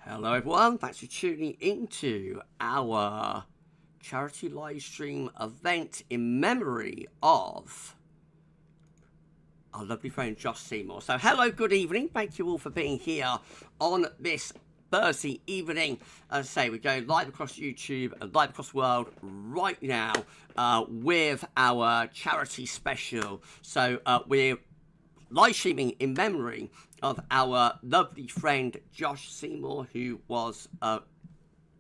Hello everyone, thanks for tuning into our charity live stream event in memory of our lovely friend Josh Seymour. So hello, good evening, thank you all for being here on this Thursday evening. As I say, we're going live across YouTube and live across the world right now with our charity special. So we're live streaming in memory of our lovely friend Josh Seymour, who was a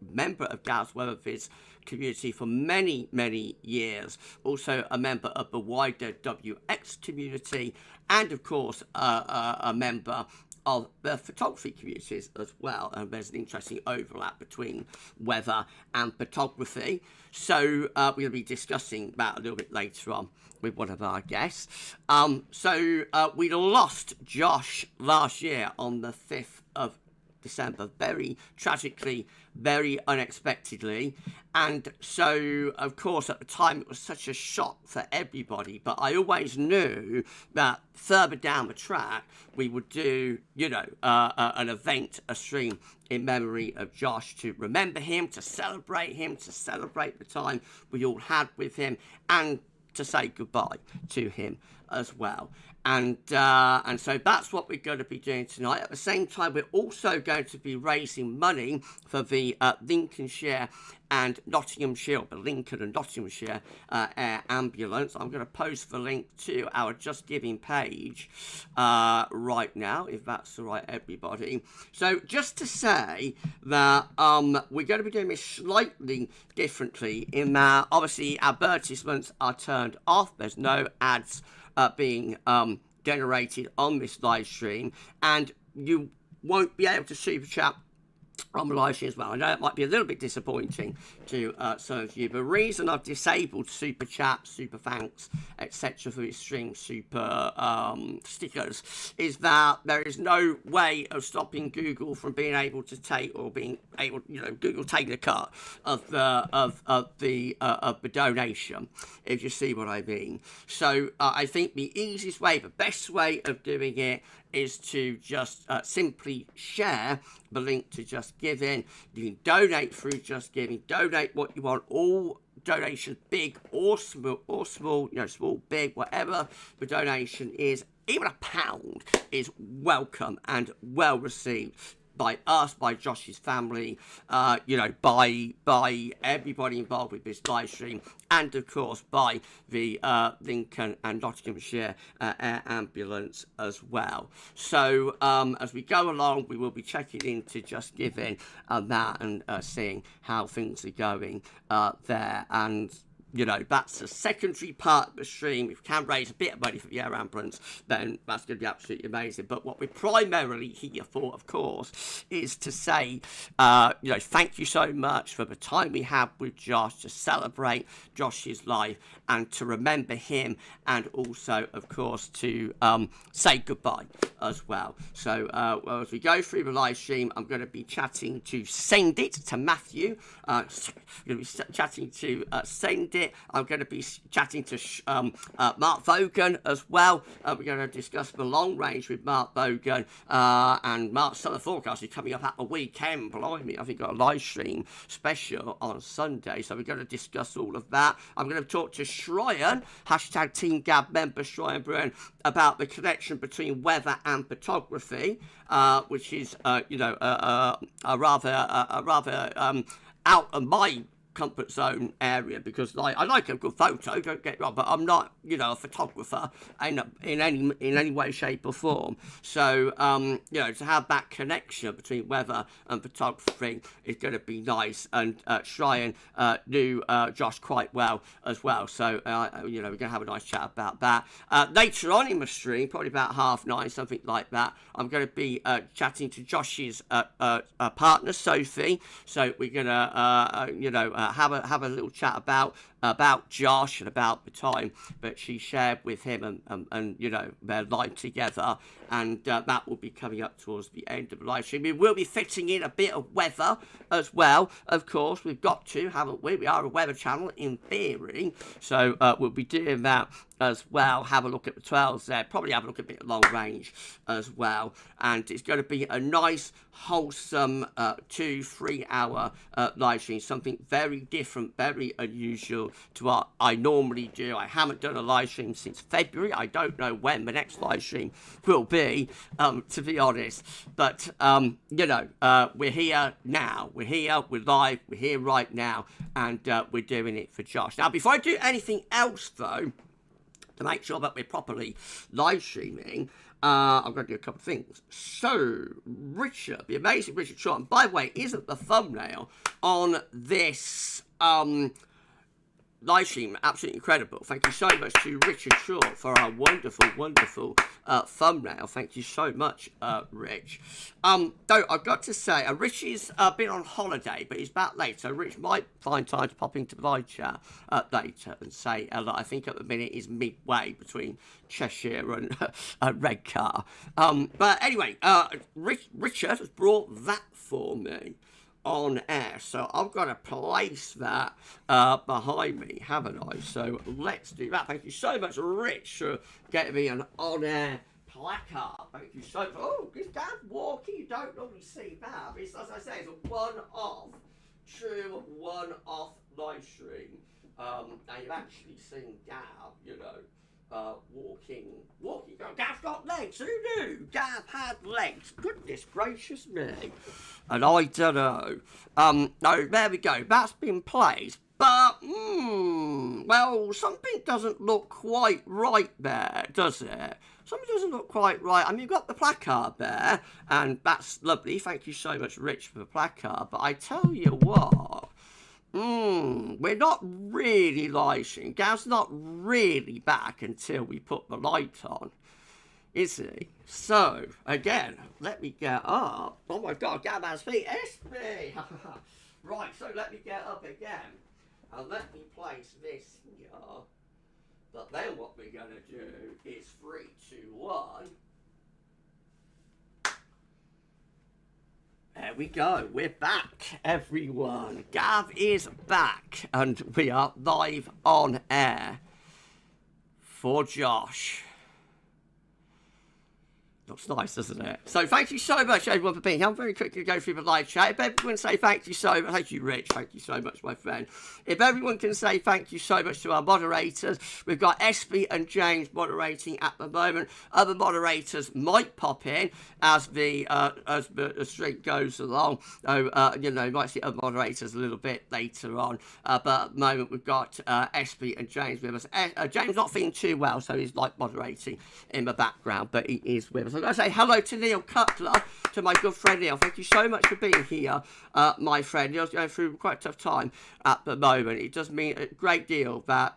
member of GavsWeatherVids community for many, many years, also a member of the wider WX community, and of course a member of the photography communities as well. And there's an interesting overlap between weather and photography. So we're going to be discussing that a little bit later on with one of our guests. We lost Josh last year on the 5th of December, very tragically, very unexpectedly. And so, of course, at the time, it was such a shock for everybody. But I always knew that further down the track, we would do, an event, a stream in memory of Josh, to remember him, to celebrate the time we all had with him, and to say goodbye to him as well. And so that's what we're going to be doing tonight. At the same time, we're also going to be raising money for the Lincolnshire and Nottinghamshire, or the Lincoln and Nottinghamshire Air Ambulance. I'm going to post the link to our Just Giving page right now, if that's all right, everybody. So just to say that we're going to be doing this slightly differently in that, obviously, our advertisements are turned off. There's no ads being generated on this live stream, and you won't be able to super chat on the live stream as well. I know it might be a little bit disappointing to some of you. The reason I've disabled super chat, super thanks, etc. for this stream, super stickers, is that there is no way of stopping Google from being able to take, or being able, Google taking a cut of the donation, if you see what I mean. So I think the easiest way, the best way of doing it, is to just simply share the link to Just Giving. You can donate through Just Giving. Donate what you want. All donations, big or small, small, big, whatever the donation is, even £1 is welcome and well received by us, by Josh's family, by everybody involved with this live stream, and of course by the Lincoln and Nottinghamshire Air Ambulance as well. So as we go along, we will be checking into Just Giving that and seeing how things are going there. And that's a secondary part of the stream. If we can raise a bit of money for the air ambulance, then that's going to be absolutely amazing. But what we're primarily here for, of course, is to say, thank you so much for the time we had with Josh, to celebrate Josh's life and to remember him, and also, of course, to say goodbye as well. So as we go through the live stream, I'm going to be chatting to Send It, to Matthew. I'm going to be chatting to Send It. I'm going to be chatting to Mark Vaughan as well. We're going to discuss the long range with Mark Vaughan, and Mark's summer forecast is coming up at the weekend. Blimey, I think got a live stream special on Sunday, so we're going to discuss all of that. I'm going to talk to Sryan, hashtag Team Gab member Sryan Bruen, about the connection between weather and photography, which is a rather out of my comfort zone area, because I like a good photo, don't get me wrong, but I'm not a photographer in any way, shape or form. So to have that connection between weather and photography is going to be nice. And Sryan knew Josh quite well as well, so we're going to have a nice chat about that. Later on in the stream, probably about 9:30, something like that, I'm going to be chatting to Josh's partner Sophie. So we're going to have a little chat about Josh and about the time that she shared with him, and their life together, and that will be coming up towards the end of the live stream. We will be fitting in a bit of weather as well, of course. We've got to, haven't we? We are a weather channel in theory, so we'll be doing that as well. Have a look at the 12s there. Probably have a look at a bit of long range as well. And it's going to be a nice, wholesome 2-3 hour live stream. Something very different, very unusual to what I normally do. I haven't done a live stream since February. I don't know when the next live stream will be, to be honest. But, you know, we're here now. We're here, we're live, we're here right now. And we're doing it for Josh. Now, before I do anything else, though, to make sure that we're properly live streaming, I'm going to do a couple of things. So, Richard, the amazing Richard Short, and by the way, isn't the thumbnail on this live stream absolutely incredible? Thank you so much to Richard Short for our wonderful, wonderful thumbnail. Thank you so much, Rich. Though I've got to say, Rich has been on holiday, but he's back late, so Rich might find time to pop into the live chat later and say that I think at the minute is midway between Cheshire and Redcar. But anyway, Richard has brought that for me on air, so I've got to place that behind me, haven't I? So let's do that. Thank you so much, Rich, for getting me an on-air placard. Thank you so much. Oh, this Gav walking, you don't normally see that. It's, as I say, it's a one-off, true one-off live stream. And you've actually seen Gav, you know, walking. Oh, Gav's got legs. Who knew? Gav had legs. Goodness gracious me. And I don't know. No, there we go. That's been played. But, well, something doesn't look quite right there, does it? Something doesn't look quite right. I mean, you've got the placard there, and that's lovely. Thank you so much, Rich, for the placard. But I tell you what, we're not really live streaming. Gav's not really back until we put the light on, is he? So, again, let me get up. Oh my God, Gav has feet. SB! Right, so let me get up again. And let me place this here. But then what we're going to do is 3, 2, 1. There we go. We're back, everyone. Gav is back. And we are live on air for Josh. Looks nice, doesn't it? So thank you so much, everyone, for being here. I'm very quickly go through the live chat. If everyone say thank you so much, thank you, Rich. Thank you so much, my friend. If everyone can say thank you so much to our moderators, we've got SB and James moderating at the moment. Other moderators might pop in as the stream goes along. So, you know, you might see other moderators a little bit later on. But at the moment, we've got SB and James with us. James not feeling too well, so he's like moderating in the background, but he is with us. I'm going to say hello to Neil Cutler, to my good friend Neil. Thank you so much for being here, my friend. Neil's going through quite a tough time at the moment. It does mean a great deal that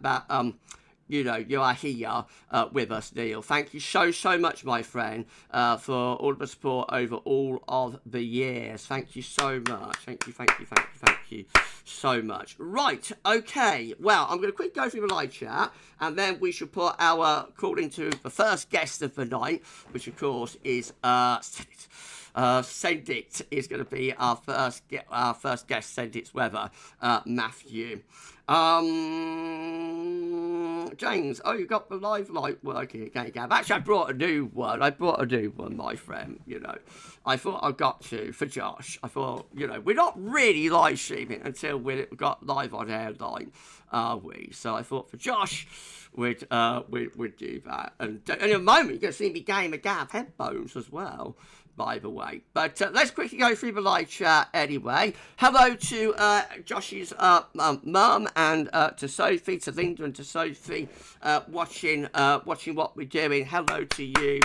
you know, you are here with us, Neil. Thank you so much, my friend, for all of the support over all of the years. Thank you so much. Thank you so much. Right, okay. Well, I'm going to quickly go through the live chat, and then we should put our call into the first guest of the night, which, of course, is Sendit is going to be our first guest. Sendit's weather, Matthew. James, oh, you got the live light working again, Gav. Actually, I brought a new one, my friend, you know. I thought I got to, for Josh. I thought, you know, we're not really live streaming until we've got live on air line, are we? So I thought for Josh, we'd do that. And in a moment, you're going to see me game of Gav headphones as well, by the way. But let's quickly go through the live chat anyway. Hello to Josh's mum, and to Sophie, to Linda, and to Sophie watching what we're doing. Hello to you.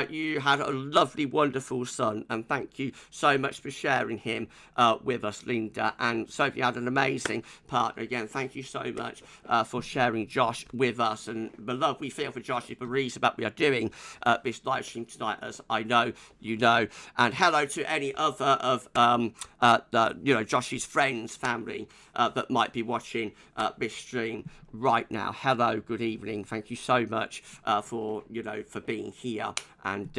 You had a lovely, wonderful son, and thank you so much for sharing him with us, Linda. And Sophie had an amazing partner. Again, thank you so much for sharing Josh with us, and the love we feel for Josh is the reason that we are doing this live stream tonight, as I know you know. And hello to any other of you know, Josh's friends, family that might be watching watching this stream right now. Hello, good evening. Thank you so much for for being here and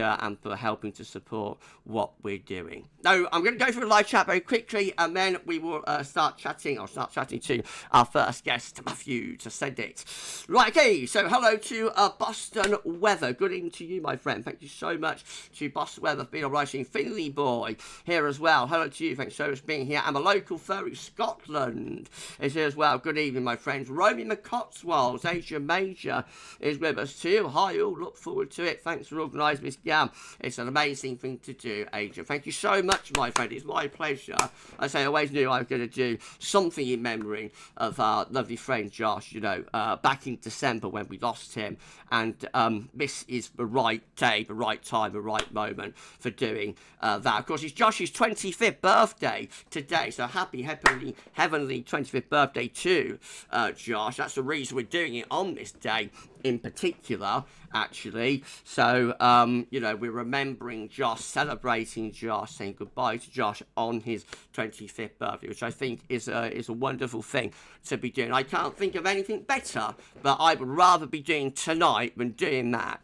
for helping to support what we're doing. Now, I'm going to go through the live chat very quickly, and then we will start chatting. I'll start chatting to our first guest, Matthew, to send it. Right, okay, so hello to Boston Weather. Good evening to you, my friend. Thank you so much to Boston Weather for being on live stream. Finley Boy here as well. Hello to you. Thanks so much for being here. I'm a local furry. Scotland is here as well. Good evening, my friends. Romy McCotswolds, Asia Major, is with us too. Hi, all. Look forward to it. Thanks for organising this Gam. It's an amazing thing to do, Asia. Thank you so much, my friend. It's my pleasure. As I always knew I was going to do something in memory of our lovely friend Josh, back in December when we lost him. And this is the right day, the right time, the right moment for doing that. Of course, it's Josh's 25th birthday today, so happy, heavenly 25th birthday to Josh. That's the reason we're doing it on this day in particular, actually. So, we're remembering Josh, celebrating Josh, saying goodbye to Josh on his 25th birthday, which I think is a wonderful thing to be doing. I can't think of anything better, but I would rather be doing tonight than doing that,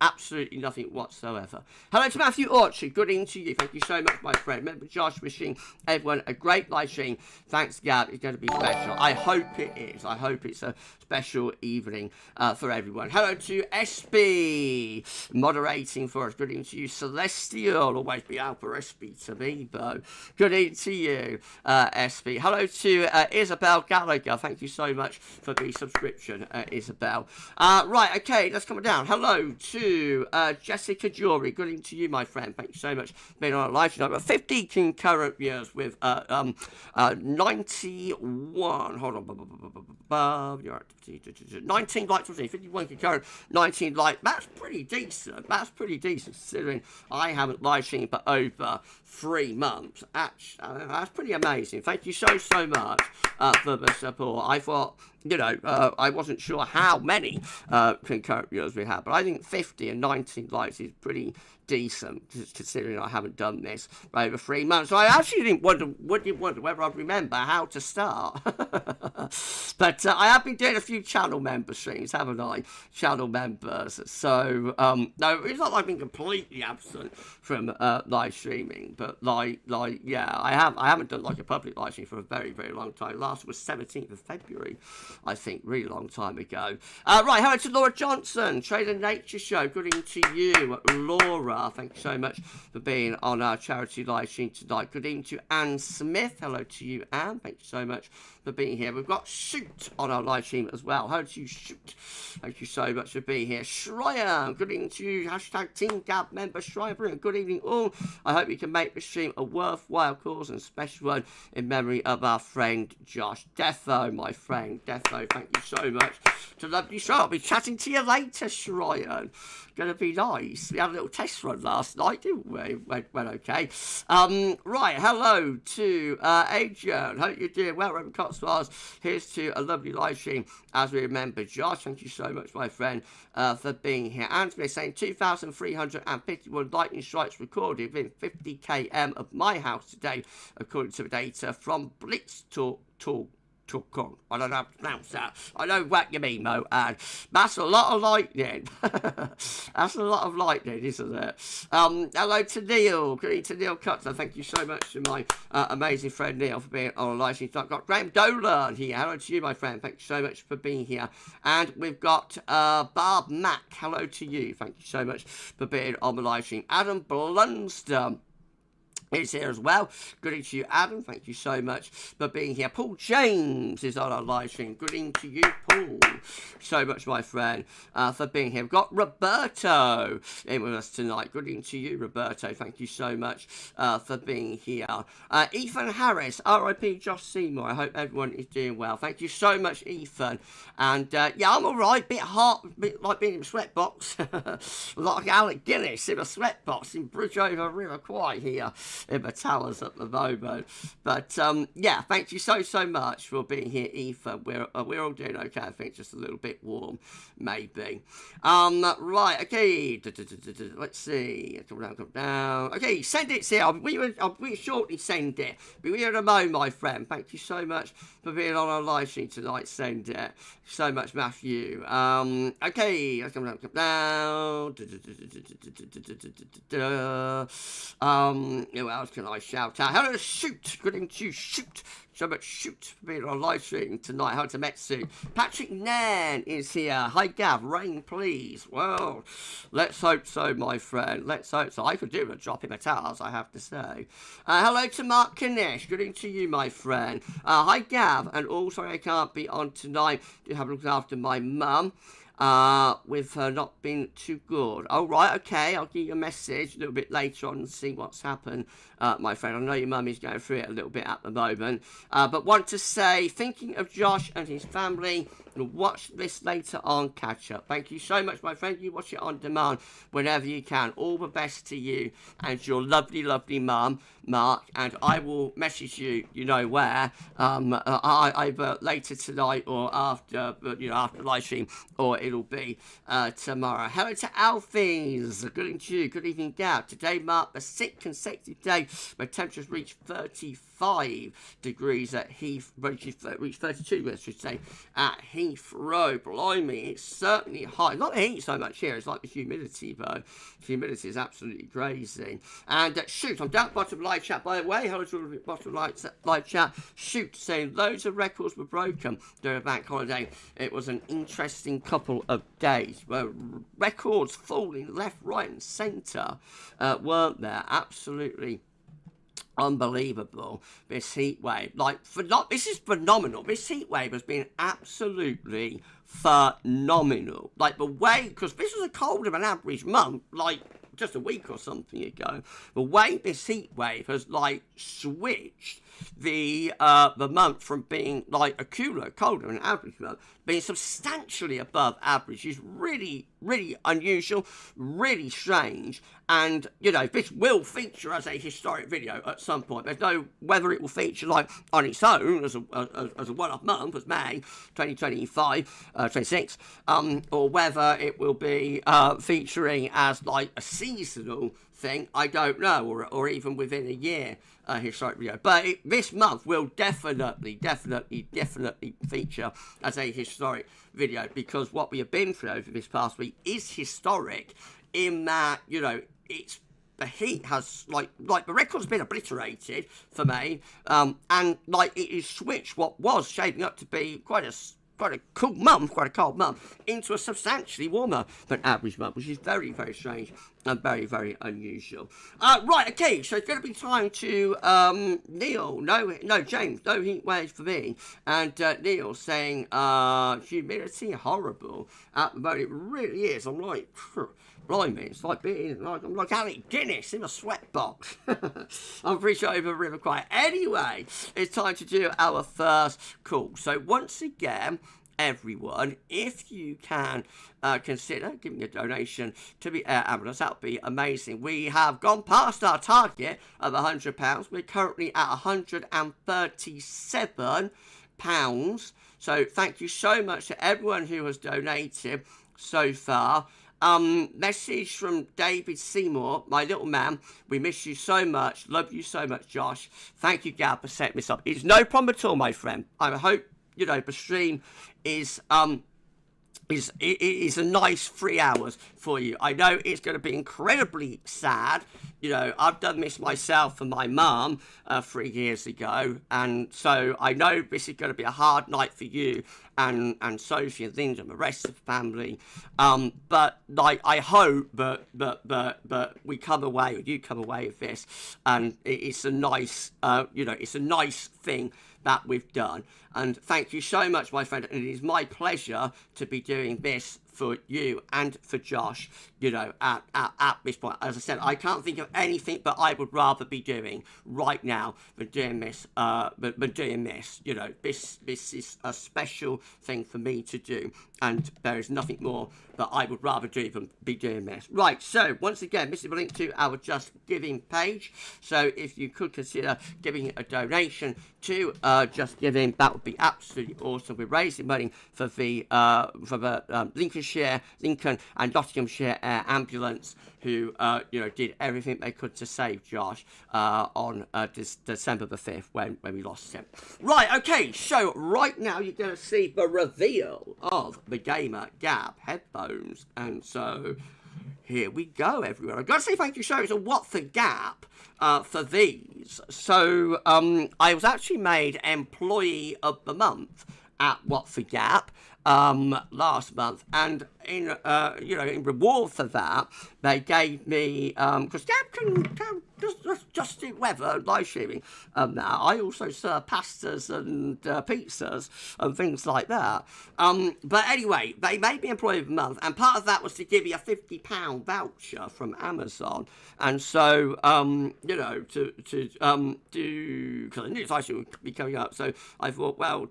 absolutely nothing whatsoever. Hello to Matthew Orchard, good evening to you. Thank you so much, my friend. Remember, Josh, wishing everyone a great live stream. Thanks, Gab. It's going to be special. I hope it is. I hope it's a special evening for everyone. Hello to SB, moderating for us. Good evening to you, Celestial. Always be out for SB to me, Bo. Good evening to you, SB. Hello to Isabel Gallagher. Thank you so much for the subscription, Isabel. Right, okay, let's come down. Hello to Jessica Jory. Good evening to you, my friend. Thank you so much for being on a live stream. I've got 50 concurrent viewers with 91. Hold on. You're at 19 likes, 51 concurrent, 19 likes. That's pretty decent. That's pretty decent considering I haven't live streamed for over 3 months. Actually, that's pretty amazing. Thank you so much for the support. I thought, I wasn't sure how many concurrent viewers we had, but I think 50 and 19 likes is pretty decent, considering I haven't done this for over 3 months. So I actually didn't wonder whether I'd remember how to start. But I have been doing a few channel member streams, haven't I? Channel members. So, no, it's not like I've been completely absent from live streaming, but yeah, I haven't done like a public live stream for a very, very long time. Last was 17th of February, I think, really long time ago. Right, hello to Laura Johnson, Trader Nature Show. Good evening to you, Laura. Thank you so much for being on our charity live stream tonight. Good evening to Anne Smith. Hello to you, Anne. Thank you so much for being here. We've got Shoot on our live stream as well. Hello to you, Shoot. Thank you so much for being here. Sryan, good evening to you. Hashtag Team Gab member Sryan Bruen. Good evening all. I hope you can make this stream a worthwhile cause and special one in memory of our friend Josh. Defo, my friend. Defo, thank you so much. It's a lovely show. I'll be chatting to you later, Sryan. Gonna be nice. We had a little test run last night, didn't we? Went okay. Right, hello to Adrian. Hope you're doing well, Reverend Cotswolds. Here's to a lovely live stream as we remember Josh. Thank you so much, my friend, for being here. Anthony saying 2,351 lightning strikes recorded within 50 km of my house today, according to the data from Blitz Talk. I don't know how to pronounce that. I know what you mean, Mo, and that's a lot of lightning. That's a lot of lightning, isn't it? Hello to Neil. Good evening to Neil Cutler. Thank you so much to my amazing friend Neil for being on a live stream. I've got Graham Dolan here. Hello to you, my friend. Thank you so much for being here. And we've got Barb Mack. Hello to you. Thank you so much for being on the live stream. Adam Blunston is here as well. Good evening to you, Adam. Thank you so much for being here. Paul James is on our live stream. Good evening to you, Paul. So much, my friend, for being here. We've got Roberto in with us tonight. Good evening to you, Roberto. Thank you so much for being here. Ethan Harris, R.I.P. Josh Seymour. I hope everyone is doing well. Thank you so much, Ethan. And yeah, I'm all right. Bit hot, bit like being in a sweatbox. Like Alec Guinness in a sweatbox in Bridge over River Kwai here in the towers at the moment. But yeah, thank you so much for being here, Ethan. We're all doing okay. I think just a little bit warm, maybe. Right, okay. Let's see. Come down. Okay, send it, see. I'll be shortly send it. Be with you in a moment, my friend. Thank you so much for being on our live stream tonight. Send it. So much, Matthew. Okay, let's come down. Who else can I shout out? Hello, Shoot. Good evening to you, Shoot. So much Shoot for being on live stream tonight. Hello to Metsu. Patrick Nan is here. Hi, Gav. Rain, please. Well, let's hope so, my friend. Let's hope so. I could do with a drop in my towels, I have to say. Hello to Mark Kinesh. Good evening to you, my friend. Hi, Gav. And also, I can't be on tonight. Do have a look after my mum. With her not being too good. Oh, right, okay, I'll give you a message a little bit later on and see what's happened, my friend. I know your mum is going through it a little bit at the moment. But want to say, thinking of Josh and his family, and watch this later on, catch up. Thank you so much, my friend. You watch it on demand whenever you can. All the best to you and your lovely, lovely mum, Mark. And I will message you, you know where, either later tonight or after, after the live stream, or it'll be tomorrow. Hello to Alfie's. Good evening to you. Good evening, Gav. Today marked the 6th consecutive day where temperatures reached 35 degrees at reached 32, I should say, at Heathrow. Blimey, it's certainly high. Not the heat so much here, it's like the humidity, though. Humidity is absolutely crazy. And Shoot, I'm down at the bottom of live chat, by the way. Hello to the bottom of live chat. Shoot, saying loads of records were broken during a bank holiday. It was an interesting couple of days where records falling left, right, and centre weren't there. Absolutely unbelievable, this heat wave. This is phenomenal. This heat wave has been absolutely phenomenal. Like, the way, because this was a colder than average month, like, just a week or something ago. The way this heat wave has, like, switched the month from being, like, a cooler, colder than average month, being substantially above average is really, really unusual, really strange. And, this will feature as a historic video at some point. There's no whether it will feature, like, on its own as a one-off month, as May 2025, 26, or whether it will be featuring as, like, a seasonal thing, I don't know, or even within a year historic video. But this month will definitely feature as a historic video, because what we have been through over this past week is historic in that, it's the heat has, like the record's been obliterated for me, and, like, it is switched what was shaping up to be quite a cool month, quite a cold month, into a substantially warmer than average month, which is very, very strange and very, very unusual. Right, okay, so it's going to be time to Neil. No, James, no heat waves for me. And Neil saying humidity horrible at the moment. It really is. I'm like, blimey, it's like being I'm like Alec Guinness in a sweatbox. I'm pretty sure over River Quiet. Anyway, it's time to do our first call. So once again, everyone, if you can consider giving a donation to the Air Ambulance, that would be amazing. We have gone past our target of £100. We're currently at £137. So thank you so much to everyone who has donated so far. Message from David Seymour, my little man. We miss you so much. Love you so much, Josh. Thank you, Gav, for setting this up. It's no problem at all, my friend. I hope, the stream is a nice 3 hours for you. I know it's going to be incredibly sad. I've done this myself for my mum 3 years ago, and so I know this is going to be a hard night for you and Sophie and Linda and the rest of the family. But like, I hope that we come away, or you come away with this, and it's a nice, it's a nice thing that we've done. And thank you so much, my friend, and it is my pleasure to be doing this for you and for Josh, you know, at this point. As I said, I can't think of anything that I would rather be doing right now than doing this. You know, this is a special thing for me to do, and there is nothing more that I would rather do than be doing this. Right, so once again, this is a link to our Just Giving page. So if you could consider giving a donation to Just Giving, that would be absolutely awesome. We're raising money for the Lincoln and Nottinghamshire Air Ambulance, who you know, did everything they could to save Josh on December the 5th when we lost him. Right, okay, so right now you're going to see the reveal of the Gamer Gav headphones, and so here we go, everyone. I've got to say thank you so much to What the Gap for these. So I was actually made Employee of the Month at What the Gap last month, and in you know, in reward for that, they gave me because Gab can just do weather live streaming now. I also serve pastas and pizzas and things like that. But anyway, they made me Employee of the Month, and part of that was to give me a £50 voucher from Amazon. And so you know, to do, because I knew it's actually would be coming up, so I thought, well,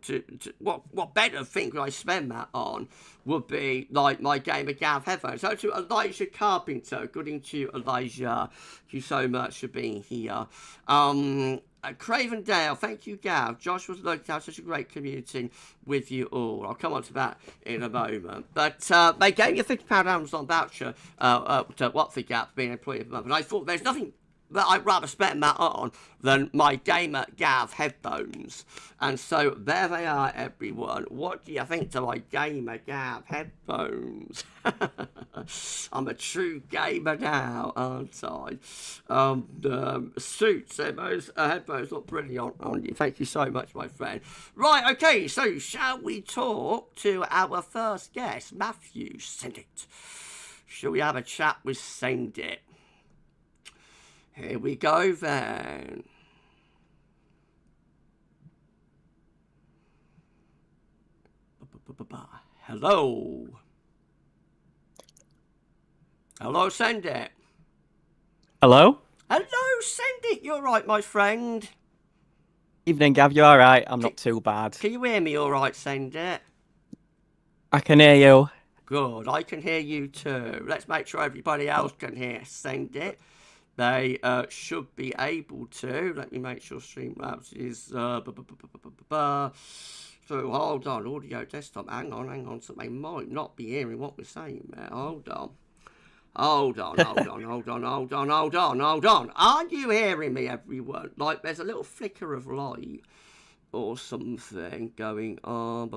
what better thing could I spend that on would be like my Gamer Gav headphones. So to Elijah Carpenter, good evening to Elijah. Thank you so much for being here. Cravendale, thank you, Gav. Josh was lucky to have such a great community with you all. I'll come on to that in a moment. But they gave me a £50 Amazon voucher to What the Gap, being Employee of the Month. And I thought there's nothing that I'd rather spend that on than my Gamer Gav headphones. And so there they are, everyone. What do you think to my Gamer Gav headphones? I'm a true gamer now, aren't I? Suits, those headphones look brilliant on you. Thank you so much, my friend. Right, okay, so shall we talk to our first guest, Matthew? Send it. Shall we have a chat with Send It? Here we go then. Hello. Hello, Send It. Hello? Hello, Send It. You're right, my friend. Evening, Gav. You all right? I'm not too bad. Can you hear me all right, Send It? I can hear you. Good. I can hear you too. Let's make sure everybody else can hear Send It. They should be able to. Let me make sure Streamlabs is... So hold on, audio desktop. Hang on. So they might not be hearing what we're saying there. Hold on. Are you hearing me, everyone? Like there's a little flicker of light or something going on.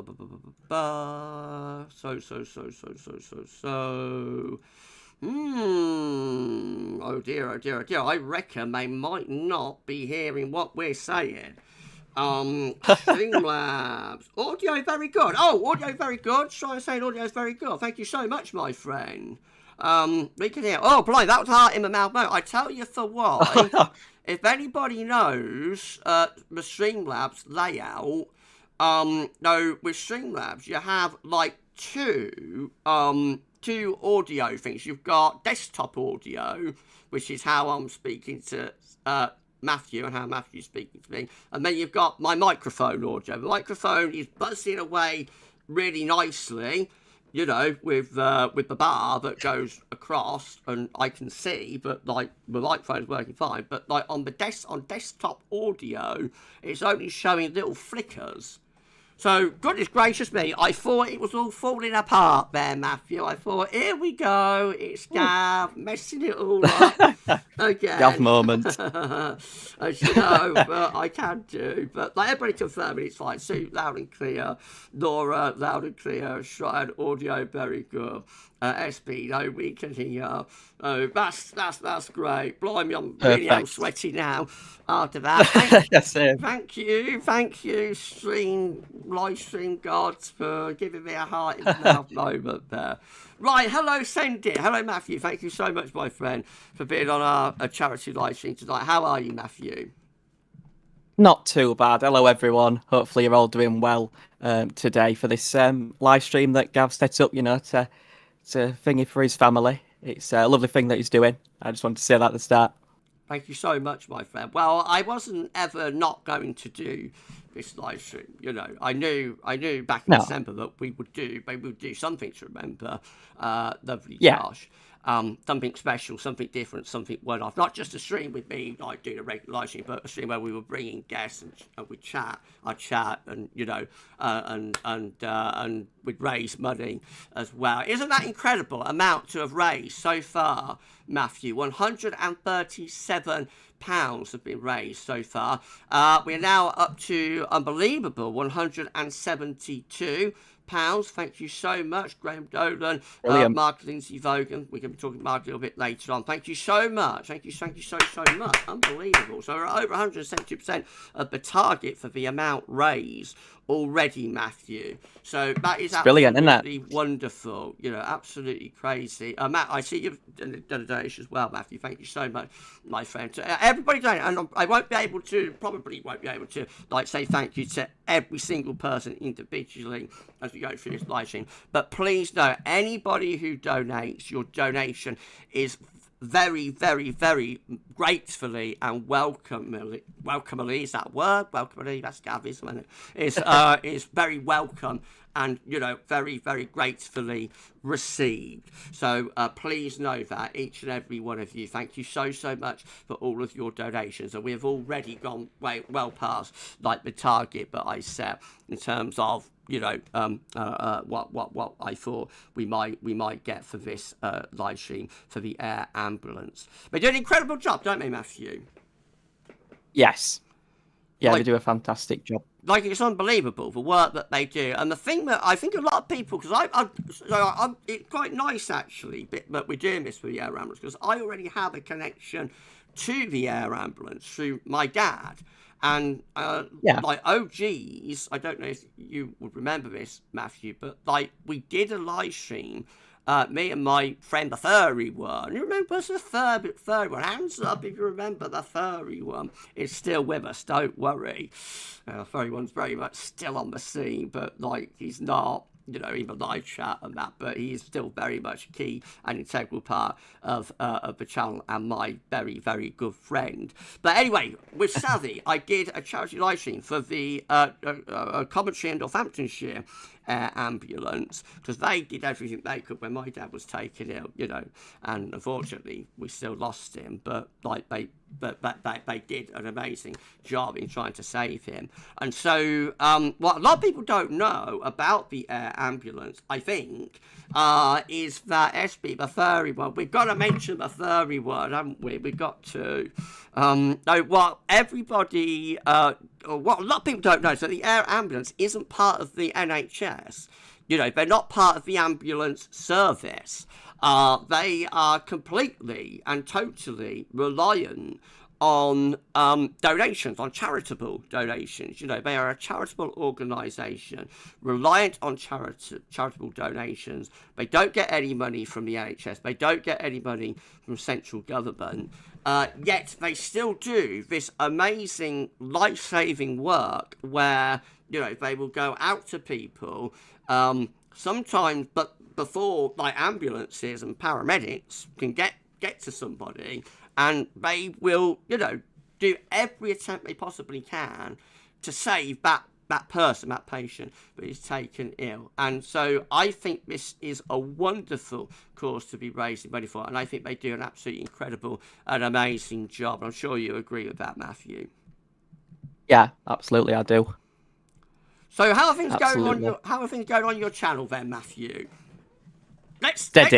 Oh dear. I reckon they might not be hearing what we're saying. Streamlabs. Audio very good. Oh, audio very good. Sryan saying audio is very good. Thank you so much, my friend. We can hear. Oh, blind, that was heart in the mouth. No, I tell you for why. If anybody knows the Streamlabs layout, no, with Streamlabs you have like two audio things. You've got desktop audio, which is how I'm speaking to Matthew and how Matthew's speaking to me, and then you've got my microphone audio. The microphone is buzzing away really nicely, you know, with the bar that goes across, and I can see, but like the microphone's working fine. But like on desktop audio, it's only showing little flickers. So, goodness gracious me, I thought it was all falling apart there, Matthew. I thought, here we go, it's Gav, messing it all up again. Gav moment. As you know, but I can do. But like, everybody confirming it's fine. Sue, loud and clear. Laura, loud and clear. Shrine, audio, very good. SB, no, we can hear. Oh, that's great. Blimey, I'm really all sweaty now after that. Thank you, live stream gods, for giving me a heart in the mouth moment there. Right, hello, Send It. Hello, Matthew. Thank you so much, my friend, for being on our charity live stream tonight. How are you, Matthew? Not too bad. Hello, everyone. Hopefully you're all doing well today for this live stream that Gav set up, you know, to thingy for his family. It's a lovely thing that he's doing. I just wanted to say that at the start. Thank you so much, my friend. Well, I wasn't ever not going to do this live stream. You know, I knew back in No. December that we would do something to remember lovely Yeah. Josh. Something special, something different, something one-off. Not just a stream with me, like doing a regular live stream, but a stream where we were bringing guests and we'd chat. I'd chat and, you know, and we'd raise money as well. Isn't that incredible amount to have raised so far, Matthew? £137 have been raised so far. We're now up to unbelievable £172. Thank you so much, Graham Dolan, Mark Lindsay Vogan. We're going to be talking about Mark a little bit later on. Thank you so much. Thank you so much. Unbelievable. So we're over 170% of the target for the amount raised already, Matthew. So that is brilliant, isn't it? Wonderful. You know, absolutely crazy. Matt, I see you've done a donation as well, Matthew. Thank you so much, my friend. Everybody donate, and I probably won't be able to, like, say thank you to every single person individually as we go through this live stream. But please know, anybody who donates, your donation is very, very, very gratefully and welcomely, is that word? Welcomely, that's Gavism, is very welcome and, you know, very, very gratefully received. So please know that, each and every one of you. Thank you so much for all of your donations. And we have already gone well past, like, the target that I set in terms of, you know, what I thought we might get for this live stream for the air ambulance. They do an incredible job, don't they, Matthew? Yes. Yeah, like, they do a fantastic job. Like, it's unbelievable the work that they do, and the thing that I think a lot of people, because it's quite nice actually that we're doing this for the air ambulance, because I already have a connection to the air ambulance through my dad. And like OGs, I don't know if you would remember this, Matthew, but like we did a live stream, me and my friend the furry one. You remember the furry one? Hands up if you remember the furry one. It's still with us, don't worry. The furry one's very much still on the scene, but like he's not, you know, in the live chat and that, but he is still very much a key and integral part of the channel and my very, very good friend. But anyway, with Savvy, I did a charity live stream for the Coventry and Northamptonshire ambulance, because they did everything they could when my dad was taken ill, you know, and unfortunately we still lost him, but like they did an amazing job in trying to save him. And so what a lot of people don't know about the air ambulance, I think, is that SB, the furry one, we've got to mention the furry one, haven't we? We've got to. What everybody, or what a lot of people don't know is that the air ambulance isn't part of the NHS. You know, they're not part of the ambulance service. They are completely and totally reliant on donations, on charitable donations. You know, they are a charitable organisation reliant on charitable donations. They don't get any money from the NHS. They don't get any money from central government. Yet they still do this amazing life-saving work where, you know, they will go out to people sometimes, but before like ambulances and paramedics can get to somebody, and they will, you know, do every attempt they possibly can to save that person, that patient that is taken ill. And so I think this is a wonderful cause to be raising money for, and I think they do an absolutely incredible and amazing job. I'm sure you agree with that, Matthew. Yeah, absolutely, I do. So how are things going on your channel then, Matthew? Let's get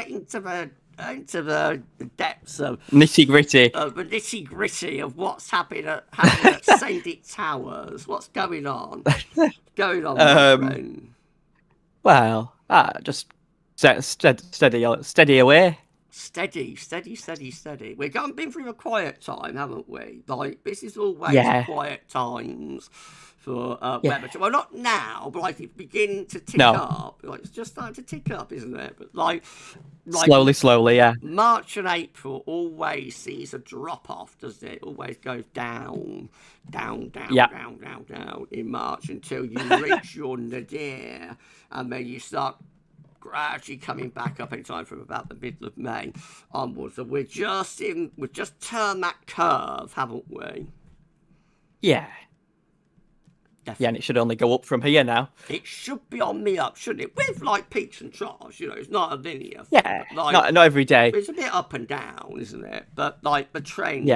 into the depths of nitty gritty. The nitty gritty of what's happening at Sendit Towers. What's going on? My friend? Well, just steady away. Steady. We've been through a quiet time, haven't we? Like, this is always quiet times for weather. Well, not now, but like it's beginning to tick up. Like, it's just starting to tick up, isn't it? But like slowly, yeah. March and April always sees a drop off, doesn't it? Always goes down in March until you reach your nadir, and then you start gradually coming back up anytime from about the middle of May onwards. And we've just turned that curve, haven't we? Yeah. Definitely. Yeah, and it should only go up from here now. It should be on me up, shouldn't it? With like peaks and troughs, you know, it's not a linear thing. Yeah, Like, not every day. it's a bit up and down, isn't it? But like the trend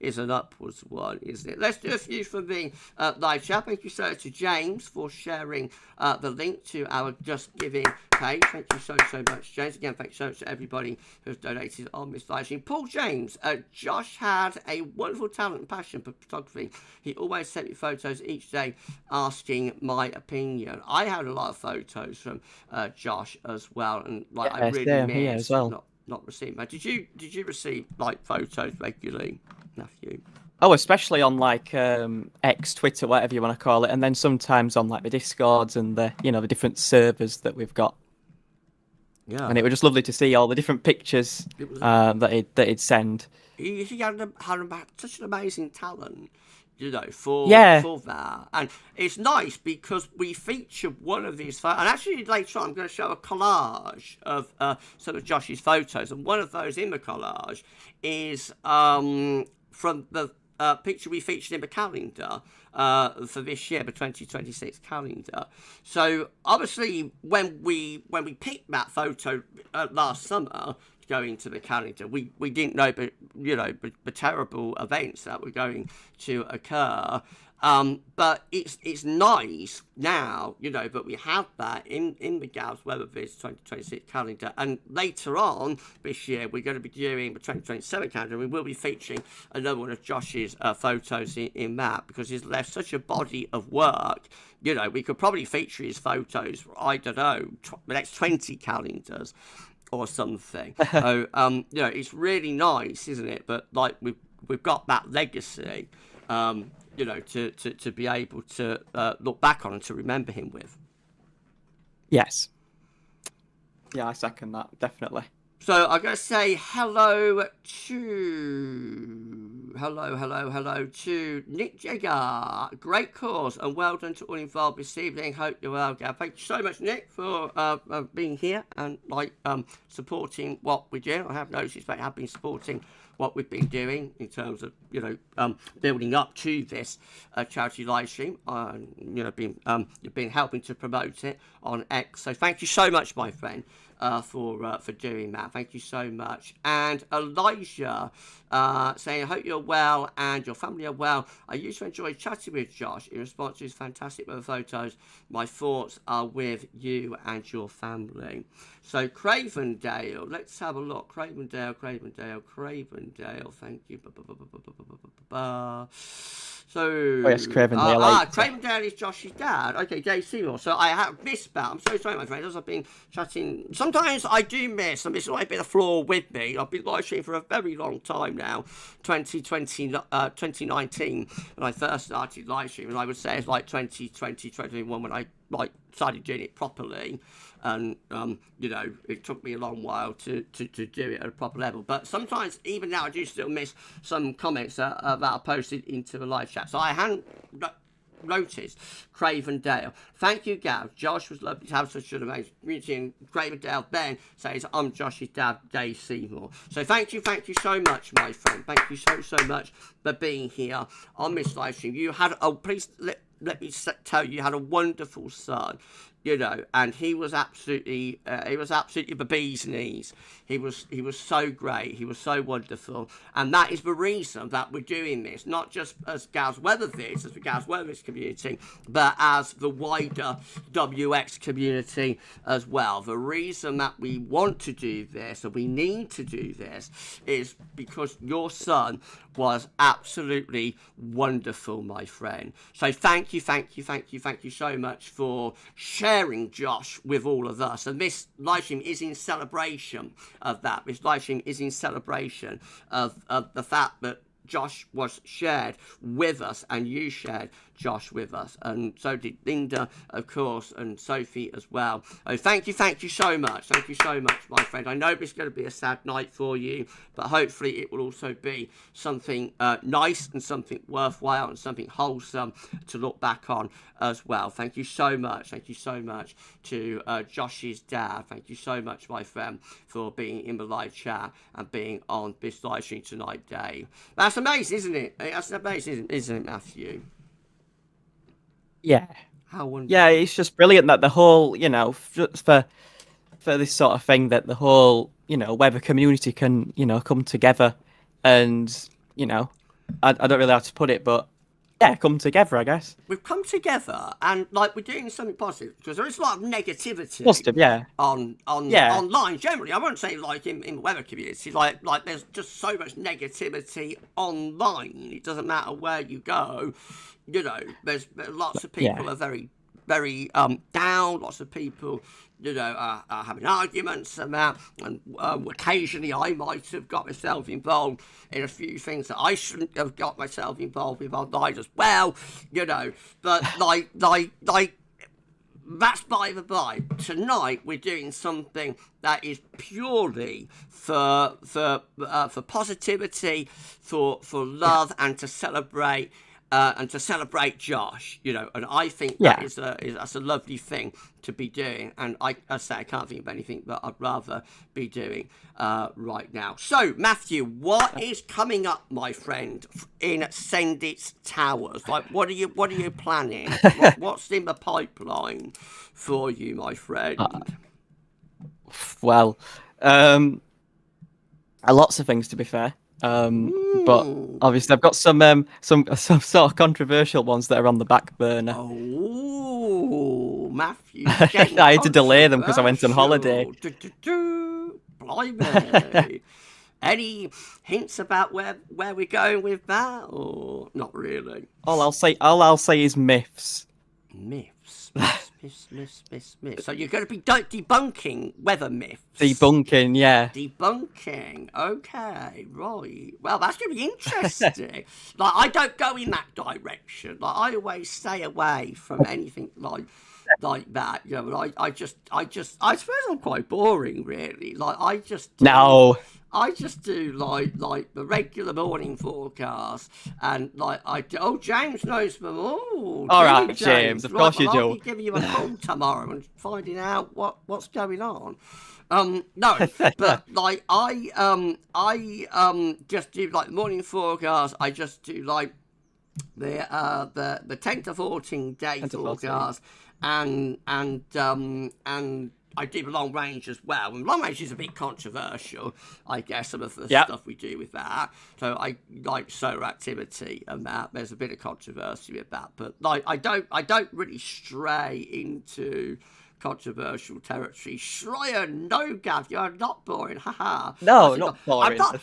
is an upwards one, isn't it? Let's do a few from the live chat. Thank you so much to James for sharing the link to our Just Giving page. Thank you so much, James. Again, thanks so much to everybody who's donated on this live stream. Paul James, Josh had a wonderful talent and passion for photography. He always sent me photos each day asking my opinion. I had a lot of photos from Josh as well, and like I really missed not receiving. Did you receive like photos regularly, Matthew? Oh, especially on like X, Twitter, whatever you want to call it, and then sometimes on like the Discords and the the different servers that we've got. Yeah, and it was just lovely to see all the different pictures that he'd send. He had such an amazing talent, you know, for that. And it's nice because we featured one of his photos, and actually later on I'm going to show a collage of some of Josh's photos, and one of those in the collage is from the picture we featured in the calendar for this year, the 2026 calendar. So obviously when we picked that photo last summer to go into the calendar, we didn't know the terrible events that were going to occur. But it's nice now, that we have that in the GavsWeatherVids 2026 calendar. And later on this year, we're going to be doing the 2027 calendar. We will be featuring another one of Josh's photos in that, because he's left such a body of work. We could probably feature his photos, I don't know, the next 20 calendars or something. So, it's really nice, isn't it? But like we've got that legacy. To be able to look back on and to remember him with. Yes. Yeah, I second that, definitely. So I'm going to say hello to Nick Jagger. Great cause and well done to all involved this evening. Hope you're well, Gav. Thank you so much, Nick, for being here and supporting what we do. I have noticed that you have been supporting what we've been doing in terms of building up to this charity live stream. You've been helping to promote it on X. So thank you so much, my friend. For doing that. Thank you so much. And Elijah saying, I hope you're well and your family are well. I used to enjoy chatting with Josh in response to his fantastic weather photos. My thoughts are with you and your family. So Cravendale, let's have a look. Cravendale. Thank you. So, yes, Cravendale. Cravendale is Josh's dad. Okay, Dave Seymour. So I have missed that. I'm so sorry, my friend. As I've been chatting, sometimes I do miss, and this has always been a flaw with me. I've been live streaming for a very long time now. 2019, when I first started live streaming, I would say it's like 2020, 2021 when I started doing it properly. And it took me a long while to do it at a proper level. But sometimes, even now, I do still miss some comments that are posted into the live chat. So I hadn't noticed. Cravendale. Thank you, Gav. Josh was lovely to have such an amazing community. And Cravendale Ben says, I'm Josh's dad, Dave Seymour. So thank you so much, my friend. Thank you so much for being here on this live stream. You had, please let me tell you, you had a wonderful son. And he was absolutely the bee's knees. He was so great. He was so wonderful. And that is the reason that we're doing this, not just as GavsWeatherVids, as the GavsWeatherVids community, but as the wider WX community as well. The reason that we want to do this, and we need to do this, is because your son was absolutely wonderful, my friend. So thank you so much for sharing Josh with all of us. And this live stream is in celebration of that. This live stream is in celebration of the fact that Josh was shared with us, and you shared Josh with us, and so did Linda, of course, and Sophie as well. Oh, thank you so much, my friend. I know it's going to be a sad night for you, but hopefully it will also be something nice and something worthwhile and something wholesome to look back on as well. Thank you so much to Josh's dad. Thank you so much, my friend, for being in the live chat and being on this live stream tonight, Dave. That's amazing, isn't it? That's amazing, isn't it, Matthew? Yeah. How wonderful. Yeah, it's just brilliant that the whole, for this sort of thing, that the whole, weather community can, come together and, I don't really know how to put it, but yeah, come together, I guess. We've come together and like we're doing something positive because there is a lot of negativity online generally. I won't say like in the weather community, like there's just so much negativity online. It doesn't matter where you go, there's lots of people are very down. Lots of people are having arguments about, and occasionally I might have got myself involved in a few things that I shouldn't have got myself involved with online as well, but like that's by the by. Tonight we're doing something that is purely for positivity, for love, and to celebrate. Josh, and I think that's a lovely thing to be doing. And I say I can't think of anything that I'd rather be doing right now. So, Matthew, what is coming up, my friend, in Sendit's Towers? Like, what are you planning? What's in the pipeline for you, my friend? Well, lots of things, to be fair. But obviously I've got some sort of controversial ones that are on the back burner. Oh, Matthew! I had to delay them because I went on holiday. Blimey! Any hints about where we're going with that, or not really? All I'll say is myths. Myths. So you're going to be debunking weather myths. Debunking, yeah. Debunking. Okay, right. Well, that's going to be interesting. Like, I don't go in that direction. Like, I always stay away from anything like that. I suppose I'm quite boring, really. Like, I just do like the regular morning forecast, and like James knows them all. All right, James. Of course you do. I'll be giving you a call tomorrow and finding out what's going on. No, but like I just do like morning forecast. I just do like the 10 to 14 day forecast, and I do long range as well. And long range is a bit controversial, I guess, some of the stuff we do with that. So I like solar activity and that. There's a bit of controversy with that. But like I don't really stray into controversial territory. Sryan, no, Gav, you're not boring. Haha. No, not boring. I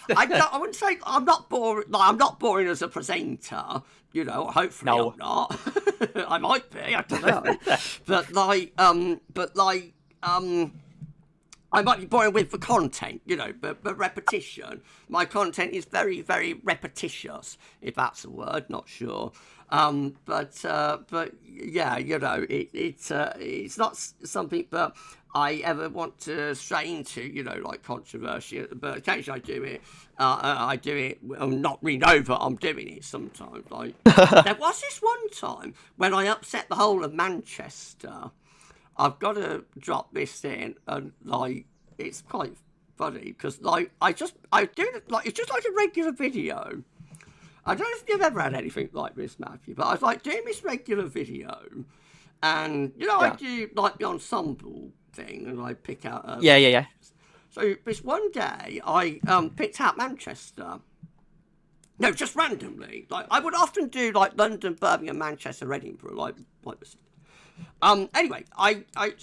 wouldn't say I'm not boring. Like, I'm not boring as a presenter. Hopefully I'm not. I might be. I don't know. but I might be boring with the content, but repetition. My content is very, very repetitious, if that's a word, not sure. But yeah, it's not something that I ever want to stray into, like controversy. But occasionally I do it. I'm not really know that I'm doing it sometimes. Like there was this one time when I upset the whole of Manchester. I've got to drop this in, and like it's quite funny because like I do it like it's just like a regular video. I don't know if you've ever had anything like this, Matthew, but I was like doing this regular video, and I do like the ensemble thing, and I pick out yeah. So this one day I picked out Manchester. No, just randomly. Like I would often do like London, Birmingham, Manchester, Edinburgh, like this. Anyway, I a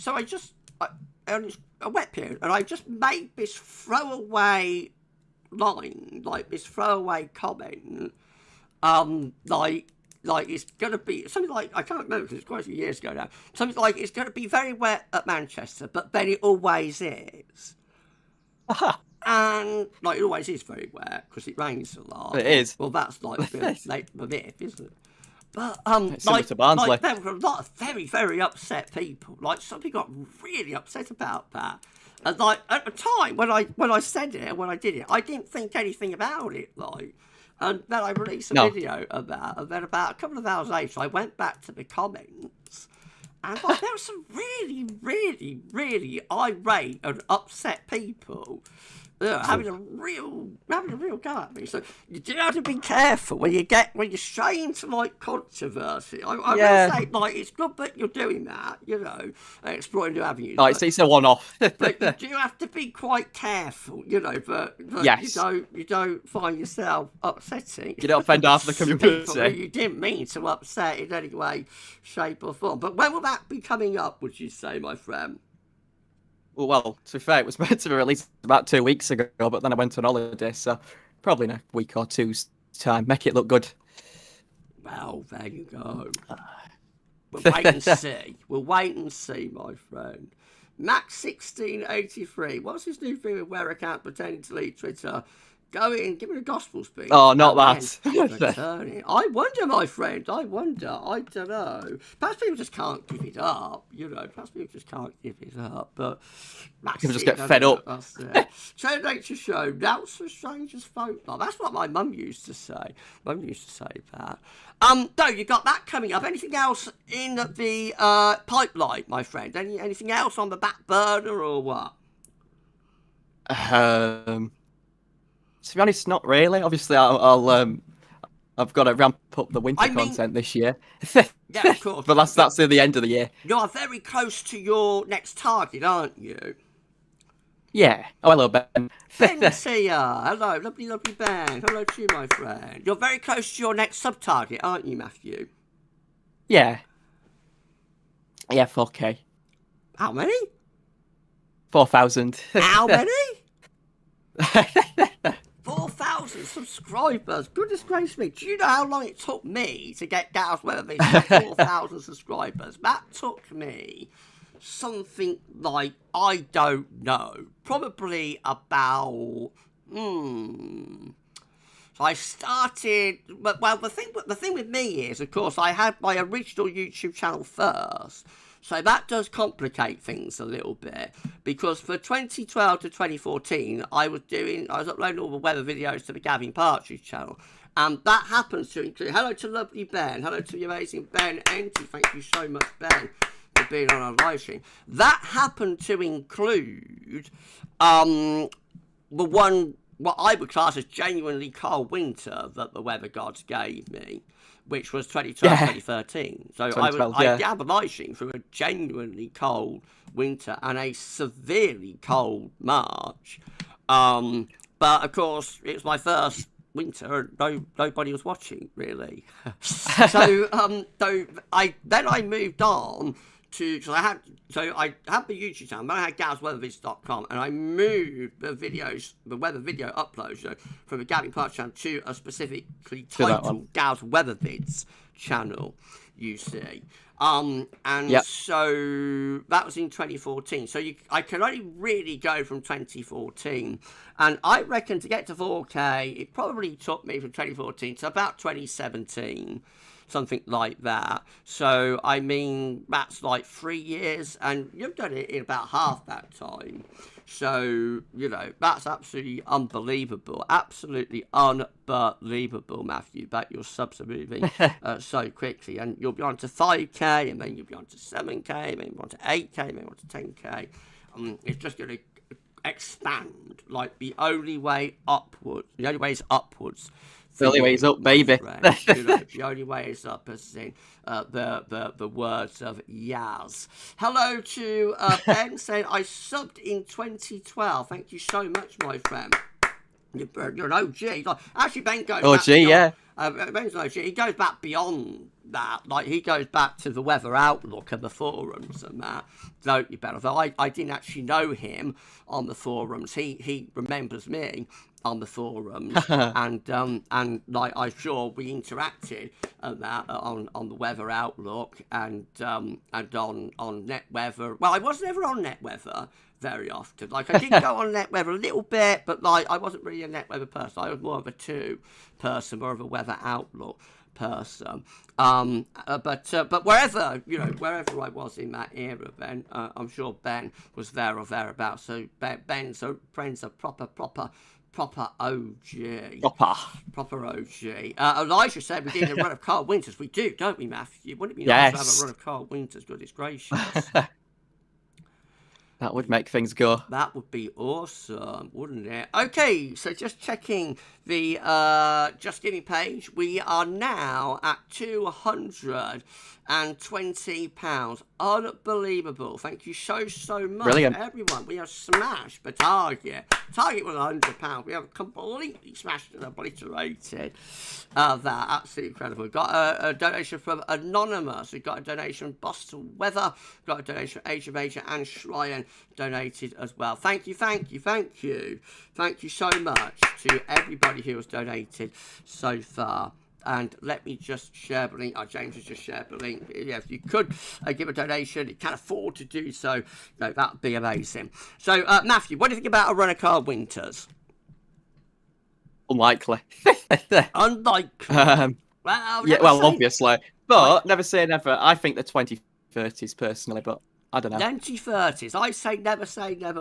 wet period, and I just made this throwaway line, like this throwaway comment, like it's gonna be something like, I can't remember because it's quite a few years ago now. Something like it's gonna be very wet at Manchester, but then it always is. And like it always is very wet because it rains a lot. It is. Well, that's like a bit of myth, isn't it? But It's similar to Barnsley. like there were a lot of very, very upset people. Like some people got really upset about that. And like at the time when I said it, when I did it, I didn't think anything about it. Like, and then I released a video of that. And then about a couple of hours later, I went back to the comments, and like there were some really, really, really irate and upset people. Having a real go at me. So you do have to be careful when you stray into like controversy. I will say like it's good that you're doing that, you know, exploring new avenues. No, it's a one-off. But you do have to be quite careful, you know. But yes. you don't find yourself upsetting. You don't offend half the community. People you didn't mean to upset in any way, shape, or form. But when will that be coming up? Would you say, my friend? Well, to be fair, it was meant to be released about 2 weeks ago, but then I went on holiday, so probably in a week or two's time. Make it look good. Well, there you go. We'll wait and see. We'll wait and see, my friend. Max1683. What's his new thing with where account pretending to lead Twitter? Go in, give me a gospel speech. Oh, not that. I wonder, my friend. I wonder. I don't know. Perhaps people just can't give it up. You know, perhaps people just can't give it up. But people just get fed up. So nature show. Doubts for strangers folk. Oh, that's what my mum used to say. Mum used to say that. No, you got that coming up. Anything else in the pipeline, my friend? Anything else on the back burner or what? To be honest, not really. Obviously, I've got to ramp up the winter content this year. Yeah, of course. But that's at the end of the year. You're very close to your next target, aren't you? Yeah. Oh, hello, Ben. Ben's here. Hello, lovely, lovely Ben. Hello to you, my friend. You're very close to your next sub-target, aren't you, Matthew? Yeah. Yeah, 4K. How many? 4,000. How many? 4,000 subscribers. Goodness gracious me. Do you know how long it took me to get GavsWeatherVids to 4,000 subscribers? That took me something like, I don't know, probably about, So I started, well, the thing with me is, of course, I had my original YouTube channel first. So that does complicate things a little bit, because for 2012 to 2014, I was uploading all the weather videos to the Gavin Partridge channel. And that happens to include, hello to lovely Ben, hello to the amazing Ben Enty, thank you so much, Ben, for being on our live stream. That happened to include what I would class as genuinely cold winter that the weather gods gave me, which was 2012, 2013. So I had a live stream through a genuinely cold winter and a severely cold March. But of course, it was my first winter and nobody was watching, really. So I moved on to, I had the YouTube channel, then I had GavsWeatherVids.com, and I moved the weather video uploads from the Gavin Partridge channel to a specifically titled GavsWeatherVids channel, you see. So that was in 2014. So I can only really go from 2014. And I reckon to get to 4K, it probably took me from 2014 to about 2017. Something like that. So, I mean, that's like 3 years, and you've done it in about half that time. So, you know, that's absolutely unbelievable. Absolutely unbelievable, Matthew, that your subs are moving so quickly. And you'll be on to 5K, and then you'll be on to 7K, maybe on to 8K, maybe on to 10K. It's just going to expand, like the only way upwards. The only way is upwards. The only way is up, baby. You know, the only way is up, as in the words of Yaz. Hello to Ben saying, I subbed in 2012. Thank you so much, my friend. You're an OG. Actually, Ben goes OG, yeah. Ben's an OG. He goes back beyond that. Like, he goes back to the Weather Outlook and the forums and that. Don't you, Ben? Although I didn't actually know him on the forums. He remembers me on the forums, and like I'm sure we interacted on that on the Weather Outlook and on Net Weather. Well, I was never on Net Weather. very often. Like, I did go on NetWeather a little bit, but like, I wasn't really a NetWeather person. I was more of a 2 person, more of a Weather Outlook person. But wherever, you know, wherever I was in that era, Ben, I'm sure Ben was there or thereabouts. So Ben's a proper OG. Proper OG. Elijah said we need a run of cold winters. We do, don't we, Matthew? Wouldn't it be nice to have a run of cold winters? Goodness gracious. That would make things go. That would be awesome, wouldn't it? Okay, so just checking the Just Giving page. We are now at £220. Unbelievable. Thank you so much, Brilliant. everyone. We have smashed the target. Target was £100. We have completely smashed and obliterated that. Absolutely incredible. We've got a donation from Anonymous. We've got a donation from Boston Weather. We've got a donation from Age of Asia and Sryan donated as well. Thank you. Thank you so much to everybody who has donated so far. And let me just share the link. James has just shared the link. Yeah, if you could give a donation, you can afford to do so, no, that would be amazing. So, Matthew, what do you think about a run of cold winters? Unlikely. Unlikely. Obviously. But never say never. I think the 2030s personally, but I don't know. 2030s. I say never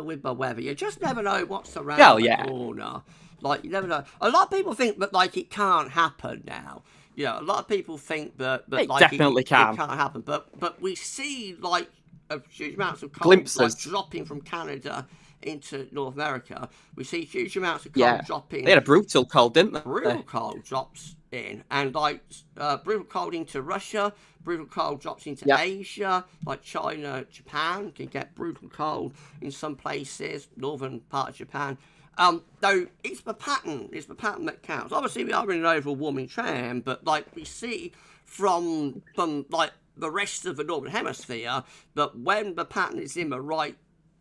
with my weather. You just never know what's around the corner. Like, you never know. A lot of people think that, like, it can't happen now. You know, a lot of people think that it like, definitely it can't happen. But we see, like, huge amounts of cold glimpses like, dropping from Canada into North America. We see huge amounts of cold dropping. They had a brutal cold, didn't they? Brutal cold drops in. And, like, brutal cold into Russia. Brutal cold drops into Asia. Like China, Japan can get brutal cold in some places. Northern part of Japan. Though it's the pattern that counts. Obviously, we are in an overall warming trend, but like we see from like the rest of the northern hemisphere, that when the pattern is in the right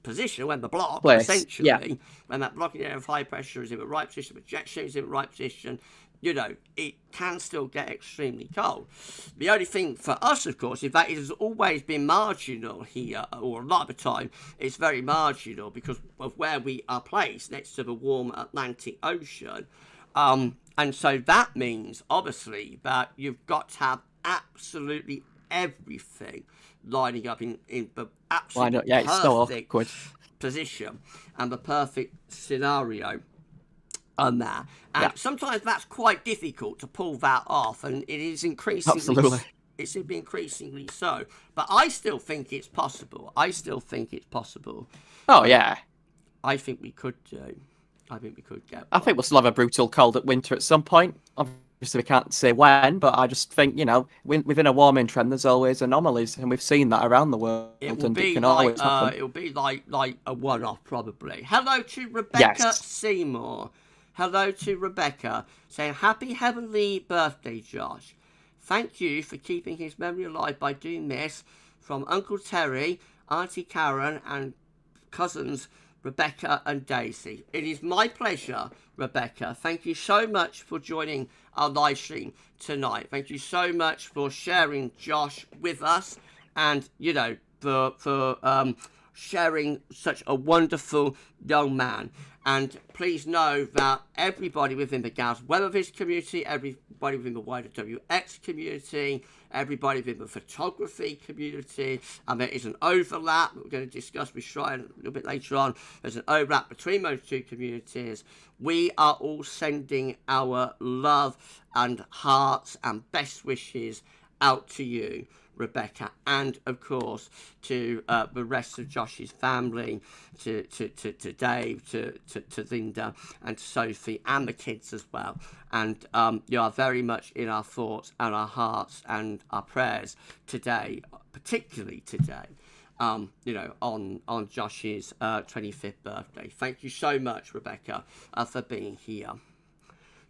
position, when the block essentially, when that blocking area of high pressure is in the right position, the jet stream is in the right position, you know, it can still get extremely cold. The only thing for us, of course, is that it has always been marginal here, or a lot of the time, it's very marginal because of where we are placed next to the warm Atlantic Ocean. And so that means, obviously, that you've got to have absolutely everything lining up in the absolutely perfect position and the perfect scenario on that. And sometimes that's quite difficult to pull that off, and it is increasingly it's increasingly so. But I still think it's possible. Oh yeah. I think we could do. I think we could get. I think we'll still have a brutal cold at winter at some point. Obviously, we can't say when, but I just think, you know, within a warming trend, there's always anomalies, and we've seen that around the world. It can always happen. It'll be like a one-off, probably. Hello to Rebecca Seymour. Hello to Rebecca, saying, happy heavenly birthday, Josh. Thank you for keeping his memory alive by doing this. From Uncle Terry, Auntie Karen, and cousins Rebecca and Daisy. It is my pleasure, Rebecca. Thank you so much for joining our live stream tonight. Thank you so much for sharing Josh with us, and, you know, for sharing such a wonderful young man. And please know that everybody within the GavsWeatherVids community, everybody within the wider WX community, everybody within the photography community, and there is an overlap that we're going to discuss with Sryan a little bit later on. There's an overlap between those two communities. We are all sending our love and hearts and best wishes out to you, Rebecca, and of course to the rest of Josh's family, to Dave, to Linda, and to Sophie, and the kids as well. And you are very much in our thoughts and our hearts and our prayers today, particularly today. You know, on Josh's 25th birthday. Thank you so much, Rebecca, for being here.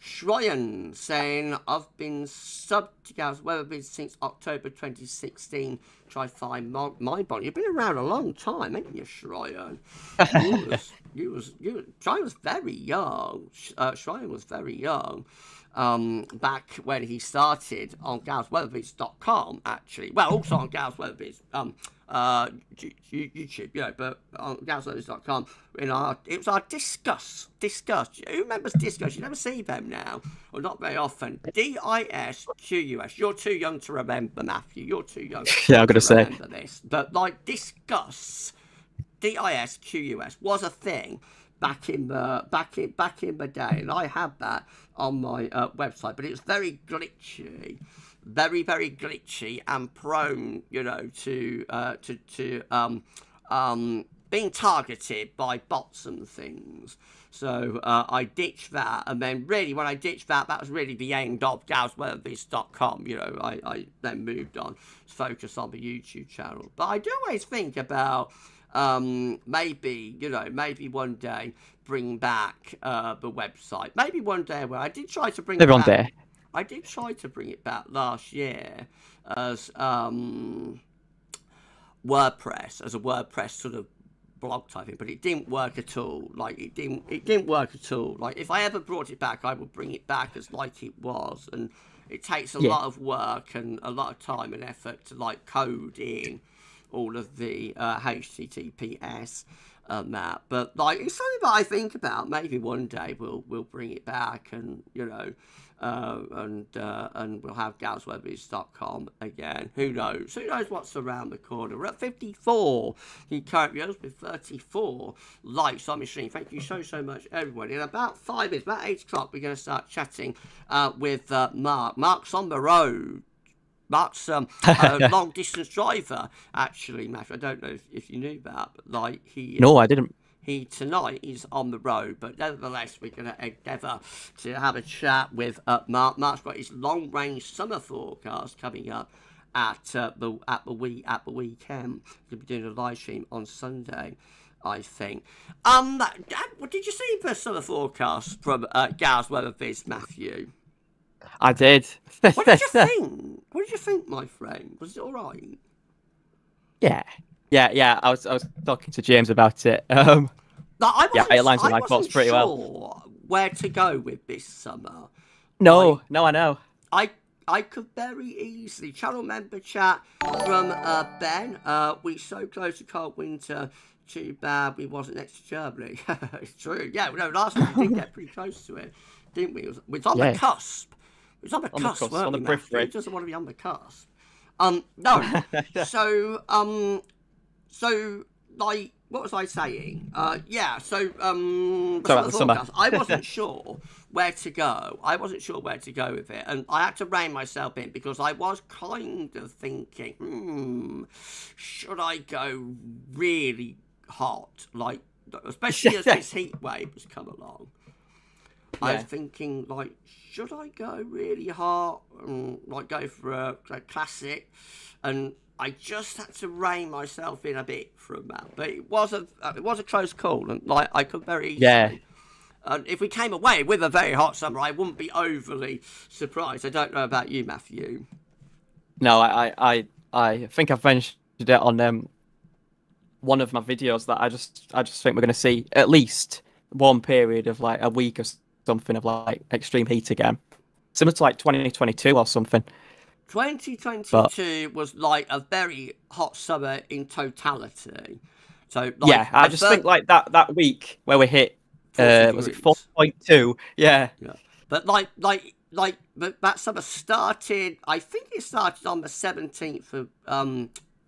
Sryan saying, I've been subbed to GavsWeatherVids since October 2016. Try find my bond. You've been around a long time, haven't you, Sryan? Sryan was very young. Sryan was very young. Back when he started on GavsWeatherVids.com, actually. Well, also on GavsWeatherVids, YouTube, but on GavsWeatherVids.com, it was our Discuss. Who remembers Discuss? You never see them now, or not very often. DISQUS. You're too young to remember, Matthew. You're too young Yeah, I'm gonna to say. remember this. But like Discuss, DISQUS was a thing back in the day, and I had that on my website. But it was very glitchy, very glitchy, and prone, to being targeted by bots and things. So I ditched that, and then really when I ditched that, that was really the end of GavsWeatherVids.com. I then moved on to focus on the YouTube channel. But I do always think about maybe one day bring back the website. Maybe one day where I did try to bring it back. Day. I did try to bring it back last year as WordPress, as a WordPress sort of blog type thing, but it didn't work at all. Like it didn't work at all. Like if I ever brought it back, I would bring it back as like it was, and it takes a lot of work and a lot of time and effort to like code in all of the HTTPS that. But like it's something that I think about. Maybe one day we'll bring it back, and and we'll have GavsWeatherVids.com again. Who knows? Who knows what's around the corner? We're at 54 in current viewers with 34 likes on my stream. Thank you so much, everyone. In about 5 minutes, about 8 o'clock, we're going to start chatting with Mark. Mark's on the road. Mark's a long-distance driver, actually, Matthew. I don't know if you knew that, but like No, I didn't. He tonight is on the road, but nevertheless, we're going to endeavour to have a chat with Mark. Mark's got his long-range summer forecast coming up at the weekend. He'll be doing a live stream on Sunday, I think. Did you see the summer forecast from GavsWeatherVids, Matthew? I did. What did you think? What did you think, my friend? Was it all right? Yeah. I was talking to James about it. It aligns with my thoughts pretty well. Where to go with this summer? No, I know. I could very easily channel member chat from Ben. We so close to cold winter. Too bad we wasn't next to Germany. It's true. Yeah, no, last time we did get pretry close to it, didn't we? It was on the cusp. It was on the cusp, on the periphery. Who doesn't want to be on the cusp? No. So, like, what was I saying? The summer. I wasn't sure where to go. With it, and I had to rein myself in because I was kind of thinking, should I go really hot, like, especially as this heat wave has come along. I was thinking, like, should I go really hot and like go for a classic? And I just had to rein myself in a bit from that. But it was a close call, and like I could very easily. Yeah. And if we came away with a very hot summer, I wouldn't be overly surprised. I don't know about you, Matthew. No, I think I've mentioned it on one of my videos that I just think we're going to see at least one period of like a week or something of like extreme heat again, similar to like 2022 or something. 2022 was like a very hot summer in totality. So like, I just think like that week where we hit was it 4.2? Yeah. But but that summer started. I think it started on the 17th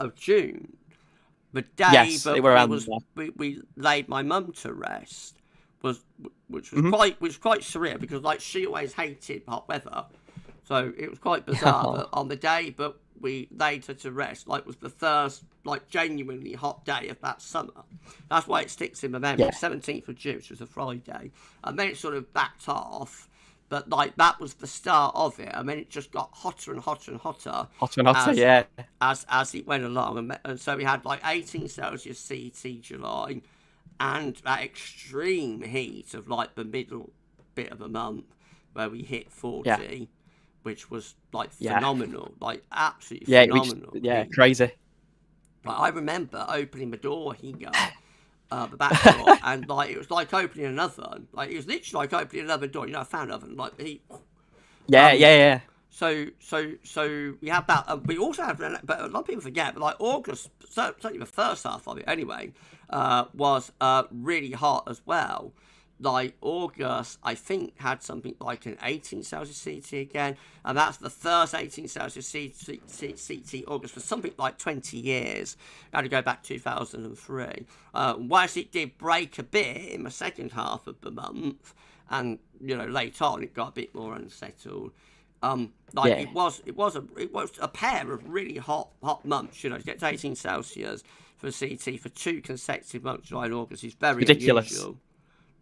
of June. The day we laid my mum to rest which was quite surreal because like she always hated hot weather, so it was quite bizarre that on the day but we laid her to rest, like was the first like genuinely hot day of that summer. That's why it sticks in my memory. 17th of June, which was a Friday, and then it sort of backed off. But like that was the start of it, and then it just got hotter and hotter and hotter. As it went along, and so we had like 18 Celsius CT July, and that extreme heat of like the middle bit of a month where we hit 40, which was like phenomenal, like absolutely phenomenal. Crazy. Like I remember opening the door here the back door, and like it was like opening an oven. Like it was literally like opening an oven door. You know, a fan oven, like the heat. Yeah. So we had that. We also had, but a lot of people forget. But like August, certainly the first half of it anyway, was really hot as well. Like August, I think had something like an 18 Celsius CT again, and that's the first 18 Celsius CT August for something like 20 years. I had to go back 2003. Whilst it did break a bit in the second half of the month, and you know later on it got a bit more unsettled. It was a pair of really hot months. You know, to get to 18 Celsius for CT for 2 consecutive months, July and August, is very Ridiculous. unusual.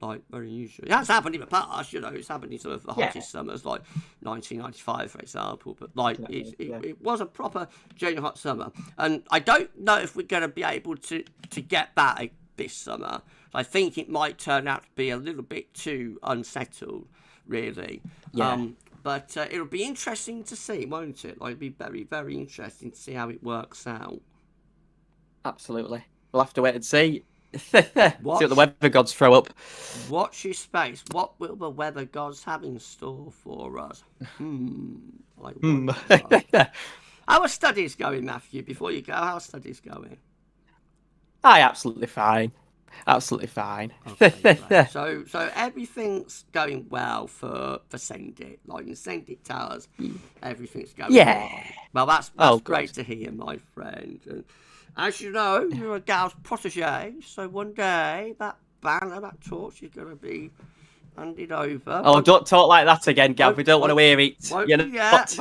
Like very unusual. It has happened in the past. You know, it's happened in sort of the hottest summers, like 1995, for example. But like it was a proper genuine hot summer, and I don't know if we're going to be able to get that this summer. I think it might turn out to be a little bit too unsettled, really. Yeah. But it'll be interesting to see, won't it? Like, it'll be very, very interesting to see how it works out. Absolutely. We'll have to wait and see. See what the weather gods throw up. Watch your space. What will the weather gods have in store for us? How are studies going, Matthew? Before you go, how are studies going? Absolutely fine. Absolutely fine. Okay, so everything's going well for Send It. Like in Send It Towers, everything's going well. Well, that's great to hear, my friend. And as you know, you're a gal's protege, so one day that banner, that torch is going to be handed over. Oh, don't talk like that again, Gav. We don't want to hear it. Won't be yet.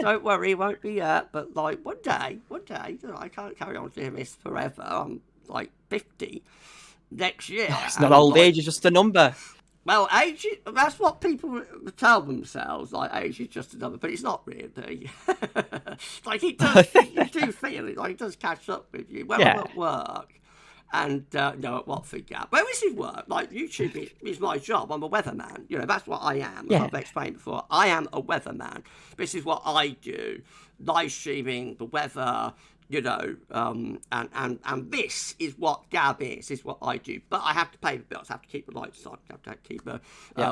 Don't worry, won't be yet. But like one day, you know, I can't carry on doing this forever. I'm like 50 next year. It's not old age, it's just a number. Well, age, that's what people tell themselves, like age is just a number, but it's not really. Like it does, you do feel it, like it does catch up with you. When I'm at work, and no, at Watford Gap. Well, this is work, like YouTube is my job, I'm a weatherman, you know, that's what I am, as I've explained before. I am a weatherman. This is what I do, live streaming, the weather, you know, and this is what Gab is what I do. But I have to pay the bills, I have to keep the lights on, I have to keep the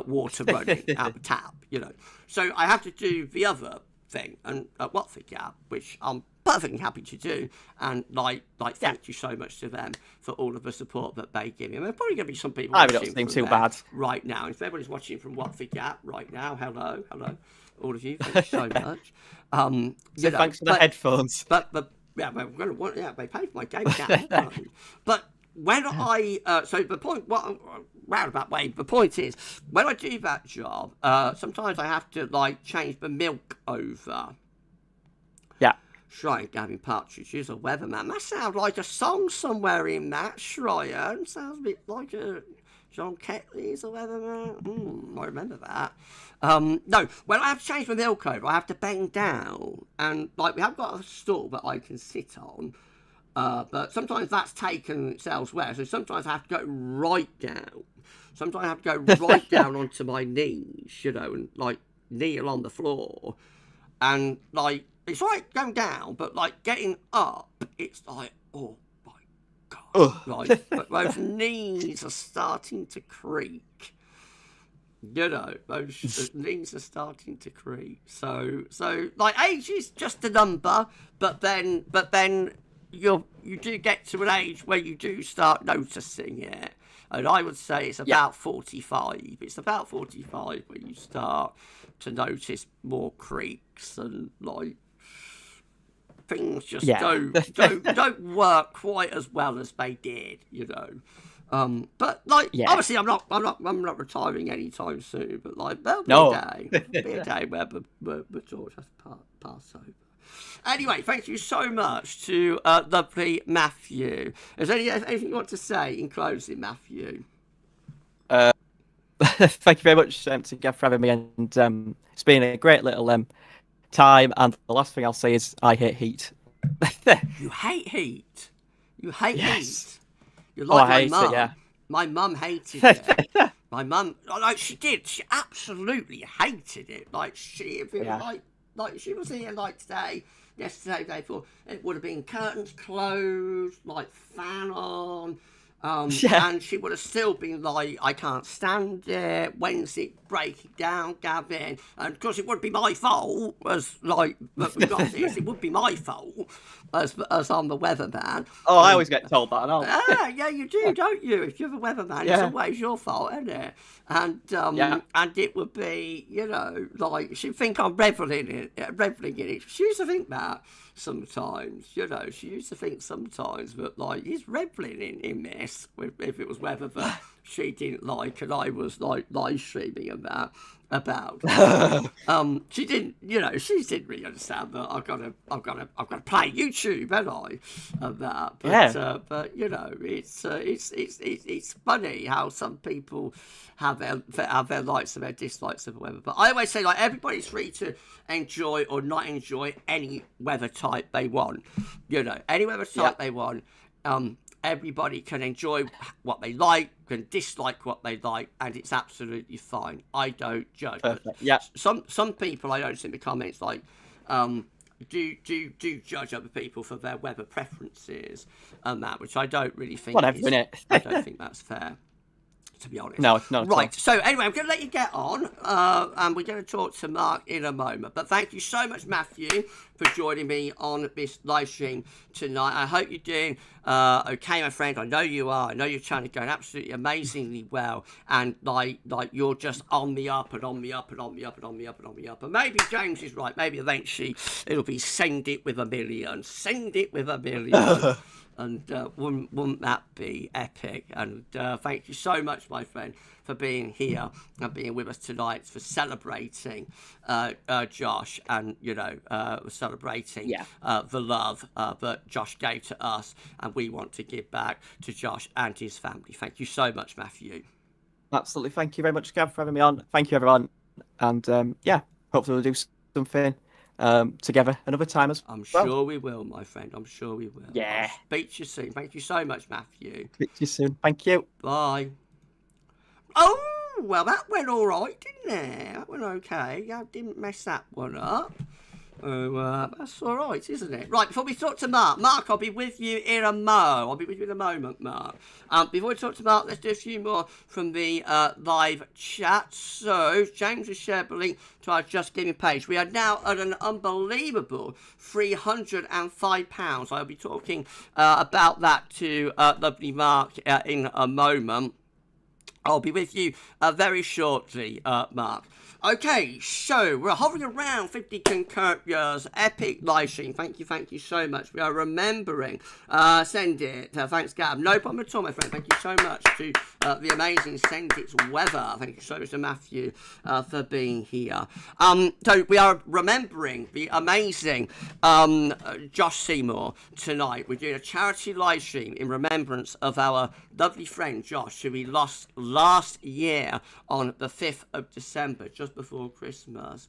water running out the tap, you know. So I have to do the other thing, and at Watford Gab, which I'm perfectly happy to do, and like thank you so much to them for all of the support that they give me. There's probably going to be some people watching from too bad right now. If everybody's watching from Watford Gap right now, hello, all of you, thank you so much. So thanks for the headphones. But yeah, we're going to want. Yeah, they pay for my game down. But when so the point, roundabout way, the point is, when I do that job, sometimes I have to like change the milk over. Yeah. Sryan Gavin Partridge is a weatherman. That sounds like a song somewhere in that. Sryan sounds a bit like a John Ketley's a weatherman. I remember that. No, when I have to change my milk over, I have to bend down, and like we have got a stool that I can sit on, but sometimes that's taken elsewhere. So sometimes I have to go right down. Sometimes I have to go right down onto my knees, you know, and like kneel on the floor, and like it's like going down, but like getting up, it's like like those knees are starting to creak. You know, those knees are starting to creak. So like age is just a number, but then you do get to an age where you do start noticing it. And I would say it's about 45. It's about 45 when you start to notice more creaks and like things just don't work quite as well as they did, you know. But like obviously I'm not retiring anytime soon, but like there'll be a day where the George has to pass over. Anyway, thank you so much to lovely Matthew. Is there anything you want to say in closing, Matthew? Thank you very much to Gav for having me, and it's been a great little time. And the last thing I'll say is I hate heat. You hate heat? You hate heat? You're I like hate my mum. it, yeah. My mum hated it. My mum, like she did. She absolutely hated it. Like she was here like today, yesterday, day before. It would have been curtains closed, like fan on. Yeah. And she would have still been like, I can't stand it. When's it breaking down, Gavin? And of course, it would be my fault, as like, that we got this. It would be my fault, as I'm the weatherman. Oh, I always get told that. And Yeah, you do, don't you? If you're the weatherman, it's Yeah. always your fault, isn't it? And Yeah. and it would be, like she'd think I'm reveling in it. She used to think that sometimes, she used to think sometimes that like he's reveling in this if it was weather that she didn't like and I was like live streaming about. She didn't, she didn't really understand that I've got to play YouTube, haven't I? And that, but it's funny how some people have their likes and their dislikes of the weather. But I always say, like, everybody's free to enjoy or not enjoy any weather type they want. Any weather type they want. Everybody can enjoy what they like, can dislike what they like, and it's absolutely fine. I don't judge. Yeah. Some people I notice in the comments like do judge other people for their weather preferences and that, which I don't really think. Whatever, innit? I don't think that's fair, to be honest. No, not at all. Right, so anyway, I'm going to let you get on, and we're going to talk to Mark in a moment. But thank you so much, Matthew, for joining me on this live stream tonight. I hope you're doing okay, my friend. I know you are. I know your channel is going absolutely amazingly well, and like you're just on the up and on the up and on the up and on the up and on the up. And maybe James is right. Maybe eventually it'll be send it with a million. Send it with a million. And wouldn't that be epic? And thank you so much, my friend, for being here and being with us tonight, for celebrating Josh and, celebrating the love that Josh gave to us. And we want to give back to Josh and his family. Thank you so much, Matthew. Absolutely. Thank you very much, Gav, for having me on. Thank you, everyone. And hopefully we'll do something together another time as well. I'm sure we will, my friend. I'm sure we will. Yeah. I'll speak to you soon. Thank you so much, Matthew. Speak to you soon. Thank you. Bye. Oh, well, that went all right, didn't it? That went okay. I didn't mess that one up. That's all right, isn't it? Right, before we talk to Mark, I'll be with you in a moment, Mark. Before we talk to Mark, let's do a few more from the live chat. So, James has shared the link to our Just Giving page. We are now at an unbelievable £305. I'll be talking about that to lovely Mark in a moment. I'll be with you very shortly, Mark. Okay, so we're hovering around 50 concurrent viewers. Epic live stream. Thank you so much. We are remembering. Send it. Thanks, Gav. No problem at all, my friend. Thank you so much to the amazing Send It's Weather. Thank you so much to Matthew for being here. So we are remembering the amazing Josh Seymour tonight. We're doing a charity live stream in remembrance of our lovely friend Josh, who we lost last year on the 5th of December, just before Christmas.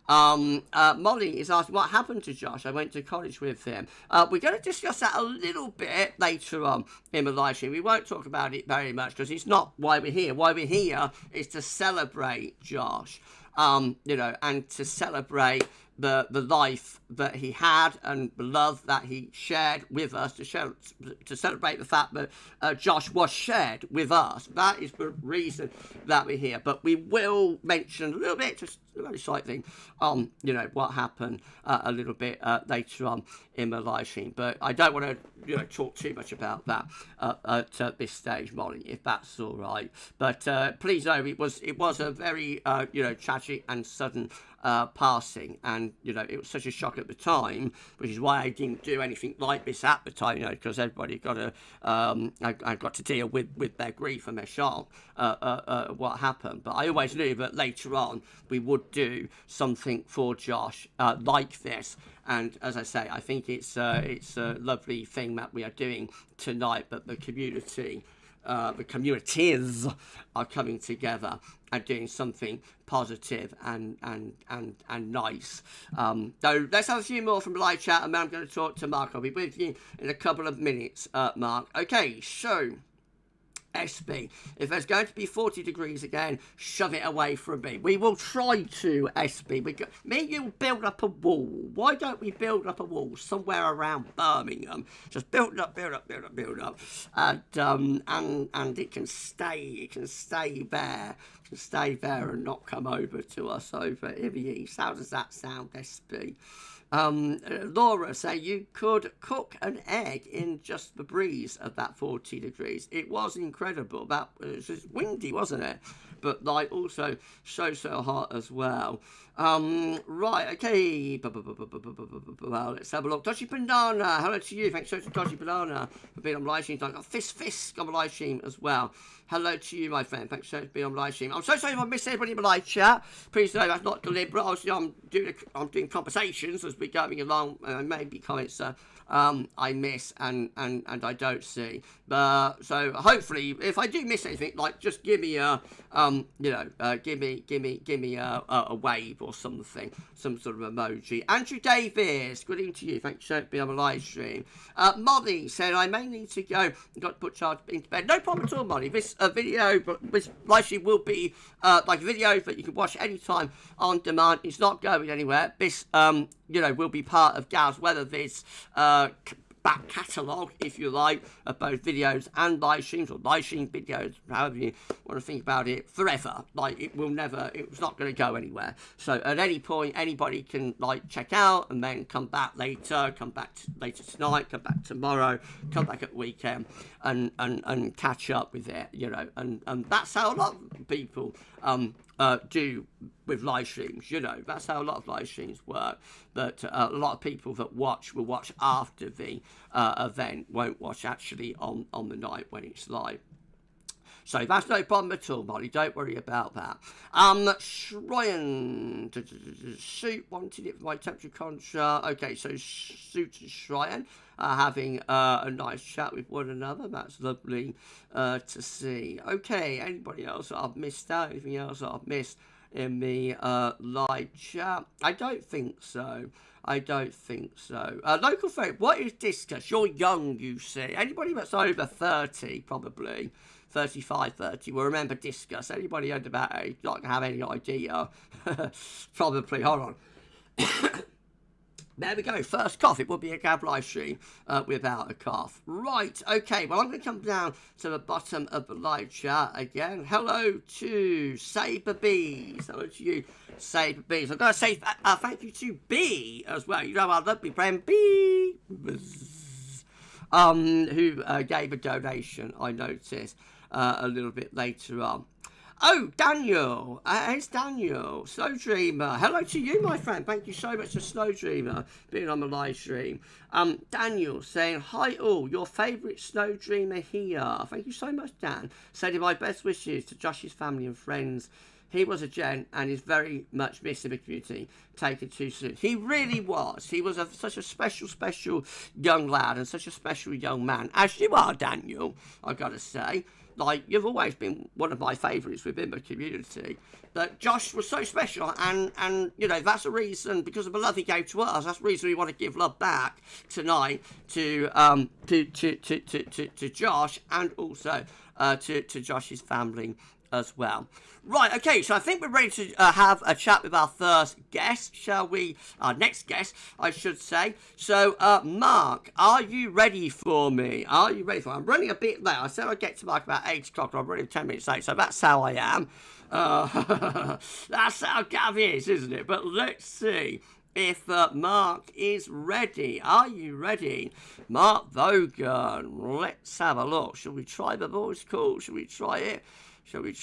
Molly is asking what happened to Josh. I went to college with him. We're going to discuss that a little bit later on in the live stream. We won't talk about it very much because it's not why we're here. Why we're here is to celebrate Josh, and to celebrate the life that he had and the love that he shared with us, to celebrate the fact that Josh was shared with us. That is the reason that we're here. But we will mention a little bit, just a very slight thing, what happened a little bit later on in the live stream. But I don't want to talk too much about that at this stage, Molly, if that's all right. But please know it was a very tragic and sudden passing, and it was such a shock at the time, which is why I didn't do anything like this at the time, because everybody got to I got to deal with their grief and their shock what happened. But I always knew that later on we would do something for Josh like this. And as I say, I think it's a lovely thing that we are doing tonight, but the communities are coming together and doing something positive and nice. So let's have a few more from the live chat, and then I'm going to talk to Mark. I'll be with you in a couple of minutes, Mark. Okay, so SB, if there's going to be 40 degrees again, shove it away from me. We will try to, SB. Me and you build up a wall. Why don't we build up a wall somewhere around Birmingham? Just build up, and it can stay there. It can stay there and not come over to us over in the east. How does that sound, SB? Laura say you could cook an egg in just the breeze of that 40 degrees. It was incredible. That was just windy, wasn't it? But like also so hot as well. Right, okay. Well, let's have a look. Dodgy Banana, hello to you. Thanks so much to Dodgy Banana for being on live stream. I got Fisk on the live stream as well. Hello to you, my friend. Thanks so much for being on live stream. I'm so sorry if I missed anybody in the live chat. Please know that's not deliberate. Obviously, I'm doing conversations as we're going along. Maybe comments I miss and I don't see. So hopefully, if I do miss anything, like just give me a give me a wave or something, some sort of emoji. Andrew Davis, good evening to you. Thanks for being on the live stream. Molly said I may need to go. Got to put Charles into bed. No problem at all, Molly. This video, but this live stream will be like a video that you can watch anytime on demand. It's not going anywhere. This will be part of GavsWeatherVids back catalogue, if you like, of both videos and live streams, or live stream videos, however you want to think about it, forever. Like, it's not going to go anywhere. So at any point, anybody can like check out and then come back later, later tonight, come back tomorrow, come back at the weekend and catch up with it, and that's how a lot of people do with live streams, that's how a lot of live streams work. But a lot of people that will watch after the event, won't watch actually on the night when it's live. So that's no problem at all, Molly. Don't worry about that. Sryan, Suit wanted it for my temperature contract. Okay, so Suit and Sryan are having a nice chat with one another. That's lovely to see. Okay, anybody else that I've missed out? Anything else that I've missed in the live chat? I don't think so. Local folk, what is discus? You're young, you see. Anybody that's over 30, probably 35, 30, will remember discus. Anybody under that age not have any idea? Probably. Hold on. There we go. First cough. It would be a Gav live stream without a cough. Right. Okay. Well, I'm going to come down to the bottom of the live chat again. Hello to Saber Bees. Hello to you, Saber Bees. I've got to say thank you to B as well. Our lovely friend B, who gave a donation, I noticed, a little bit later on. Oh, Daniel. It's Daniel. Snow Dreamer. Hello to you, my friend. Thank you so much to Snow Dreamer being on the live stream. Daniel saying, hi all, your favourite Snow Dreamer here. Thank you so much, Dan. Sending my best wishes to Josh's family and friends. He was a gent and is very much missed in the community. Taken too soon. He really was. He was such a special young lad and such a special young man. As you are, Daniel, I gotta say. Like, you've always been one of my favourites within the community. But Josh was so special, and that's the reason, because of the love he gave to us, that's the reason we want to give love back tonight to Josh, and also to Josh's family as well. Right, okay, so I think we're ready to have a chat with our first guest, shall we? Our next guest, I should say. So, Mark, are you ready for me? I'm running a bit late. I said I'd get to Mark about 8 o'clock, but I'm running 10 minutes late, so that's how I am. That's how Gav is, isn't it? But let's see if Mark is ready. Are you ready? Mark Vaughan, let's have a look. Shall we try the voice call? Shall we try it? Let's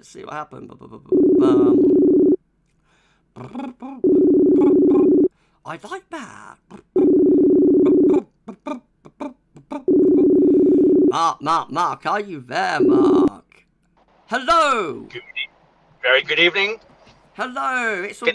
see what happens. I like that. Mark, are you there, Mark? Hello. Very good evening. Hello. It's the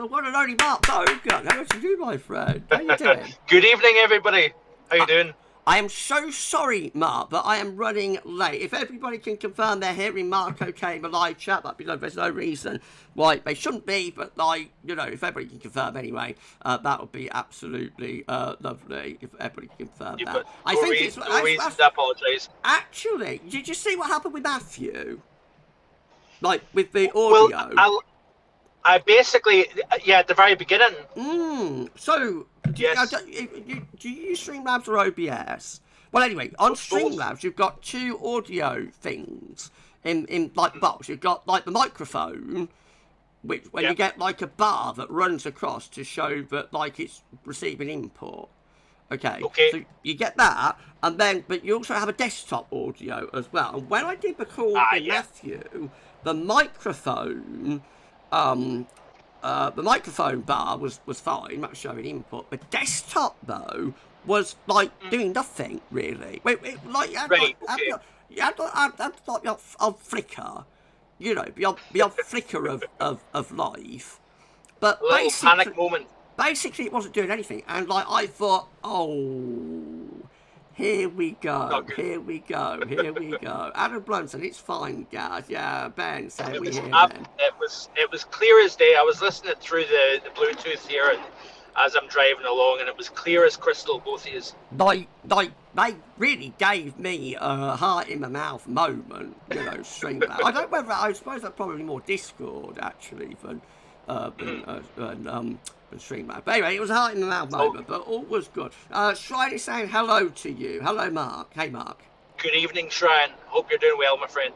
one and only Mark Vaughan. Hello to you, my friend. How you doing? Good evening, everybody. How you doing? I am so sorry, Mark, but I am running late. If everybody can confirm they're hearing Mark okay in the live chat, there's no reason why they shouldn't be. But, like, you know, if everybody can confirm anyway, that would be absolutely lovely if everybody can confirm that. I think it's... No reason to apologise. Actually, did you see what happened with Matthew? Like, with the audio? Well, I basically, at the very beginning. So, do you use Streamlabs or OBS? Well, anyway, on Streamlabs, you've got two audio things in like the box. You've got like the microphone, which you get like a bar that runs across to show that like it's receiving input. Okay. So you get that, and then but you also have a desktop audio as well. And when I did the call with Matthew, the microphone. The microphone bar was fine, that was showing input. The desktop, though, was, like, doing nothing, really. You had a flicker, you know, the odd flicker of life. But basically, panic moment. Basically, it wasn't doing anything. And, like, I thought, here we go. Adam Blunton, it's fine, guys. Yeah, Ben, say we hear Ben. It was clear as day. I was listening through the Bluetooth here and, as I'm driving along, and it was clear as crystal, both of you. They really gave me a heart in the mouth moment, you know, Streamlabs. I suppose that's probably more Discord, actually, than Streamlabs. But anyway, it was a heart in the mouth moment, but all was good. Sryan is saying hello to you. Hello, Mark. Hey, Mark. Good evening, Sryan. Hope you're doing well, my friend.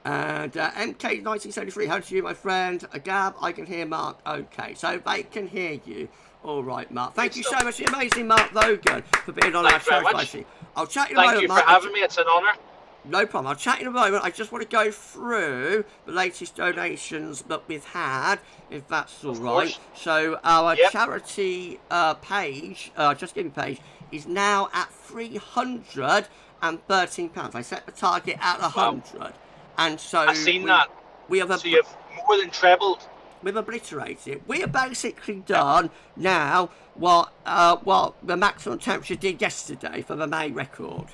And MK1973, hello to you, my friend. Gab, I can hear Mark. Okay, so they can hear you. All right, Mark. Thank you so much, the amazing Mark Logan, for being on our show. I'll chat in a moment, Thank you Mark. for having me. It's an honour. No problem. I'll chat in a moment. I just want to go through the latest donations that we've had, if that's all right. So our charity page, Just Giving page, is now at £313. I set the target at 100, and so I've seen that. So you've more than trebled. We've obliterated. We are basically done now what the maximum temperature did yesterday for the May record.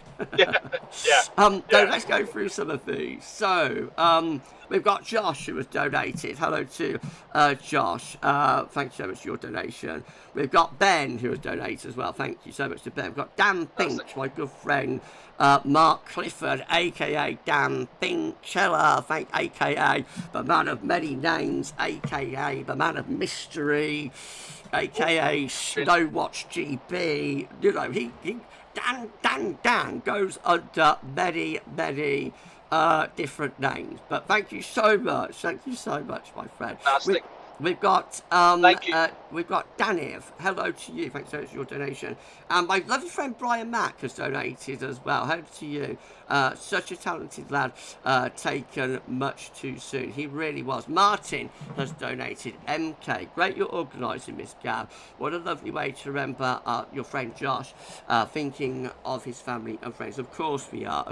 So let's go through some of these. So we've got Josh who has donated. Hello to Josh. Thank you so much for your donation. We've got Ben who has donated as well. Thank you so much to Ben. We've got Dan Finch, my good friend. Mark Clifford, aka Dan Finchella, aka the man of many names, aka the man of mystery, aka Snowwatch GB. You know, Dan goes under many different names. But thank you so much, my friend. Fantastic. We've got Thank you. We've got Daniv. Hello to you. Thanks so much for your donation. And my lovely friend Brian Mack has donated as well. Hello to you. Such a talented lad, taken much too soon. He really was. Martin has donated. MK, great you're organising, Miss Gav. What a lovely way to remember your friend Josh, thinking of his family and friends. Of course we are.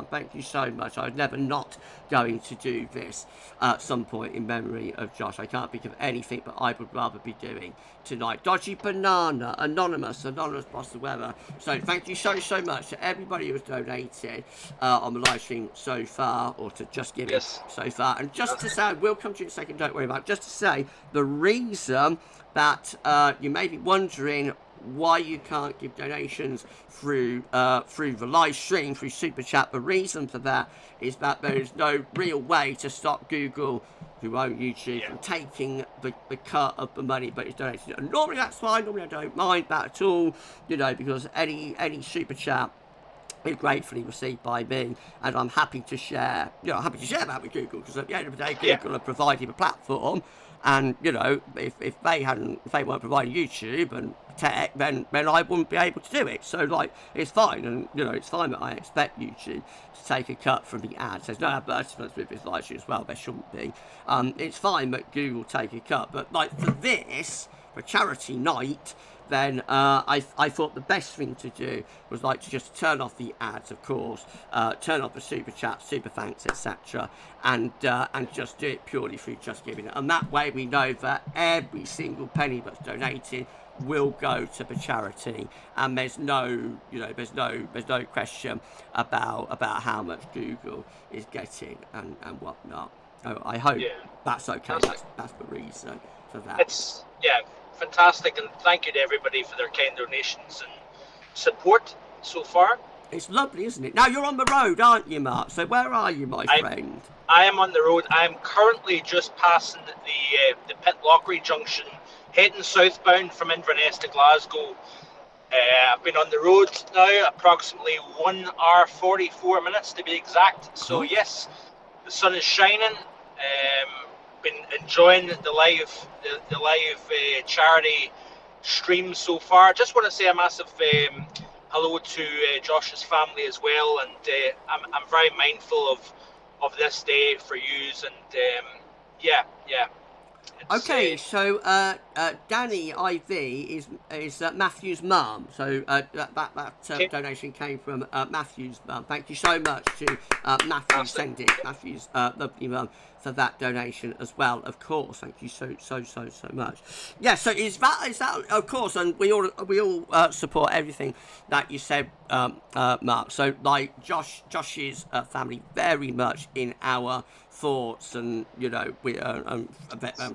Thank you so much. I was never not going to do this at some point in memory of Josh. I can't think of anything but I would rather be doing tonight. Dodgy Banana, Anonymous Boss of Weather. So thank you so much to everybody who has donated on the live stream so far, or to Just Give It so far. And just to say, we'll come to you in a second, don't worry about it. Just to say, the reason that you may be wondering why you can't give donations through the live stream, through Super Chat, the reason for that is that there is no real way to stop Google, who own YouTube, from taking the cut of the money that is donated. And normally that's fine, normally I don't mind that at all, you know, because any Super Chat is gratefully received by me, and I'm happy to share, that with Google, because at the end of the day, Google are providing a platform, and, you know, if they weren't providing YouTube and tech, then I wouldn't be able to do it. So, like, it's fine, and, you know, it's fine that I expect YouTube to take a cut from the ads. There's no advertisements with this live stream as well, there shouldn't be. It's fine that Google take a cut, but, like, for charity night, then I thought the best thing to do was like to just turn off the ads, of course, turn off the super chat, super thanks, etc., and just do it purely through Just Giving It. And that way we know that every single penny that's donated will go to the charity, and there's no question about how much Google is getting and whatnot. Oh, I hope that's okay. That's the reason for that. It's fantastic, and thank you to everybody for their kind donations and support so far. It's lovely, isn't it? Now you're on the road, aren't you, Mark? So where are you, my friend? I am on the road. I'm currently just passing the Pitlochry junction, heading southbound from Inverness to Glasgow. I've been on the road now approximately 1 hour 44 minutes to be exact. So yes, the sun is shining. Been enjoying the live charity stream so far. Just want to say a massive hello to Josh's family as well, and I'm very mindful of this day for yous, and Okay, so Danny IV is Matthew's mum. So that donation came from Matthew's mum. Thank you so much to Matthew Matthew's lovely mum, for that donation as well. Of course, thank you so much. Yeah. So is that of course, and we all support everything that you said, Mark. So like Josh's family very much in our thoughts, and we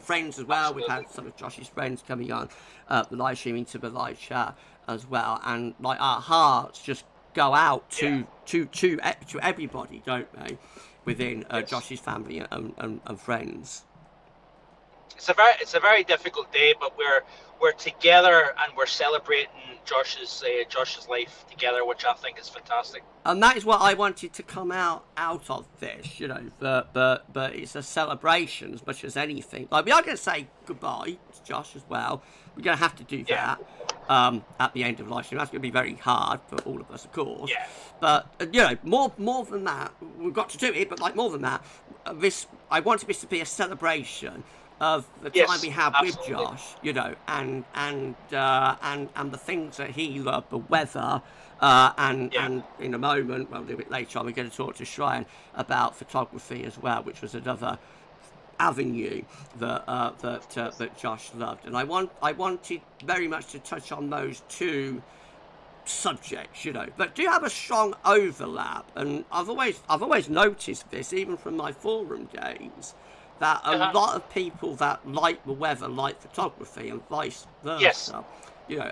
friends as well. We've had some of Josh's friends coming on the live streaming to the live chat as well, and like our hearts just go out to everybody, don't they, within Josh's family and friends. It's a very difficult day, but we're together and we're celebrating Josh's life together, which I think is fantastic. And that is what I wanted to come out of this, but it's a celebration as much as anything. Like, we are going to say goodbye to Josh as well. We're going to have to do that at the end of the live stream. That's going to be very hard for all of us, of course. Yeah. But more than that, we've got to do it. But like more than that, I wanted this to be a celebration of the time we have with Josh, and the things that he loved, the weather, and in a moment, well, a little bit later on, we're going to talk to Sryan about photography as well, which was another avenue that Josh loved, and I wanted very much to touch on those two subjects, but do have a strong overlap, and I've always noticed this, even from my forum days, that a lot of people that like the weather like photography, and vice versa. Yes.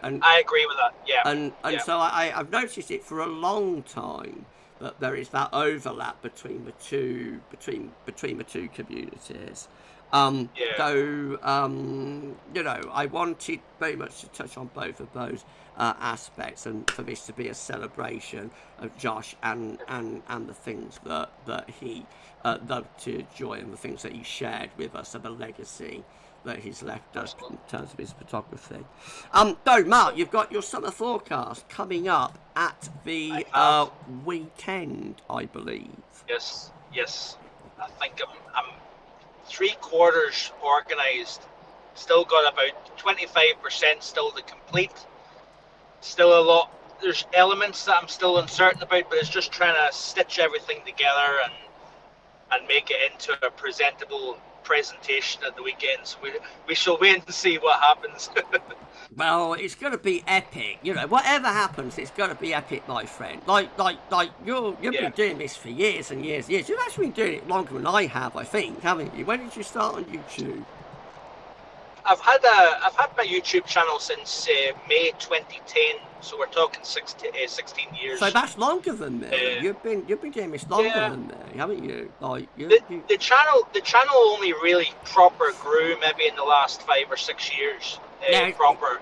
And I agree with that. Yeah. And so I've noticed it for a long time, that there is that overlap between the two communities. So I wanted very much to touch on both of those aspects, and for this to be a celebration of Josh and the things that he loved to enjoy, and the things that he shared with us, and the legacy that he's left us in terms of his photography. So Mark, you've got your summer forecast coming up at the weekend, I believe. Yes. I think I'm 3/4 organised. Still got about 25% still to complete. Still a lot. There's elements that I'm still uncertain about, but it's just trying to stitch everything together and make it into a presentable presentation at the weekend. So we shall wait and see what happens. Well, it's going to be epic. Whatever happens, it's going to be epic, my friend. Like you've been doing this for years and years and years. You've actually been doing it longer than I have, I think, haven't you? When did you start on YouTube? I've had my YouTube channel since May 2010, so we're talking 16 years. So that's longer than me. You've been doing this longer than me, haven't you? Like the channel only really proper grew maybe in the last 5 or 6 years. Proper.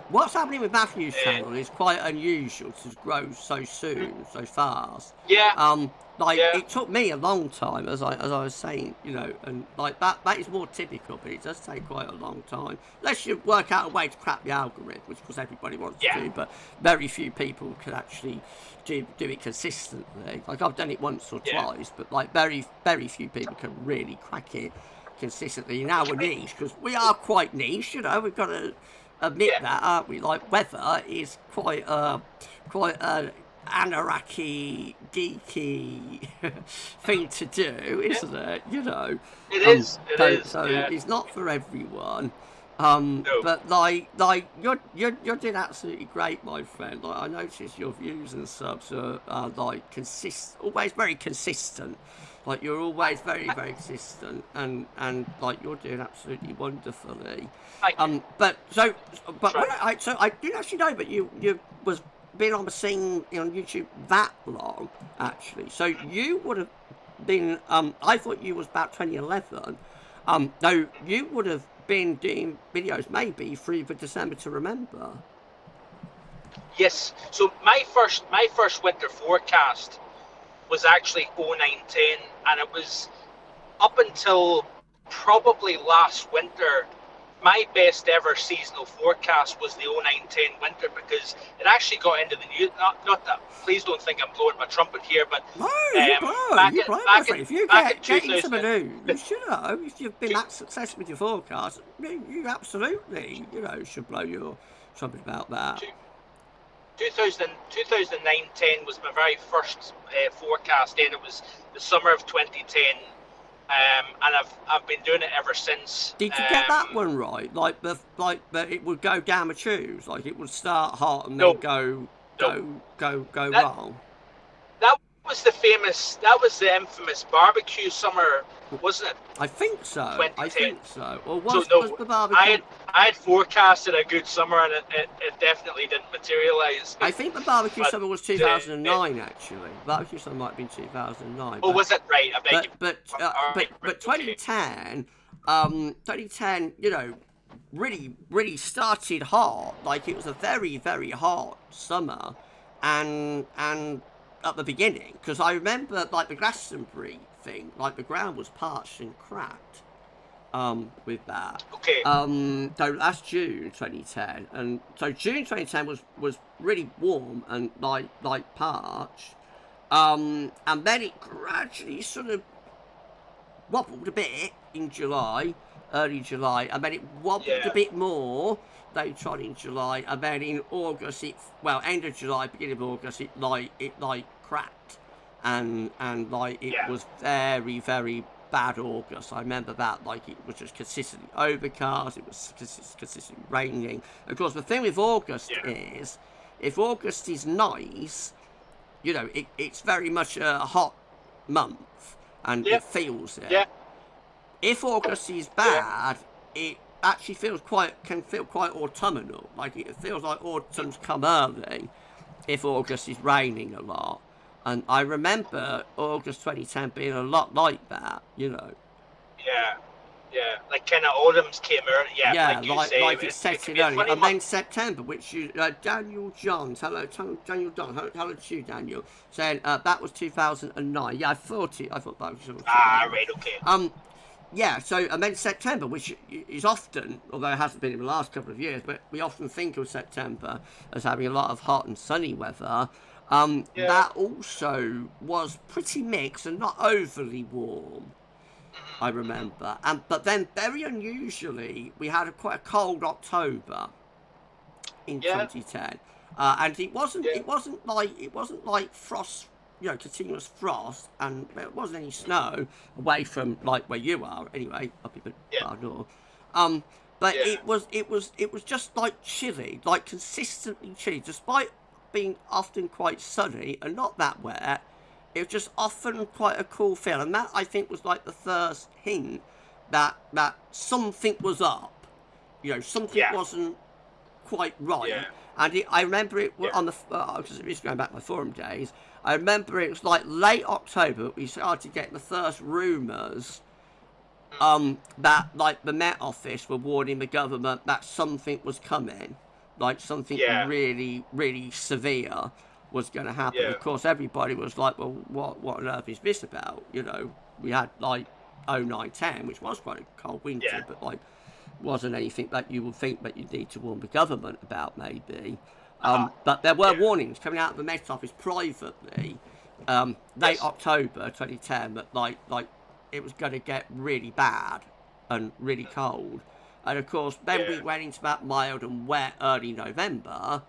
What's happening with Matthew's channel is quite unusual to grow so soon, so fast. Yeah. It took me a long time, as I was saying, and like that is more typical, but it does take quite a long time. Unless you work out a way to crack the algorithm, which of course everybody wants to do, but very few people can actually do it consistently. Like, I've done it once or twice, but like very few people can really crack it consistently in our niche, because we are quite niche, we've got to admit that, aren't we? Like, weather is quite an anarchy, geeky thing to do, isn't it? It is. So it's not for everyone. No. But you're doing absolutely great, my friend. Like I notice your views and subs are like always very consistent. Like you're always very consistent, and like you're doing absolutely wonderfully. Thank you. But Try. I didn't actually know, but you was been on the scene on YouTube that long actually. So you would have been. I thought you was about 2011. No, you would have been doing videos maybe through the December to Remember. Yes. So my first winter forecast was actually 0910, and it was up until probably last winter. My best ever seasonal forecast was the 0910 winter, because it actually got into the news. Not that, please don't think I'm blowing my trumpet here, but No, you blow, my friend. If you get into the news, you should know. If you've been that successful with your forecast, you absolutely, should blow your trumpet about that. 2009-10 was my very first forecast, and it was the summer of 2010. And I've been doing it ever since. Did you get that one right? Like it would go down the tubes, like it would start hot and then go wrong. That was the infamous barbecue summer, wasn't it? I think so. 2010. I think so. Or was the barbecue? I had forecasted a good summer, and it definitely didn't materialise. I think the barbecue summer was 2009 actually. Barbecue summer might have been 2009. Oh, was it? Right, I beg you. But 2010, 2010, really started hot. Like it was a very, very hot summer, and at the beginning, because I remember like the Glastonbury thing, like the ground was parched and cracked. With that. Okay. So that's June 2010, and so June 2010 was really warm and like parched. And then it gradually sort of wobbled a bit in July, early July, and then it wobbled a bit more later on in July, and then in August end of July, beginning of August, it cracked, and it was very, very bad August. I remember that, like it was just consistently overcast, it was consistently raining. Of course, the thing with August is, if August is nice, it's very much a hot month, and it feels it. Yeah. If August is bad, it actually can feel quite autumnal. Like it feels like autumn's come early if August is raining a lot. And I remember August 2010 being a lot like that, Yeah, like kind of autumn's came early. Yeah, like it's setting early. And then September, which Daniel Johns, hello Daniel John, hello to you, Daniel, saying that was 2009. Yeah, I thought that was. Right, okay. Yeah, so and then September, which is often, although it hasn't been in the last couple of years, but we often think of September as having a lot of hot and sunny weather. That also was pretty mixed and not overly warm, I remember. But then, very unusually, we had quite a cold October in 2010, and it wasn't like frost, continuous frost, and there wasn't any snow away from like where you are anyway, up in far north. But it was just like chilly, like consistently chilly, despite being often quite sunny and not that wet. It was just often quite a cool feel, and that I think was like the first hint that something was up. Something wasn't quite right. And I remember it on the because it was going back to my forum days. I remember it was like late October we started getting the first rumours that like the Met Office were warning the government that something was coming. Like something really, really severe was going to happen. Of course, everybody was like, well, what on earth is this about? We had like 0910, which was quite a cold winter, but like wasn't anything that you would think that you'd need to warn the government about, maybe. But there were warnings coming out of the Met Office privately, late October 2010, that like it was going to get really bad and really cold. And of course, then we went into that mild and wet early November.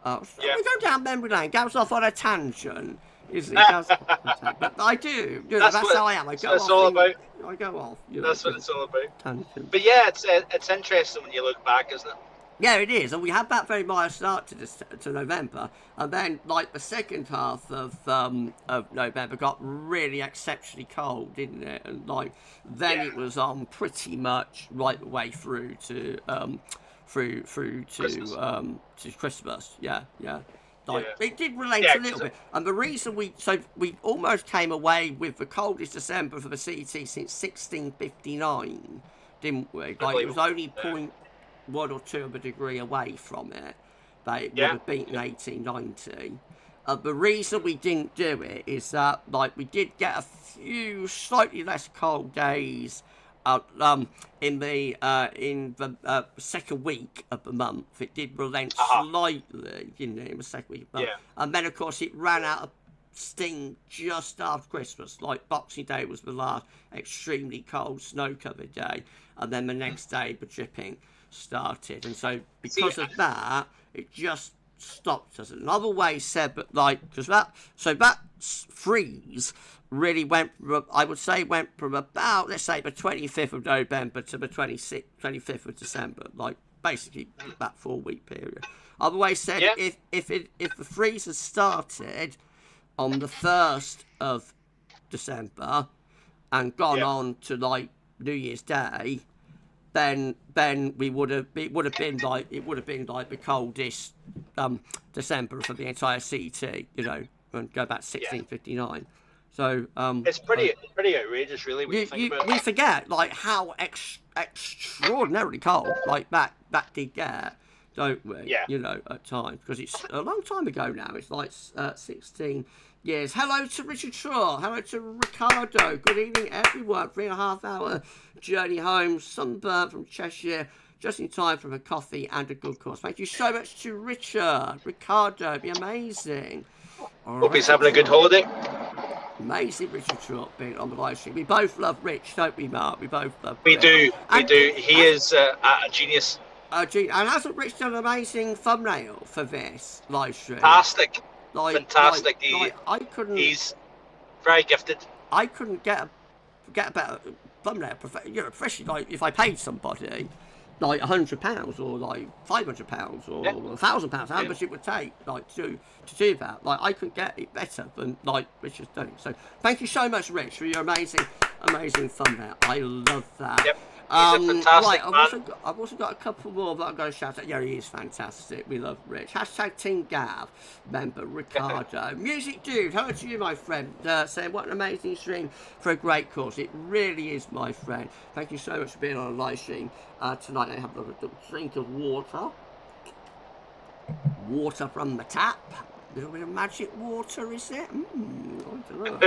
We go down memory lane. Gav's off on a tangent. It does. But I do. You know, that's how I am. I go that's off. all about. I go off. You know, That's what it's all about. tangent. But yeah, it's interesting when you look back, isn't it? Yeah, it is, and we had that very mild start to November, and then like the second half of November got really exceptionally cold, didn't it? And like then it was on pretty much right the way through to Christmas. Yeah. Like it did relate a little bit, and the reason we almost came away with the coldest December for the CET since 1659, didn't we? Like it was only 0.1 or 2 of a degree away from it. They would have beaten 1890. The reason we didn't do it is that like we did get a few slightly less cold days in the second week of the month. It did relent slightly, didn't it, in the second week of the month. And then of course it ran out of steam just after Christmas. Like Boxing Day was the last extremely cold snow-covered day, and then the next day the dripping started, and so because of that it just stopped us. Another way said, but like because that freeze really went from, I would say went from about, let's say, the 25th of November to the 25th of December, like basically that 4-week period. Other way said, if the freeze had started on the 1st of December and gone on to like New Year's Day, then it would have been like the coldest December for the entire CET, you know, and go back 1659. So it's pretty outrageous, really. When you think about it. We forget like how extraordinarily cold like that did get, don't we? Yeah. You know, at times, because it's a long time ago now. It's like 16 years. Hello to Richard Shaw. Hello to Ricardo. Good evening, everyone. 3.5 hour journey home, sunburn from Cheshire, just in time for a coffee and a good course. Thank you so much to Richard. Ricardo, it'd be amazing. Hope he's having a good holiday. Amazing Richard Shaw being on the live stream. We both love Rich, don't we, Mark? We both love We Rich. We do. He is a genius. And hasn't Rich done an amazing thumbnail for this live stream? Fantastic. Fantastic. I couldn't. He's very gifted. I couldn't get a better thumbnail, you know, especially like if I paid somebody like £100 or like £500 or £1,000, how much it would take like to do that. Like I couldn't get it better than like Richard's done it. So thank you so much, Rich, for your amazing thumbnail. I love that. Yep. He's a fantastic man. I've also got a couple more that I'm going to shout out. Yeah, he is fantastic. We love Rich. Hashtag Team Gav. Member Ricardo. Music Dude. Hello to you, my friend. Saying what an amazing stream for a great cause. It really is, my friend. Thank you so much for being on a live stream tonight. I have a little drink of water. Water from the tap. A little bit of magic water, is it? I don't know.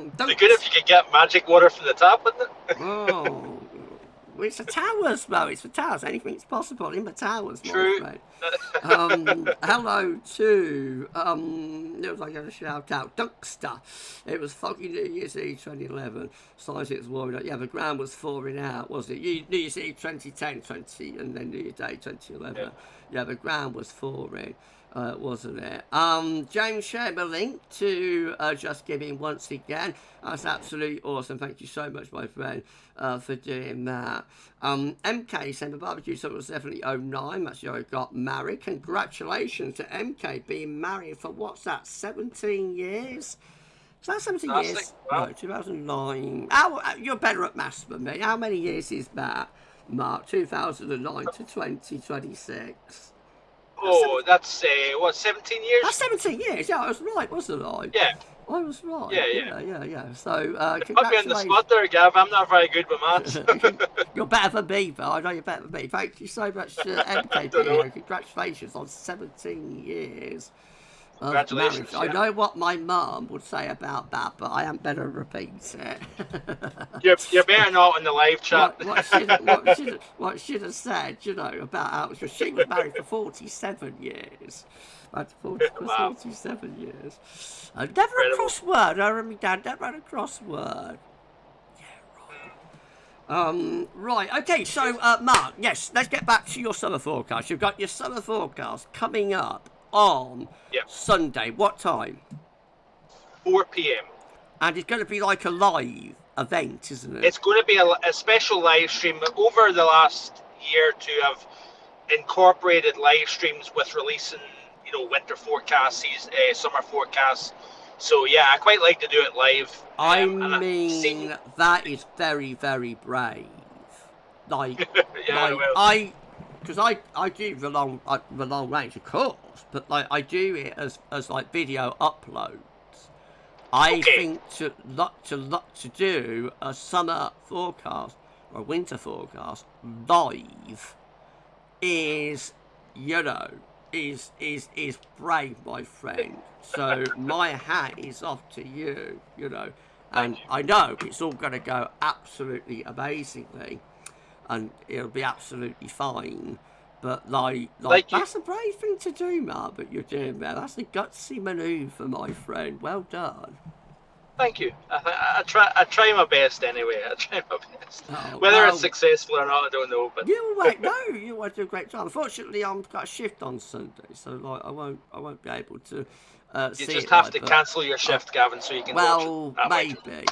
It'd be good if you could get magic water from the tap, wouldn't it? Oh, well, it's the towers, though. It's the towers. Anything's possible in the towers, True. my friend. Hello to, it was like a shout out, Dunkster. It was fucking New Year's Eve 2011. Science it was warming up. Yeah, the ground was thawing out, wasn't it? New Year's Eve 2010, and then New Year's Day 2011. Yeah, the ground was thawing. Wasn't it? James shared a link to Just Giving once again. That's absolutely awesome. Thank you so much, my friend, for doing that. MK saying the barbecue, so it was definitely 09. That's the year I got married. Congratulations to MK being married for what's that, 17 years? Is that 17 years? Wow. No, 2009. You're better at maths than me. How many years is that, Mark? 2009 to 2026. Oh, that's 17 years? That's 17 years. Yeah, I was right, wasn't I? Yeah. I was right. Yeah. So, put me on the spot there, Gav. I'm not very good with maths. You're better than me, but I know you're better than me. Thank you so much, MKP. Congratulations on 17 years. Congratulations. I know what my mum would say about that, but I am better repeat it. You're better not in the live chat. What she'd have said, you know, about how she was married for 47 years. 47 years. Never a crossword. I remember Dad never had a crossword. Right, okay, so Mark, yes, let's get back to your summer forecast. You've got your summer forecast coming up on Yep. Sunday. What time? 4 p.m. And it's going to be like a live event, isn't it? It's going to be a special live stream. Over the last year or two, I've incorporated live streams with releasing, winter forecasts, summer forecasts. So yeah, I quite like to do it live. I mean, that is very, very brave. Like, yeah, because I do the long range, of course, but like I do it as like video uploads. I think to do a summer forecast or a winter forecast live is brave, my friend. So my hat is off to you, and I know it's all going to go absolutely amazingly, and it'll be absolutely fine. But like that's a brave thing to do, Mark. But you're doing that. That's a gutsy manoeuvre, my friend. Well done. Thank you. I try my best anyway. I try my best. Oh, Whether it's successful or not, I don't know. But you will do a great job. Unfortunately, I've got a shift on Sunday, so like I won't be able to. You just have to cancel your shift, Gavin, so you can watch it.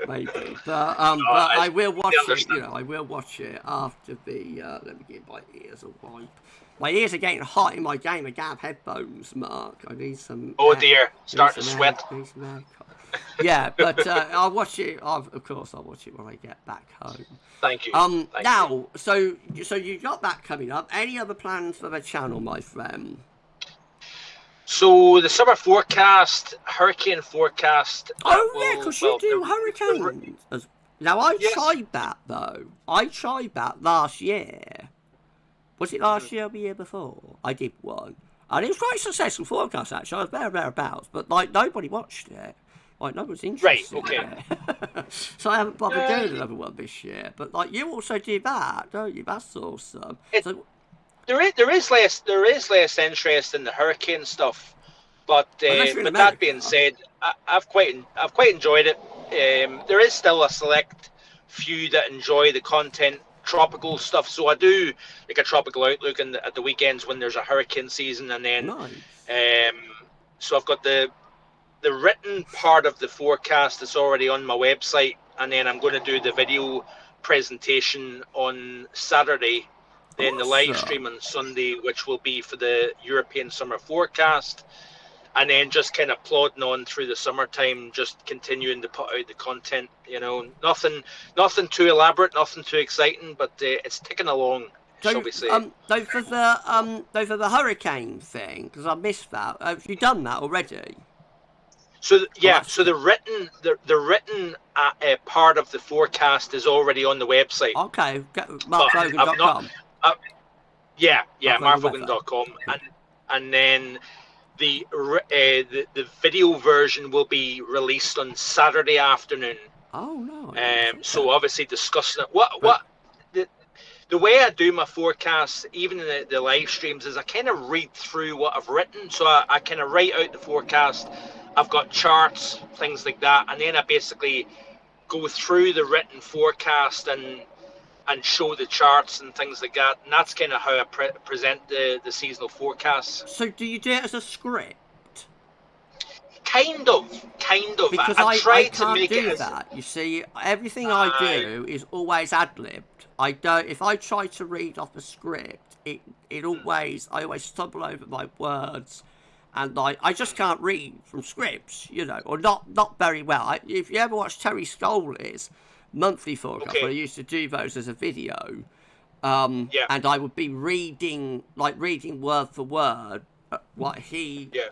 Maybe. But I will watch it. I will watch it after the. Let me get my ears a wipe. My ears are getting hot in my game of Gav headphones, Mark. I need some. Oh dear, starting to sweat. Yeah, but I'll watch it. Of course, I'll watch it when I get back home. Thank you. Now, so you got that coming up. Any other plans for the channel, my friend? So the summer forecast, hurricane forecast. Because you do hurricanes. Now I tried that though. I tried that last year. Was it last year or the year before? I did one, and it was quite a successful forecast actually. I was thereabouts, but like nobody watched it. Like no one's interested. Right. Okay. So I haven't bothered doing another one this year. But like you also do that, don't you? That's awesome. There is less interest in the hurricane stuff, but that being said, I've quite enjoyed it. There is still a select few that enjoy the content, tropical stuff. So I do like a tropical outlook at the weekends when there's a hurricane season, and then so I've got the written part of the forecast that's already on my website, and then I'm going to do the video presentation on Saturday. Then the live stream on Sunday, which will be for the European summer forecast, and then just kind of plodding on through the summertime, just continuing to put out the content. Nothing too elaborate, nothing too exciting, but it's ticking along. Shall we say? Though for the hurricane thing, because I missed that. Have you done that already? So so the written part of the forecast is already on the website. Okay, marklogan.com. marklogan.com, and then the video version will be released on Saturday afternoon. Oh no! So obviously discussing it. The way I do my forecasts, even in the live streams, is I kind of read through what I've written. So I kind of write out the forecast. I've got charts, things like that, and then I basically go through the written forecast and show the charts and things like that. And that's kind of how I present the seasonal forecasts. So do you do it as a script? Kind of. Because I try to make it that. You see, everything I do is always ad-libbed. I don't. If I try to read off a script, I always stumble over my words, and I just can't read from scripts, or not very well. If you ever watch Terry Scoley's monthly forecast, I used to do those as a video, and I would be reading word for word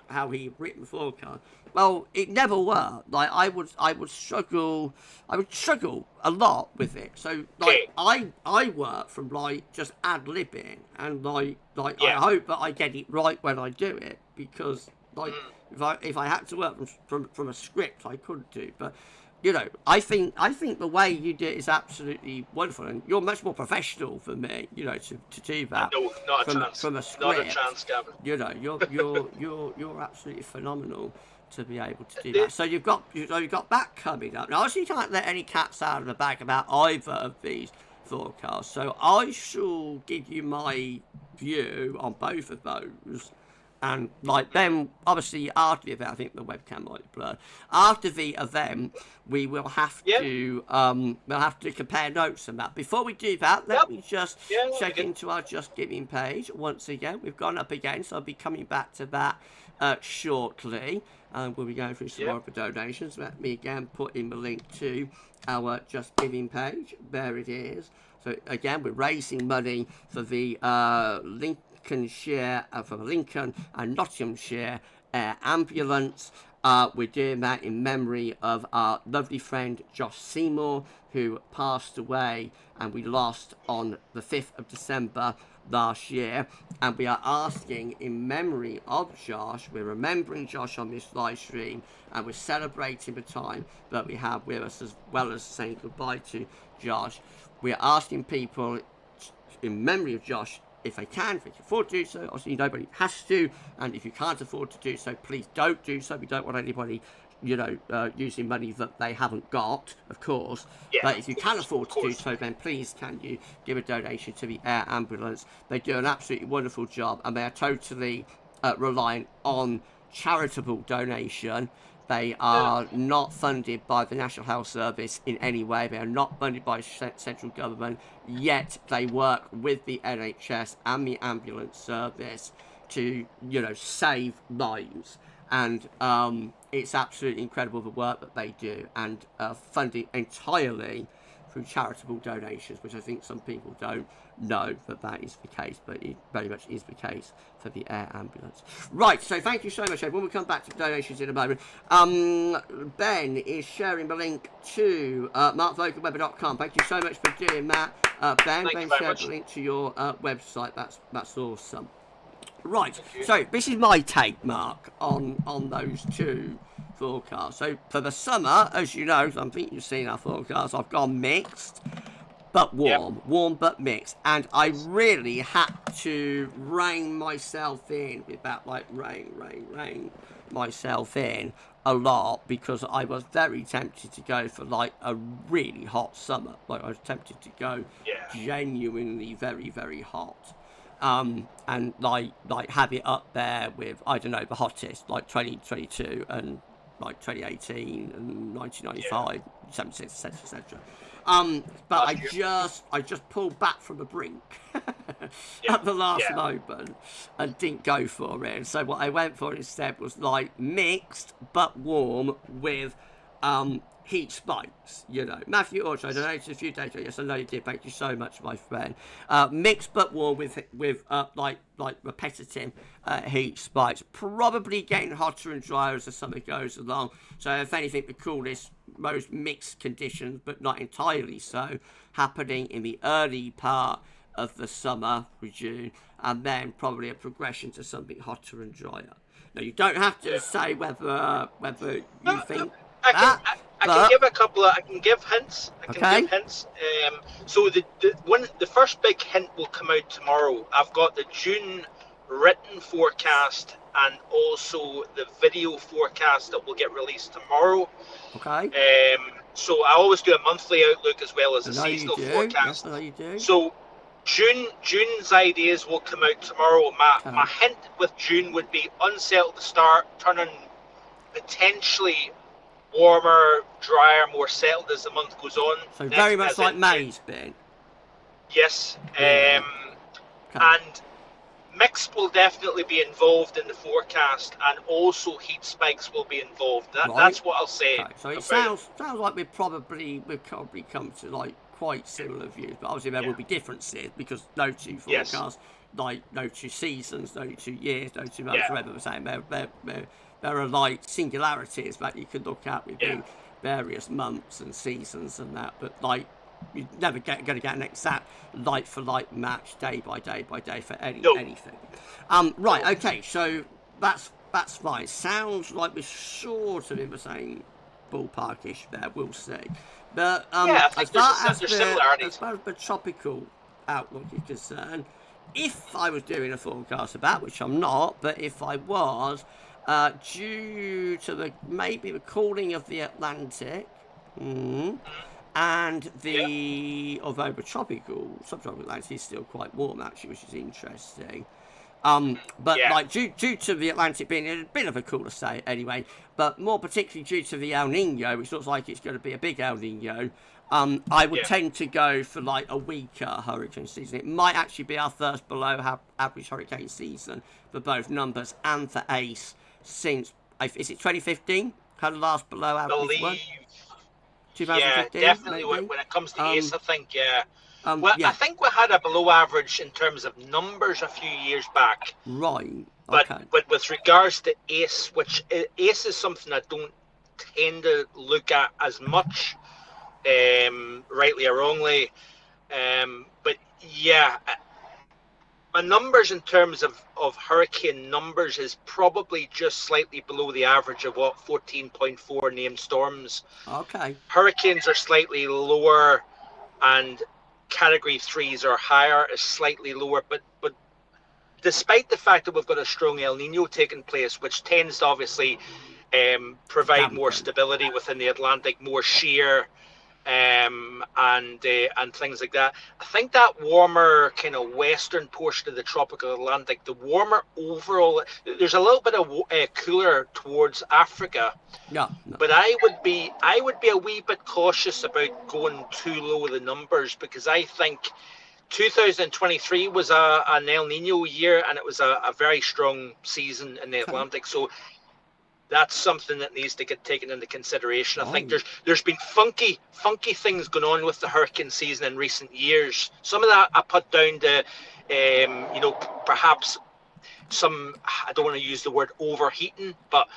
how he written the forecast. Well, it never worked. Like I would struggle a lot with it. So I work from just ad-libbing, and I hope that I get it right when I do it, because if I had to work from a script, I couldn't do. But I think the way you do it is absolutely wonderful, and you're much more professional for me, to do that. No, not a chance. From a script. Not a chance, Gavin. You're absolutely phenomenal to be able to do that. So you've got that coming up. Now, obviously, you can't let any cats out of the bag about either of these forecasts. So I shall give you my view on both of those. And like then, obviously after the event, I think the webcam might be blurred. After the event, we will have to compare notes on that. Before we do that, let me just check into our Just Giving page once again. We've gone up again, so I'll be coming back to that shortly. We'll be going through some more of the donations. Let me again put in the link to our Just Giving page. There it is. So again, we're raising money for the Lincolnshire, for the Lincoln and Nottinghamshire Air Ambulance. We're doing that in memory of our lovely friend Josh Seymour, who passed away and we lost on the 5th of December last year. And we are asking in memory of Josh, we're remembering Josh on this live stream, and we're celebrating the time that we have with us, as well as saying goodbye to Josh. We're asking people in memory of Josh, if they can afford to do so. Obviously, nobody has to, and if you can't afford to do so, please don't do so. We don't want anybody, using money that they haven't got, of course. But if you can afford to do so, then please can you give a donation to the Air Ambulance. They do an absolutely wonderful job, and they are totally reliant on charitable donation. They are not funded by the National Health Service in any way. They are not funded by central government, yet they work with the NHS and the ambulance service to, save lives. And it's absolutely incredible the work that they do, and funded entirely through charitable donations, which I think some people don't know that is the case, but it very much is the case for the Air Ambulance. Right, so thank you so much, everyone. We'll come back to donations in a moment. Ben is sharing the link to markvogelweber.com. Thank you so much for doing that, Ben. Ben shared the link to your website. That's awesome. Right, so this is my take, Mark, on those two forecasts. So for the summer, as you know, I think you've seen our forecast, I've gone mixed but warm, warm but mixed, and I really had to rein myself in with that, like rein myself in a lot, because I was very tempted to go for like a really hot summer. Like I was tempted to go genuinely very, very hot. And like have it up there with, I don't know, the hottest, like 2022 and like 2018 and 1995, 76, etc. But I just pulled back from the brink at the last moment and didn't go for it. And so what I went for instead was like mixed but warm with heat spikes, Matthew Orchard, I donated a few days ago. Yes, I know you did. Thank you so much, my friend. Mixed but warm with like repetitive heat spikes. Probably getting hotter and drier as the summer goes along. So if anything, the coolest, most mixed conditions, but not entirely so, happening in the early part of the summer, for June, and then probably a progression to something hotter and drier. Now, you don't have to say whether you think that. I can give a couple of. I can give hints. Give hints. So the first big hint will come out tomorrow. I've got the June written forecast and also the video forecast that will get released tomorrow. Okay. So I always do a monthly outlook as well as a seasonal forecast. Yes, I know you do. So June's ideas will come out tomorrow. My hint with June would be unsettled to start, turning potentially warmer, drier, more settled as the month goes on. So very much like May's been. Yes. And mix will definitely be involved in the forecast, and also heat spikes will be involved. That's what I'll say. Okay. So it sounds like we've probably come to like quite similar views, but obviously there will be differences, because no two forecasts, like no two seasons, no 2 years, no 2 months, whatever we're saying. There are like singularities that you can look at within various months and seasons and that, but like you're never going to get an exact like for like match day by day for anything. Right, okay, so that's fine. Sounds like we're sort of in the same ballparkish there. We'll see. But as far as the tropical outlook is concerned, if I was doing a forecast about, which I'm not, but if I was, due to maybe the cooling of the Atlantic, And although the subtropical Atlantic is still quite warm actually, which is interesting. But Yeah. like due to the Atlantic being a bit of a cooler state anyway, but more particularly due to the El Nino, which looks like it's going to be a big El Nino, I would tend to go for like a weaker hurricane season. It might actually be our first below average hurricane season for both numbers and for ACE since, is it 2015? Had the last below average one? 2015, yeah, definitely. maybe? When it comes to ACE, I think, yeah. Yeah. I think we had a below average in terms of numbers a few years back. Right. But Okay. but with regards to ACE, which ACE is something I don't tend to look at as much, rightly or wrongly. But yeah, my numbers in terms of hurricane numbers is probably just slightly below the average of 14.4 named storms. Okay. Hurricanes are slightly lower, and category 3s are higher, is slightly lower. But despite the fact that we've got a strong El Nino taking place, which tends to obviously provide more stability within the Atlantic, more shear, and things like that. I think that warmer kind of western portion of the tropical Atlantic, the warmer overall, there's a little bit of cooler towards Africa. Yeah. No. But I would be a wee bit cautious about going too low the numbers, because I think 2023 was an El Nino year, and it was a very strong season in the Atlantic. So that's something that needs to get taken into consideration. I think there's been funky things going on with the hurricane season in recent years. Some of that I put down to, perhaps some, I don't want to use the word overheating, but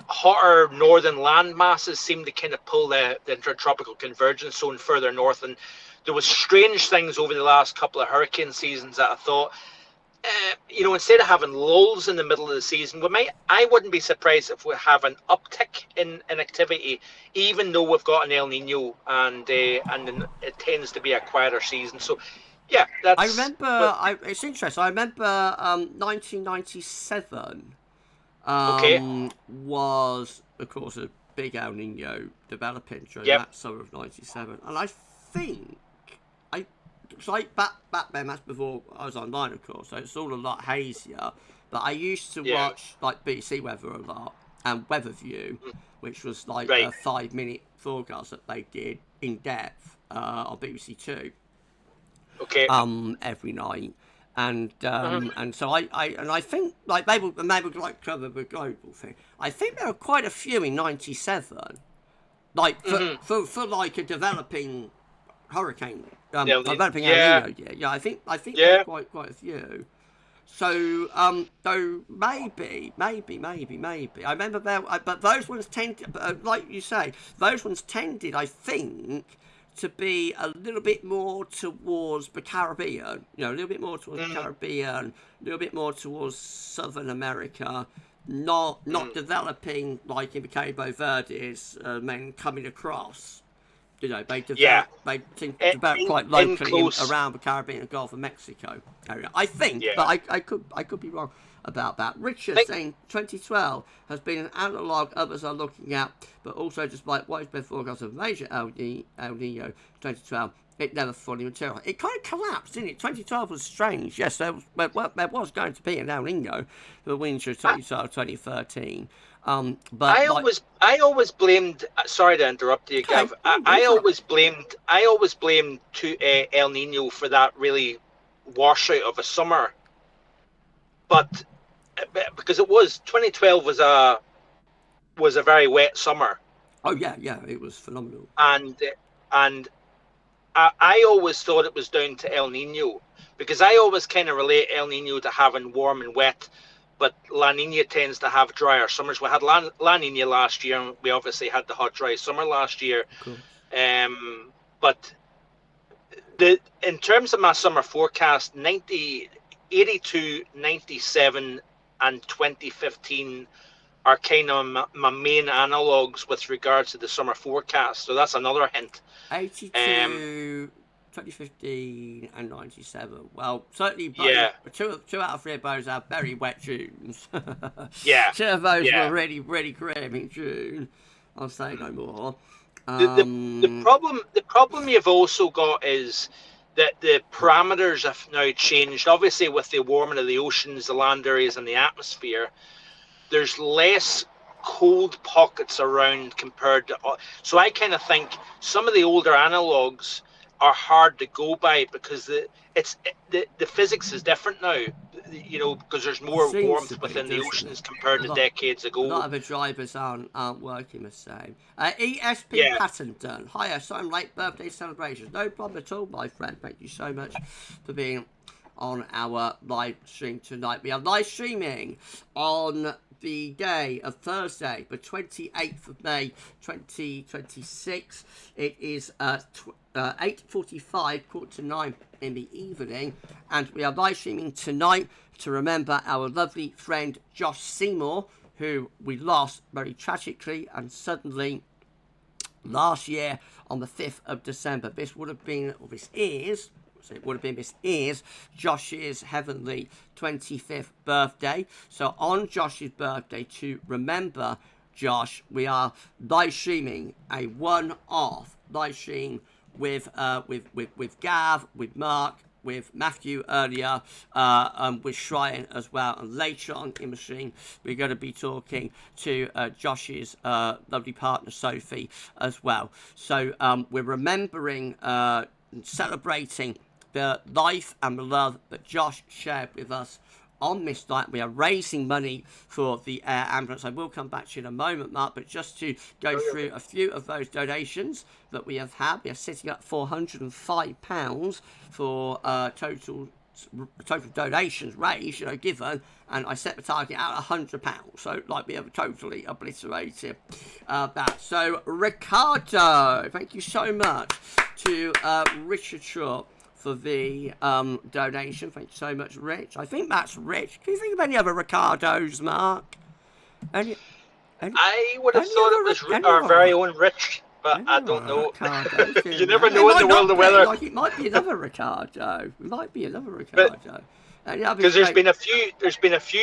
hotter northern land masses seem to kind of pull the intertropical convergence zone further north. And there was strange things over the last couple of hurricane seasons that I thought, instead of having lulls in the middle of the season, I wouldn't be surprised if we have an uptick in activity, even though we've got an El Nino and it tends to be a quieter season. So, yeah, that's. I remember. It's interesting. I remember 1997. Was of course a big El Nino developing during that summer of '97, and I think. So back then, that's before I was online, of course, so it's all a lot hazier. But I used to watch like BBC Weather a lot and WeatherView, which was like a 5-minute forecast that they did in depth on BBC Two. Okay. Every night, and so I think like they would like cover the global thing. I think there were quite a few in '97, like for like a developing hurricane. Developing El Nino, yeah. I think there are quite a few. So, though maybe. I remember but those ones tended, like you say, those ones tended, I think, to be a little bit more towards the Caribbean. A little bit more towards the Caribbean, a little bit more towards Southern America. Not developing like in the Cabo Verdes, then coming across. They seem to develop quite locally around the Caribbean and Gulf of Mexico area. I think, but I could be wrong about that. Richard saying 2012 has been an analogue others are looking at, but also despite widespread forecasts of major El Nino 2012, it never fully materialized. It kind of collapsed, didn't it? 2012 was strange. Yes, there was going to be an El Nino for the winter of 2012, 2013. But I always blamed. Sorry to interrupt you, Gav. I always blamed El Nino for that really washout of a summer. But because 2012 was a very wet summer. Oh yeah, it was phenomenal. And I always thought it was down to El Nino, because I always kind of relate El Nino to having warm and wet. But La Nina tends to have drier summers. We had La Nina last year, and we obviously had the hot, dry summer last year. But in terms of my summer forecast, 82, 97, and 2015 are kind of my main analogues with regards to the summer forecast. So that's another hint. 82... 2015 and 97. Well, certainly two out of three of those are very wet Junes. Two of those were really, really grim in June. I'll say no more. The problem you've also got is that the parameters have now changed. Obviously, with the warming of the oceans, the land areas, and the atmosphere, there's less cold pockets around compared to. So I kind of think some of the older analogs are hard to go by because the physics is different now. You know, because there's more Seems warmth to be, within the doesn't oceans it? compared to decades A lot ago. of the drivers aren't working the same. ESP Yeah. Patterson. Hiya, so I'm late birthday celebrations. No problem at all, my friend. Thank you so much for being on our live stream tonight. We are live streaming on the day of Thursday, the 28th of May 2026. It is 8:45, 8:45 in the evening, and we are live streaming tonight to remember our lovely friend Josh Seymour, who we lost very tragically and suddenly last year on the 5th of December. This would have been, or this is, so it would have been, this is Josh's heavenly 25th birthday. So on Josh's birthday, to remember Josh, we are live streaming a one-off live stream with Gav, with Mark, with Matthew earlier, with Sryan as well, and later on in the stream we're going to be talking to Josh's lovely partner Sophie as well. So we're remembering, celebrating the life and the love that Josh shared with us on this night. We are raising money for the air ambulance. I will come back to you in a moment, Mark, but just to go through a few of those donations that we have had. We are sitting at £405 for total donations raised, given, and I set the target at £100, so like we have totally obliterated that. So Ricardo, thank you so much to Richard Shaw for the donation. Thank you so much, Rich. I think that's Rich. Can you think of any other Ricardos, Mark? I would have thought it was our very own Rich, but I don't know. You never know in the world of weather. Like, it might be another Ricardo. It might be another Ricardo. Because there's been a few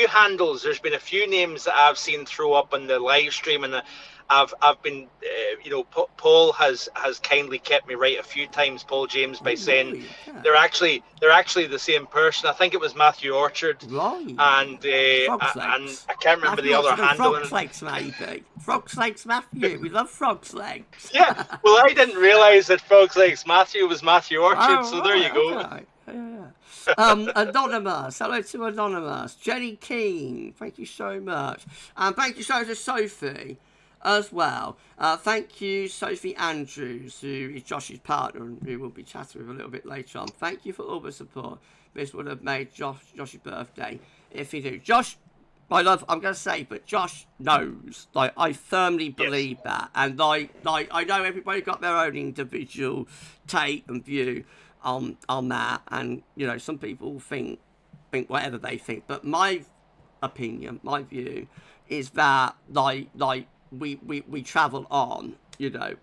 handles, there's been a few names that I've seen throw up on the live stream, and I've been, Paul has kindly kept me right a few times, Paul James, by saying they're actually the same person. I think it was Matthew Orchard, right? And I can't remember the other handle. Frog's legs, maybe. Frog's legs, Matthew. We love Frog's legs. Yeah. Well, I didn't realise that Frog's legs Matthew was Matthew Orchard. So there you go. Okay. Yeah. Anonymous, hello to Anonymous. Jenny Keane, thank you so much. And thank you so much to Sophie as well. Thank you, Sophie Andrews, who is Josh's partner and who we'll be chatting with a little bit later on. Thank you for all the support. This would have made Josh's birthday if he do. Josh, my love, I'm going to say, but Josh knows. Like, I firmly believe that. And I know everybody got their own individual take and view on that, and some people think whatever they think, but my opinion, my view is that we travel on.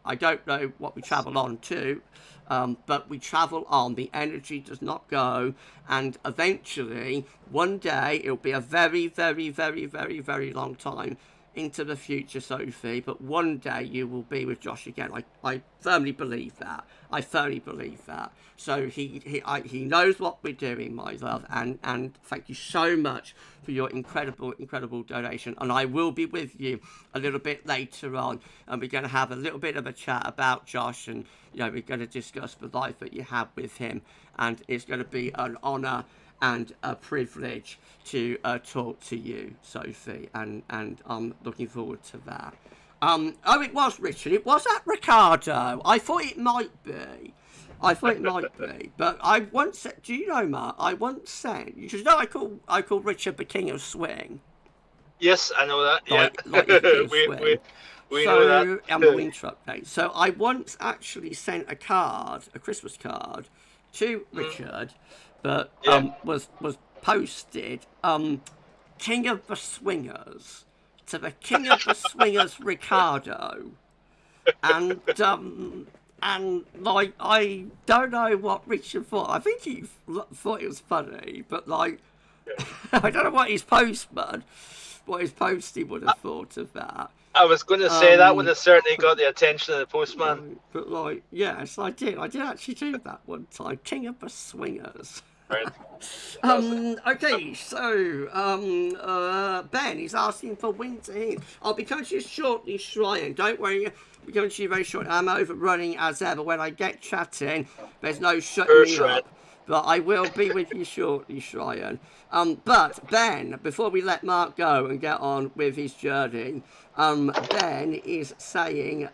I don't know what we travel on to, but we travel on. The energy does not go, and eventually one day it'll be a very, very, very, very, very long time into the future, Sophie, but one day you will be with Josh again. I firmly believe that. I firmly believe that. So he knows what we're doing, my love, and thank you so much for your incredible donation. And I will be with you a little bit later on, and we're going to have a little bit of a chat about Josh, and we're going to discuss the life that you have with him, and it's going to be an honour and a privilege to talk to you, Sophie, and I'm looking forward to that. It was Richard. It was at Ricardo. I thought it might be. But I once said, do you know, Mark? I once said, you should know, I call Richard the King of Swing. Yes, I know that. Yeah, like the King of Swing. We know that. I'm the interrupt. So I once actually sent a Christmas card to Richard, that was posted, King of the Swingers, to the King of the Swingers, Ricardo, and I don't know what Richard thought. I think he thought it was funny, but I don't know what his postie would have thought of that. I was going to say that would have certainly got the attention of the postman. But like, yes, I did. I did actually do that one time. King of the Swingers. Right. Okay, so Ben is asking for winter heat. I'll be coming to you shortly, Sryan. Don't worry, I'll be coming to you very shortly. I'm overrunning as ever. When I get chatting, there's no shutting me up. But I will be with you shortly, Sryan. But Ben, before we let Mark go and get on with his journey, Ben is saying,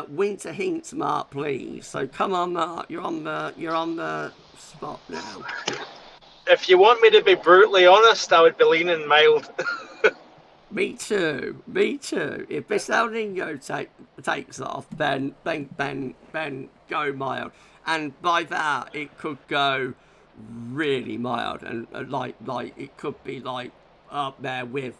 winter hints, Mark, please. So come on, Mark. You're on the spot now. If you want me to be brutally honest, I would be leaning mild. Me too. If this El Nino takes off, then go mild. And by that, it could go really mild, and like it could be like up there with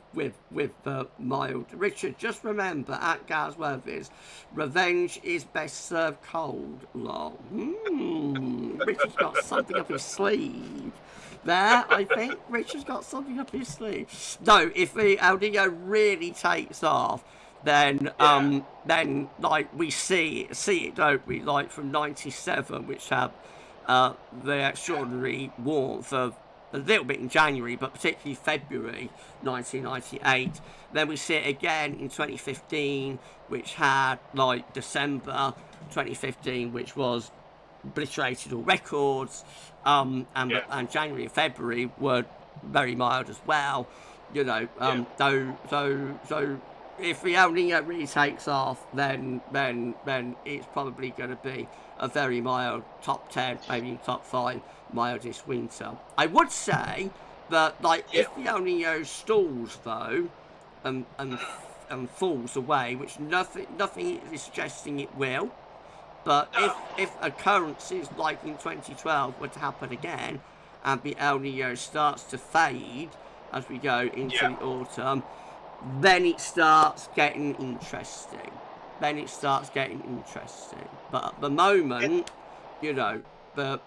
mild. Richard, just remember at GavsWeatherVids, revenge is best served cold. Lol. Richard's got something up his sleeve. There, I think Richard's got something up his sleeve. No, if the El Nino really takes off, then like we see it, don't we? Like from '97, which had the extraordinary warmth of a little bit in January, but particularly February 1998. Then we see it again in 2015, which had like December 2015, which was obliterated all records, and January and February were very mild as well. You know, so if the El Nino really takes off, then it's probably going to be a very mild top 10, maybe top 5 mildest winter. I would say that if the El Nino stalls though, and falls away, which nothing is suggesting it will. But if occurrences like in 2012 were to happen again, and the El Nino starts to fade as we go into the autumn, then it starts getting interesting. But at the moment, you know, the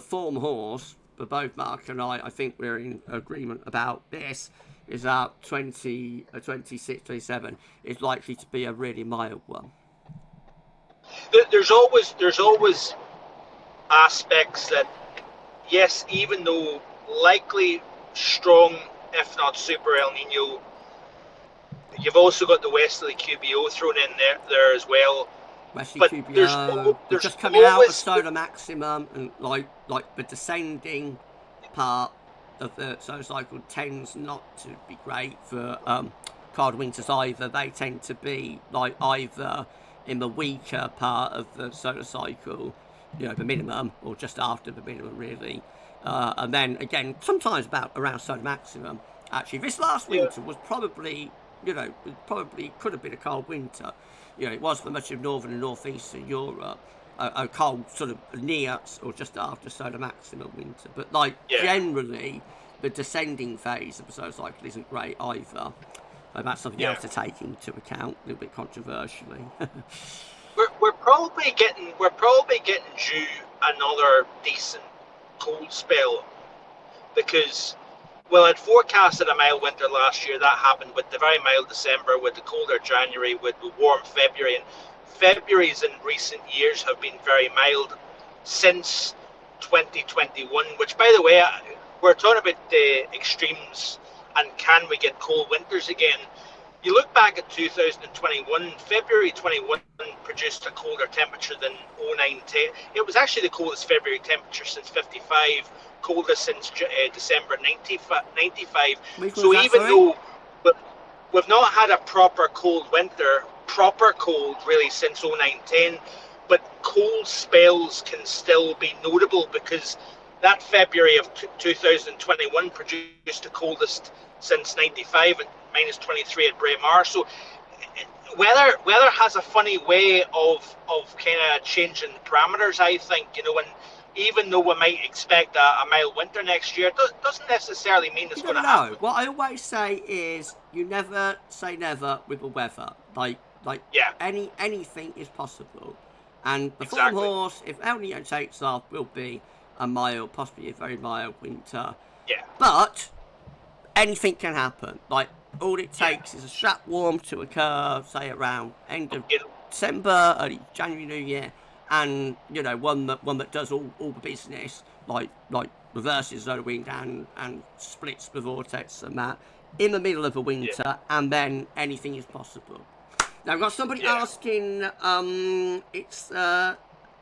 form horse for both Mark and I think we're in agreement about this, is that 26, 27 is likely to be a really mild one. There's always aspects that, yes, even though likely strong, if not super El Nino, you've also got the westerly QBO thrown in there as well. Westerly QBO, there's just coming out of solar maximum, and like the descending part of the solar cycle tends not to be great for cold winters either. They tend to be like either in the weaker part of the solar cycle, you know, the minimum, or just after the minimum, really. And then again, sometimes around solar maximum. Actually, this last winter was probably, you know, could have been a cold winter. You know, it was for much of northern and northeastern Europe, a cold sort of near or just after solar maximum winter. But generally, the descending phase of the solar cycle isn't great either. And that's something else to take into account, a little bit controversially. we're probably getting due another decent cold spell, because I'd forecasted a mild winter last year. That happened with the very mild December, with the colder January, with the warm February, and Februarys in recent years have been very mild since 2021, which, by the way, we're talking about the extremes and can we get cold winters again. You look back at 2021, February 21 produced a colder temperature than 0910. It was actually the coldest February temperature since 55, coldest since December 95. So even though we've not had a proper cold winter, proper cold really since 0910, but cold spells can still be notable, because that February of 2021 produced the coldest since 95 at -23 at Braemar. So weather has a funny way of kind of changing parameters, I think, you know, and even though we might expect a mild winter next year, it doesn't necessarily mean it's going to happen. What I always say is you never say never with the weather. Anything is possible. And the form horse, if El Nino takes off, will be a mild, possibly a very mild winter. Yeah. But anything can happen. Like all it takes is a strap warm to occur, say around end of December, early January, New Year, and you know one that does all the business, like reverses the wind and splits the vortex and that in the middle of the winter, and then anything is possible. Now I've got somebody asking, it's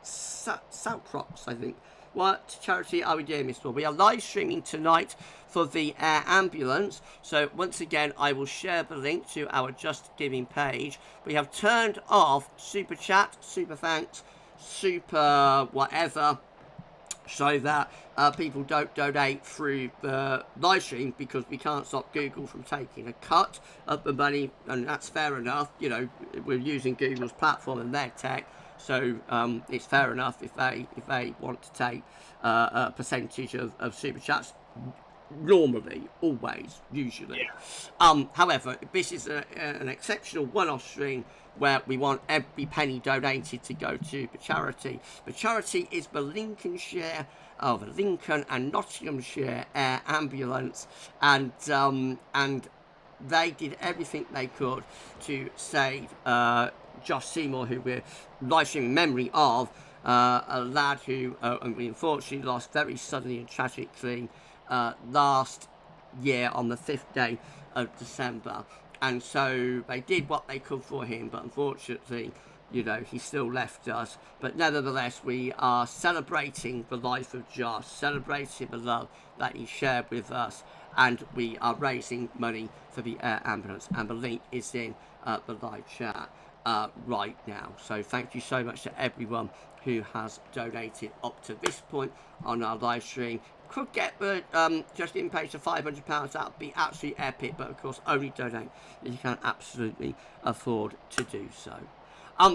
Salcrops, I think. What charity are we doing this for? We are live streaming tonight for the air ambulance. So once again, I will share the link to our Just Giving page. We have turned off super chat, super thanks, super whatever, so that people don't donate through the live stream, because we can't stop Google from taking a cut of the money, and that's fair enough. You know, we're using Google's platform and their tech. So it's fair enough if they want to take a percentage of super chats. Normally, always, usually. However, this is an exceptional one-off stream where we want every penny donated to go to the charity. The charity is the Lincoln and Nottinghamshire Air Ambulance, and they did everything they could to save Josh Seymour, who we're live streaming memory of, a lad who we unfortunately lost very suddenly and tragically last year on the 5th day of December. And so they did what they could for him, but unfortunately, you know, he still left us. But nevertheless, we are celebrating the life of Josh, celebrating the love that he shared with us, and we are raising money for the air ambulance, and the link is in the live chat right now. So thank you so much to everyone who has donated up to this point on our live stream. Could get the Just Giving page to £500. That would be absolutely epic, but of course only donate if you can absolutely afford to do so.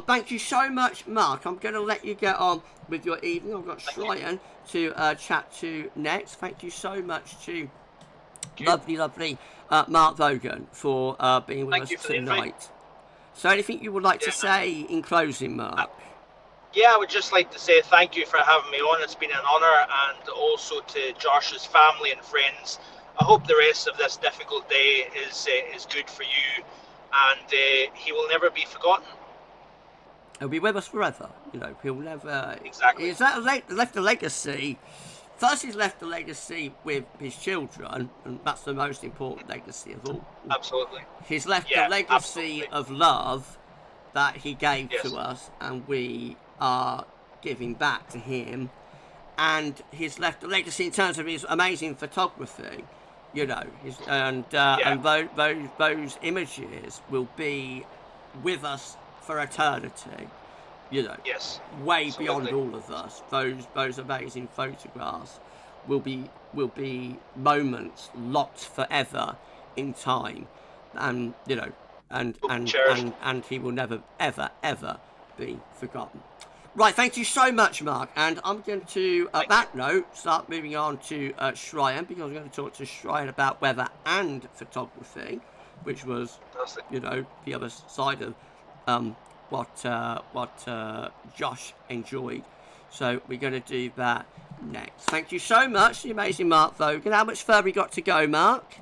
Thank you so much, Mark. I'm going to let you get on with your evening. I've got Sryan to chat to next. Thank you so much to lovely Mark Vaughan for being with us tonight. So anything you would like to say in closing, Mark? Yeah, I would just like to say thank you for having me on. It's been an honour, and also to Josh's family and friends. I hope the rest of this difficult day is good for you, and he will never be forgotten. He'll be with us forever. You know, he'll never. Exactly. He's left a legacy. First, he's left a legacy with his children, and that's the most important legacy of all. Absolutely. He's left a legacy of love that he gave to us, and we are giving back to him. And he's left a legacy in terms of his amazing photography. You know, and those images will be with us for eternity. You know, way beyond all of us. Those amazing photographs will be moments locked forever in time, and you know, and he will never ever be forgotten. Right, thank you so much, Mark. And I'm going to, at that note, start moving on to Sryan, because I'm going to talk to Sryan about weather and photography, which was, you know, the other side of what Josh enjoyed. So we're going to do that next. Thank you so much, the amazing Mark Vaughan. How much further we got to go, Mark?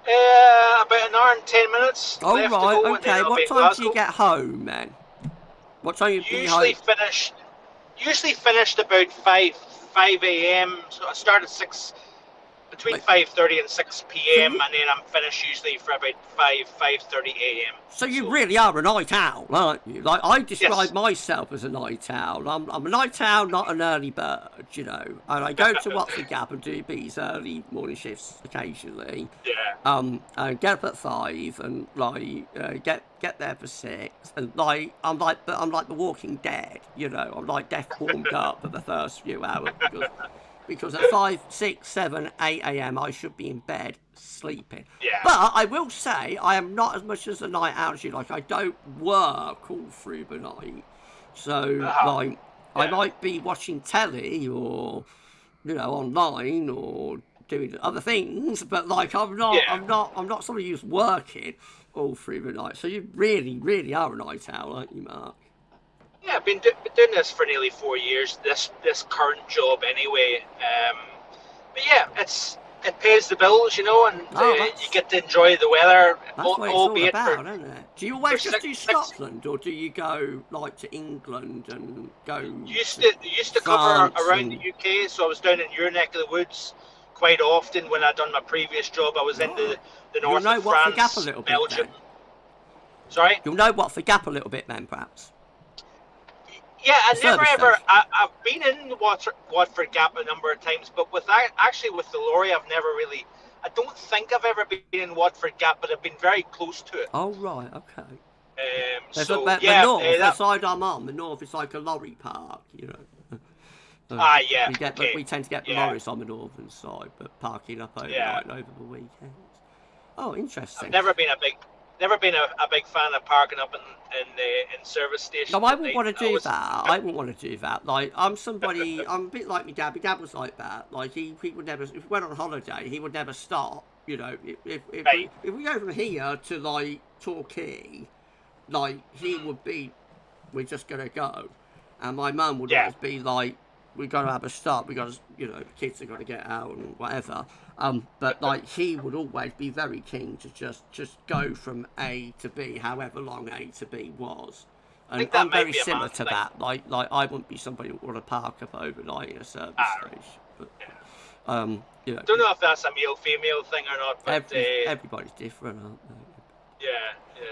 About an hour and 10 minutes. Oh, right, okay. What time do you get home, then? What time you be home? Usually finished about 5 a.m. So I start at 6, between 5:30 and 6 p.m. and then I'm finished usually for about 5:30 a.m. So you really are a night owl, aren't you? Like, I describe myself as a night owl. I'm a night owl, not an early bird, you know. And I go to Watford Gap and do these early morning shifts occasionally. Yeah. And get up at 5 and like get there for 6, and like I'm like The Walking Dead, you know. I'm like death warmed up for the first few hours because at 5, 6, 7, 8 a.m. I should be in bed sleeping. Yeah. But I will say I am not as much as a night owl as you. Like, I don't work all through the night, so I might be watching telly or, you know, online or doing other things, but like I'm not somebody who's working all through the night. So you really are a night owl, aren't you, Mark? Yeah, I've been doing this for nearly 4 years. This current job, anyway. But yeah, it pays the bills, you know, and you get to enjoy the weather, That's what it's all albeit about, isn't it? Do you always just do six. Scotland, or do you go like to England and go? Used to cover France around the UK, so I was down in your neck of the woods quite often. When I'd done my previous job, I was in the north You'll know of Watford France, Gap a little bit, Belgium. then. Sorry? You'll know Watford Gap a little bit then, perhaps. Yeah, The I've been in Watford Gap a number of times, but with the lorry, I've never really. I don't think I've ever been in Watford Gap, but I've been very close to it. Oh right, okay. So the yeah, north, the side I'm on, the north is like a lorry park, you know. Yeah. We tend to get the lorries on the northern side, but parking up overnight and over the weekends. Oh, interesting. I've never been a big fan of parking up in service stations. No, I wouldn't want to do that. I wouldn't want to do that. Like, I'm a bit like my dad. My dad was like that. Like, he would never, if we went on holiday, he would never stop. You know, if we go from here to, like, Torquay, like, he would be, we're just going to go. And my mum would always be like, we've got to have a stop. We got to, you know, the kids have got to get out and whatever. But like he would always be very keen to just go from A to B, however long A to B was. And I'm very similar to that. Like I wouldn't be somebody who would want to park up overnight in a service station. But you know, don't know if that's a male-female thing or not. But everybody's different, aren't they? Yeah.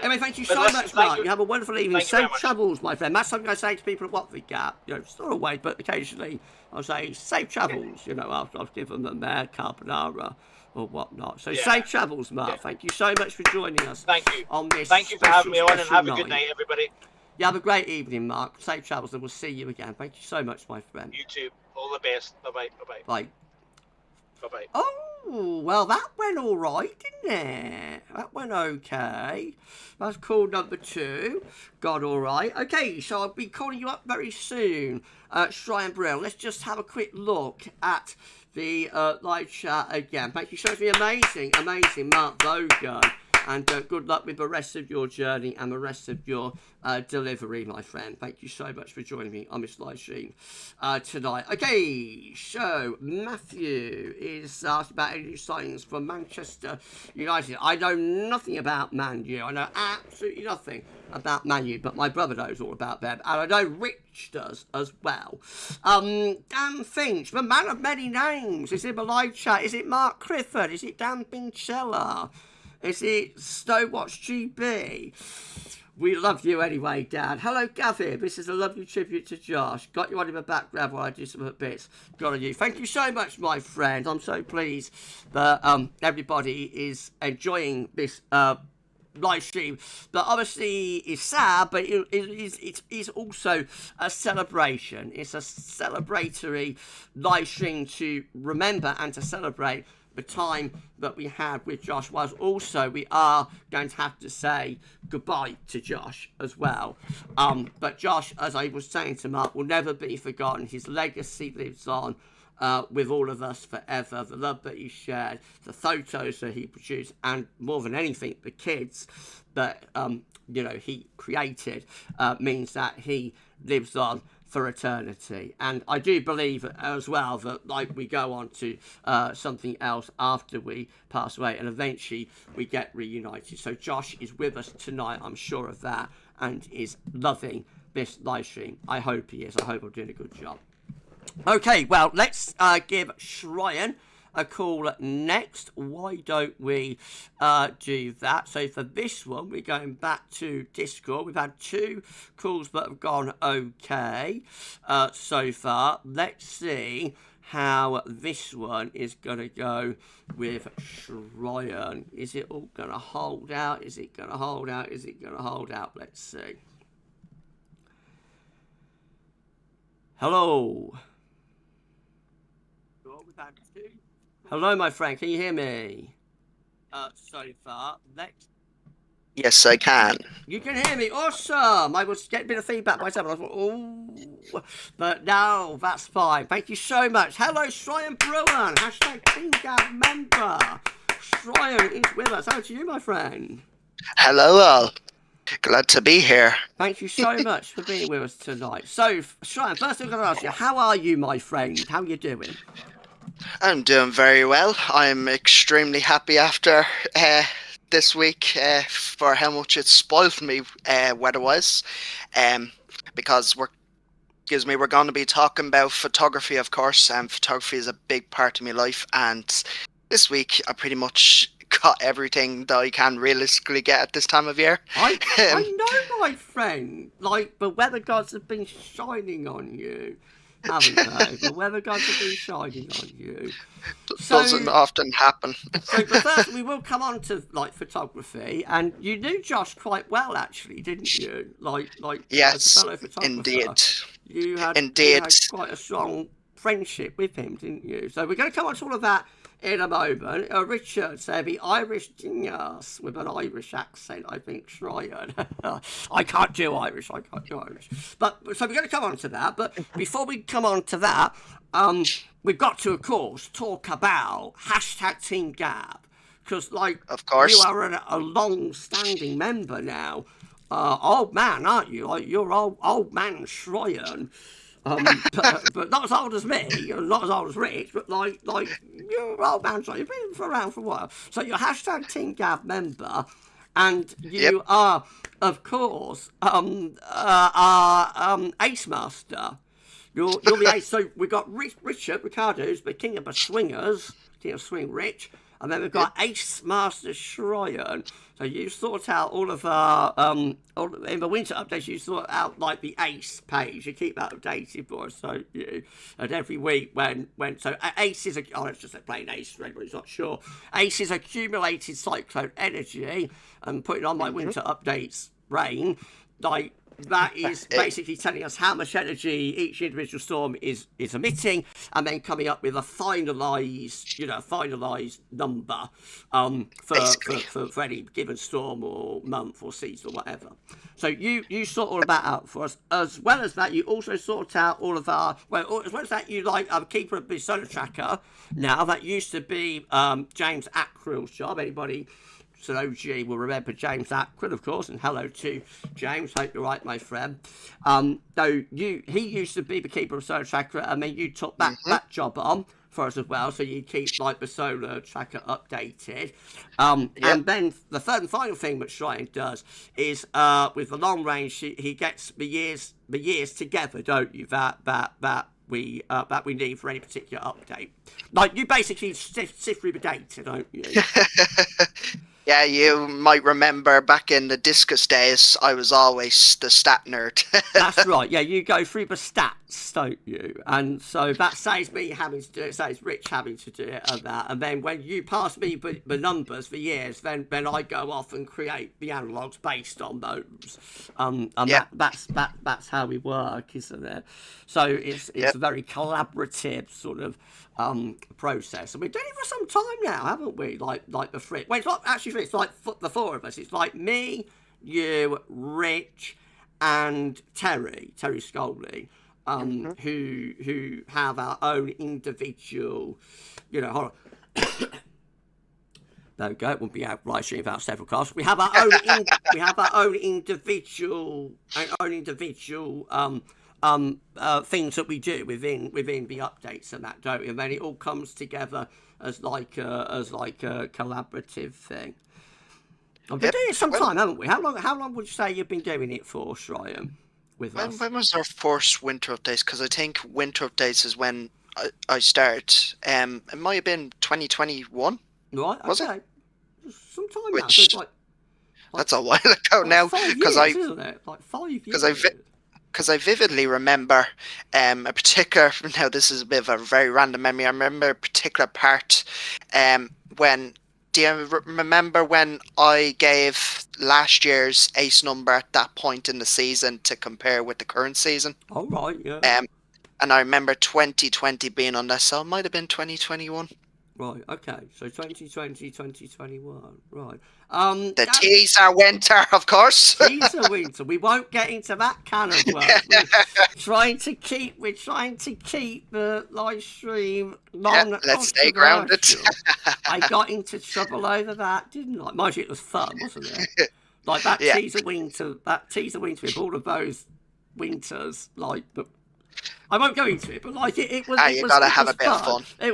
Anyway, thank you so much, Mark. You have a wonderful evening. Safe travels, my friend. That's something I say to people at Watford Gap. You know, it's not always, but occasionally I'll say safe travels. You know, after I've given them their carbonara or whatnot. So safe travels, Mark. Yeah. Thank you so much for joining us. Thank you. On this Thank you for having me on, and have a good night, everybody. You have a great evening, Mark. Safe travels, and we'll see you again. Thank you so much, my friend. You too. All the best. Bye-bye. Bye-bye. Bye. Bye-bye. Oh, well, that went all right, didn't it? That went okay. That's call number 2. Got all right. Okay, so I'll be calling you up very soon. Sryan Bruen, let's just have a quick look at the live chat again. Thank you so much for the amazing Mark Logan. And good luck with the rest of your journey and the rest of your delivery, my friend. Thank you so much for joining me on this live stream tonight. Okay, so Matthew is asked about any new signings from Manchester United. I know nothing about Man U. I know absolutely nothing about Man U, but my brother knows all about them. And I know Rich does as well. Dan Finch, the man of many names, is in the live chat. Is it Mark Clifford? Is it Dan Pinchella? Is it Stowwatch GB? We love you anyway, Dad. Hello, Gavin. This is a lovely tribute to Josh. Got you on in the background while I do some bits. Got on you. Thank you so much, my friend. I'm so pleased that everybody is enjoying this live stream. But obviously, it's sad, but it's also a celebration. It's a celebratory live stream to remember and to celebrate the time that we had with Josh. Was also we are going to have to say goodbye to Josh as well. But Josh, as I was saying to Mark, will never be forgotten. His legacy lives on with all of us forever. The love that he shared, the photos that he produced, and more than anything, the kids that you know he created means that he lives on for eternity. And I do believe as well that like we go on to something else after we pass away, and eventually we get reunited. So Josh is with us tonight, I'm sure of that, and is loving this live stream. I hope he is. I hope I'm doing a good job. Okay, well, let's give Sryan a call next. Why don't we do that? So for this one, we're going back to Discord. We've had 2 calls that have gone okay so far. Let's see how this one is going to go with Sryan. Is it all going to hold out? Is it going to hold out? Is it going to hold out? Let's see. Hello. We've had 2. Hello, my friend. Can you hear me? So far, let's. Yes, I can. You can hear me. Awesome. I was getting a bit of feedback myself. I thought, oh, but no, that's fine. Thank you so much. Hello, Sryan Bruen. Hashtag Team Gav member. Sryan is with us. How to you, my friend? Hello, all. Glad to be here. Thank you so much for being with us tonight. So, Sryan, first I'm going to ask you, how are you, my friend? How are you doing? I'm doing very well. I'm extremely happy after this week for how much it spoiled me weather-wise, because we're going to be talking about photography, of course, and photography is a big part of my life. And this week, I pretty much got everything that I can realistically get at this time of year. I know, my friend. Like, the weather gods have been shining on you, haven't they? The weather gods have been shining on you. Doesn't often happen. So, but first, we will come on to like photography, and you knew Josh quite well, actually, didn't you? Like Yes, as a fellow photographer, indeed. You had quite a strong friendship with him, didn't you? So we're going to come on to all of that in a moment. Richard said the Irish genius with an Irish accent, I think, Sryan. I can't do Irish. But so we're going to come on to that. But before we come on to that, we've got to, of course, talk about hashtag Team Gav. Because, like, of course, you are a long-standing member now. Old man, aren't you? Like, you're old man Sryan. But not as old as me, not as old as Rich, but like you're old man Sryan. You've been around for a while. So you're hashtag Team Gav member, and you are, of course, Ace Master. You're the ace. So we've got Richard Ricardo, who's the king of the swingers, king of swing Rich. And then we've got Ace Master Sryan. So you sort out all of our, in the winter updates, you sort out like the Ace page. You keep that updated for us. So and every week so Ace is, let's just say plain Ace for anyone who's not sure. Ace is accumulated cyclone energy and putting on my winter updates rain. Like, that is basically telling us how much energy each individual storm is emitting, and then coming up with a finalised number for any given storm or month or season or whatever. So you sort all of that out for us. As well as that, you also sort out all of our as well as that, you keep a big solar tracker. Now that used to be James Ackrill's job. Anybody? So OG will remember James Atwood, of course, and hello to James. Hope you're right, my friend. Though he used to be the keeper of solar tracker, and then you took that job on for us as well. So you keep like the solar tracker updated. And then the third and final thing that Sryan does is with the long range, he gets the years together, don't you? That we need for any particular update. Like, you basically sift through the data, don't you? Yeah, you might remember back in the Discus days, I was always the stat nerd. That's right. Yeah, you go through the stats, don't you? And so that saves me having to do it, saves Rich having to do it and that. And then when you pass me the numbers for years, then I go off and create the analogues based on those. That's how we work, isn't it? So it's a very collaborative sort of process, and we've done it for some time now, haven't we? Like the three. Well, it's not actually three. It's like the four of us. It's like me, you, Rich, and Terry Scully, who have our own individual, Hold on. There we go. It wouldn't be out live stream without several casts. We have our own individual things that we do within the updates and that, don't we? And then it all comes together as like a collaborative thing. I've been doing it some time, haven't we? How long would you say you've been doing it for, Sryan? With us? When was our first winter updates? Because I think winter updates is when I started. It might have been 2021. Right. Was it? Some time now. So it's like that's a while ago now. Isn't it? Like 5 years. Because I vividly remember a particular. Now this is a bit of a very random memory. I remember a particular part when. Do you remember when I gave last year's ace number at that point in the season to compare with the current season? Oh, right, yeah. And I remember 2020 being on that, so it might have been 2021. Right, okay. So 2020, 2021, right. The teaser winter, of course. Teaser winter. We won't get into that kind of work. We're trying to keep the live stream long. Yeah, let's stay grounded. I got into trouble over that, didn't I? Mind you, it was fun, wasn't it? Like that teaser winter with all of those winters, like the. I won't go into it, but like it was. You gotta have a bit of fun. It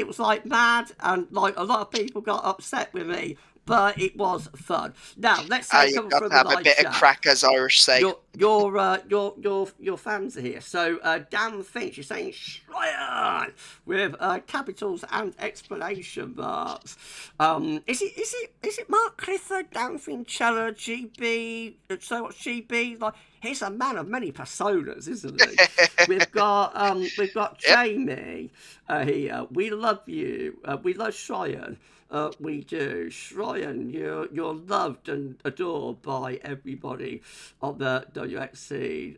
was like mad, and like a lot of people got upset with me, but it was fun. Now let's say You come got from to have the a bit chat. of crack, as Irish say. Your fans are here. So Dan Finch is saying Sryan with capitals and exclamation marks. Is it Mark Clifford, Dan Finchella, GB? So what's GB like? He's a man of many personas, isn't he? We've got Jamie here. We love you. We love Sryan. We do. Sryan, you're loved and adored by everybody on the WXC.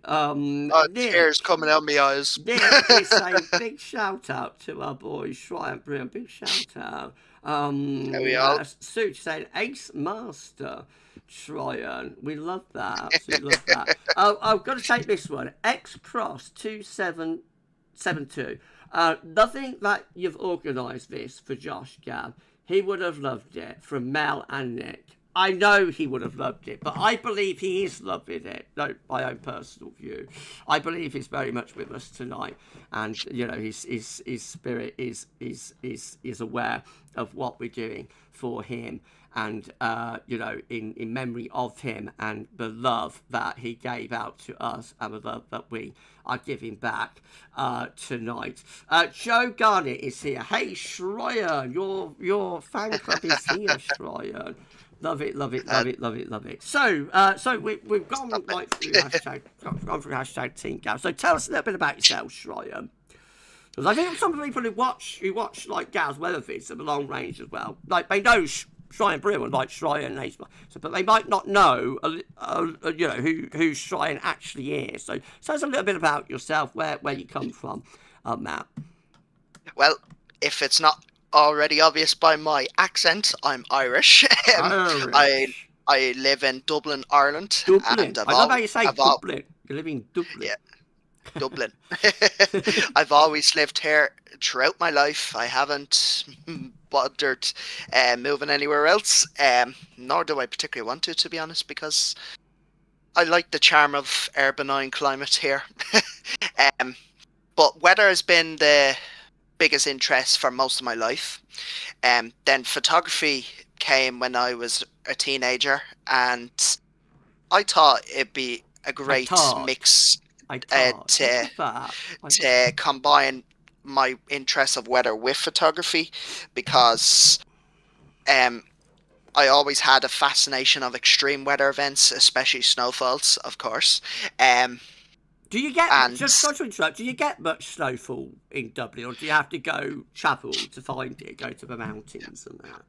Tears coming out my eyes. Nick is saying big shout out to our boy Sryan Bruen. Big shout out. There we are. Such saying Ace Master. Sryan, we love that. Absolutely love that. I've got to take this one. X Cross 2772. Nothing like you've organised this for Josh Gav. He would have loved it. From Mel and Nick. I know he would have loved it, but I believe he is loving it. No, my own personal view. I believe he's very much with us tonight, and you know his spirit is aware of what we're doing for him, and you know in memory of him and the love that he gave out to us and the love that we are giving back tonight. Joe Garnett is here. Hey Sryan, your fan club is here, Sryan. Love it. So we've gone right through hashtag Team Gav. So tell us a little bit about yourself, Sryan. Because I think some people who watch like GavsWeatherVids at the long range as well, like they know Sryan Bruen, like Sryan, but they might not know, you know, who Sryan actually is. So tell us a little bit about yourself, where you come from, Matt. Well, if it's not already obvious by my accent, I'm Irish. I live in Dublin, Ireland. Dublin. And I love how you say Dublin. You live in Dublin. Yeah, Dublin. I've always lived here throughout my life. I haven't bothered moving anywhere else, nor do I particularly want to be honest, because I like the charm of our benign climate here. But weather has been the biggest interest for most of my life. Then photography came when I was a teenager, and I thought it'd be a great mix to combine my interest of weather with photography, because I always had a fascination of extreme weather events, especially snowfalls, of course. Do you get just sorry to interrupt? Do you get much snowfall in Dublin, or do you have to go travel to find it? Go to the mountains and that.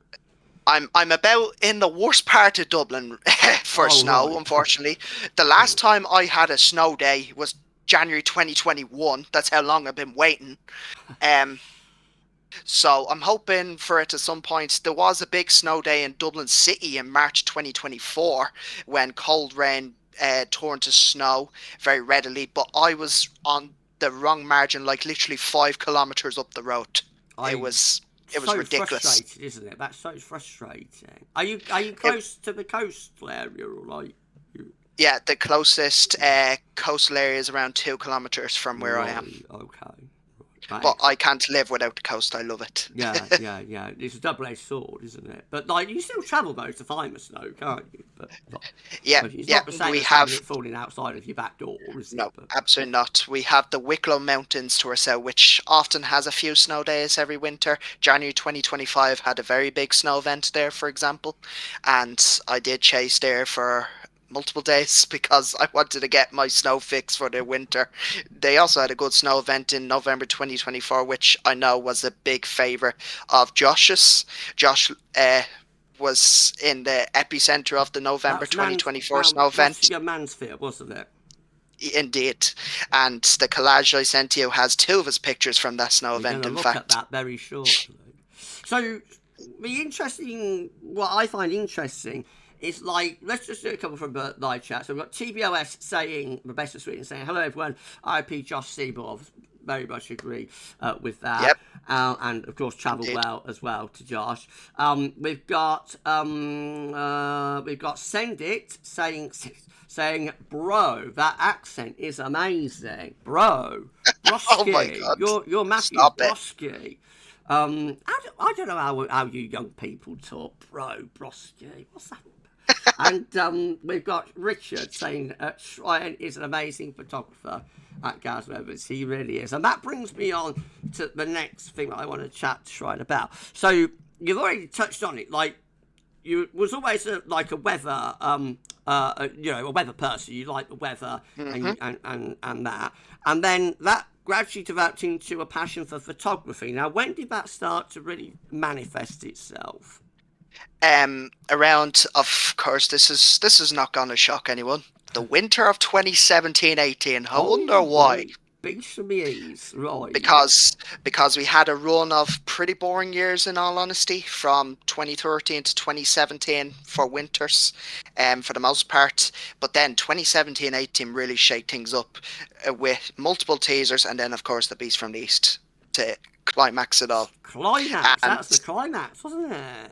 I'm about in the worst part of Dublin for snow. Right. Unfortunately, the last time I had a snow day was January 2021. That's how long I've been waiting. So I'm hoping for it at some point. There was a big snow day in Dublin City in March 2024 when cold rain turned to snow very readily, but I was on the wrong margin, like literally 5 kilometers up the road. It was so ridiculous. Frustrating, isn't it? That's so frustrating. Are you close to the coastal area, or like? Yeah, the closest coastal area is around 2 kilometers from where I am. Okay. But I can't live without the coast. I love it. Yeah. It's a double-edged sword, isn't it? But like, you still travel though to find the snow, can't you? But it's not the same we as have it falling outside of your back door, is it? No, absolutely not. We have the Wicklow Mountains to our south, which often has a few snow days every winter. January 2025 had a very big snow event there, for example, and I did chase there for multiple days because I wanted to get my snow fix for the winter. They also had a good snow event in November 2024, which I know was a big favourite of Josh's. Josh was in the epicenter of the November 2024 snow event. Your Mansfield, wasn't it? Indeed, and the collage I sent you has 2 of his pictures from that snow event. In fact, at that very shortly. So, what I find interesting. It's like, let's just do a couple from the live chat. So we've got TBOS saying, the best of Sweden, saying, hello everyone, RIP Josh Seymour. Very much agree with that. Yep. and of course travel well as well to Josh. We've got Send It saying, bro, that accent is amazing, bro. Broski, Oh my God. you're Matthew Stop it. Broski. I don't know how you young people talk, bro, Broski. What's that? And we've got Richard saying Sryan is an amazing photographer at GavsWeatherVids. He really is. And that brings me on to the next thing that I want to chat to Sryan about. So you've already touched on it. Like, you was always a weather, a weather person. You like the weather and that. And then that gradually developed into a passion for photography. Now, when did that start to really manifest itself? Around, of course, this is not going to shock anyone. The winter of 2017-18. I wonder why. Beach for me ease, right? Because we had a run of pretty boring years, in all honesty, from 2013 to 2017 for winters, for the most part. But then 2017-18 really shake things up with multiple teasers, and then of course the Beast from the East to climax it all. Climax, that's the climax, wasn't it?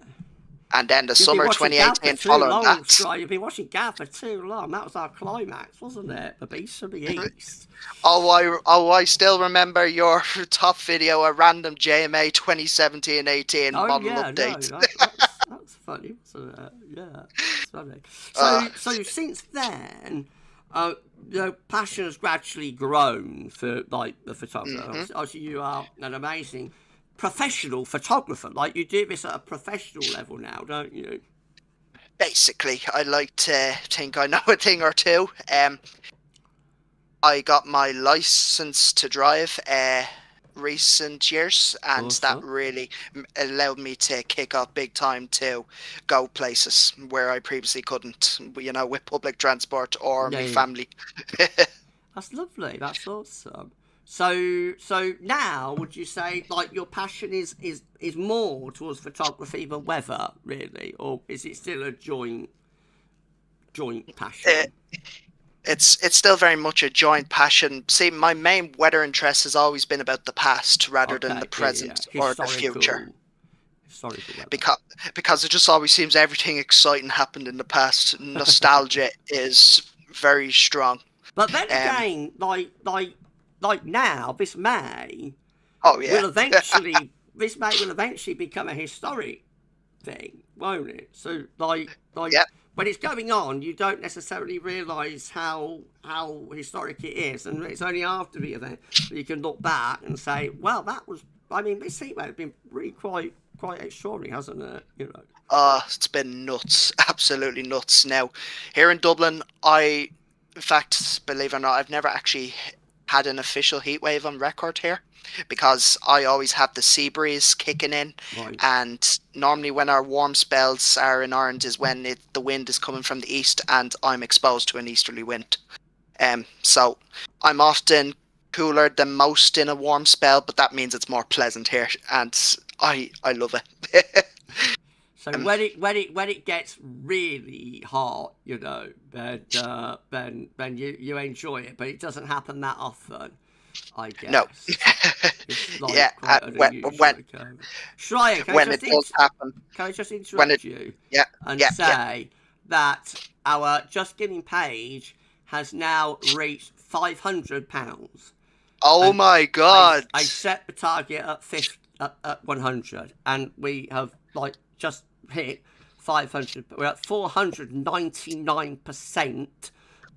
And then the summer 2018 following that. You've been watching Gav for too long. That was our climax, wasn't it? The Beast from the East. I still remember your top video, a random JMA 2017-18 model update. No, that's funny, wasn't it? Yeah, it's funny. So since then, passion has gradually grown for like the photographer. Obviously, you are an amazing professional photographer. Like, you do this at a professional level now, don't you? Basically, I like to think I know a thing or two. I got my license to drive recent years, and that really allowed me to kick off big time to go places where I previously couldn't, with public transport or my family. That's lovely. That's awesome. So now, would you say like your passion is more towards photography than weather, really, or is it still a joint passion? It's still very much a joint passion. See, my main weather interest has always been about the past rather than the present or the future. Because it just always seems everything exciting happened in the past. Nostalgia is very strong. But then again, like now, this May will eventually become a historic thing, won't it? So when it's going on, you don't necessarily realise how historic it is, and it's only after the event that you can look back and say, well, this heat wave has been really quite extraordinary, hasn't it? It's been nuts, absolutely nuts. Now, here in Dublin, in fact, believe it or not, I've never actually had an official heat wave on record here, because I always have the sea breeze kicking in, and normally when our warm spells are in Ireland is when the wind is coming from the east and I'm exposed to an easterly wind. So I'm often cooler than most in a warm spell, but that means it's more pleasant here, and I love it. So when it gets really hot, then you enjoy it, but it doesn't happen that often, I guess. No. Sryan, can I just interrupt you? And say that our Just Giving page has now reached £500. Oh my God! I set the target at 100, and we have just hit 500. We're at 499%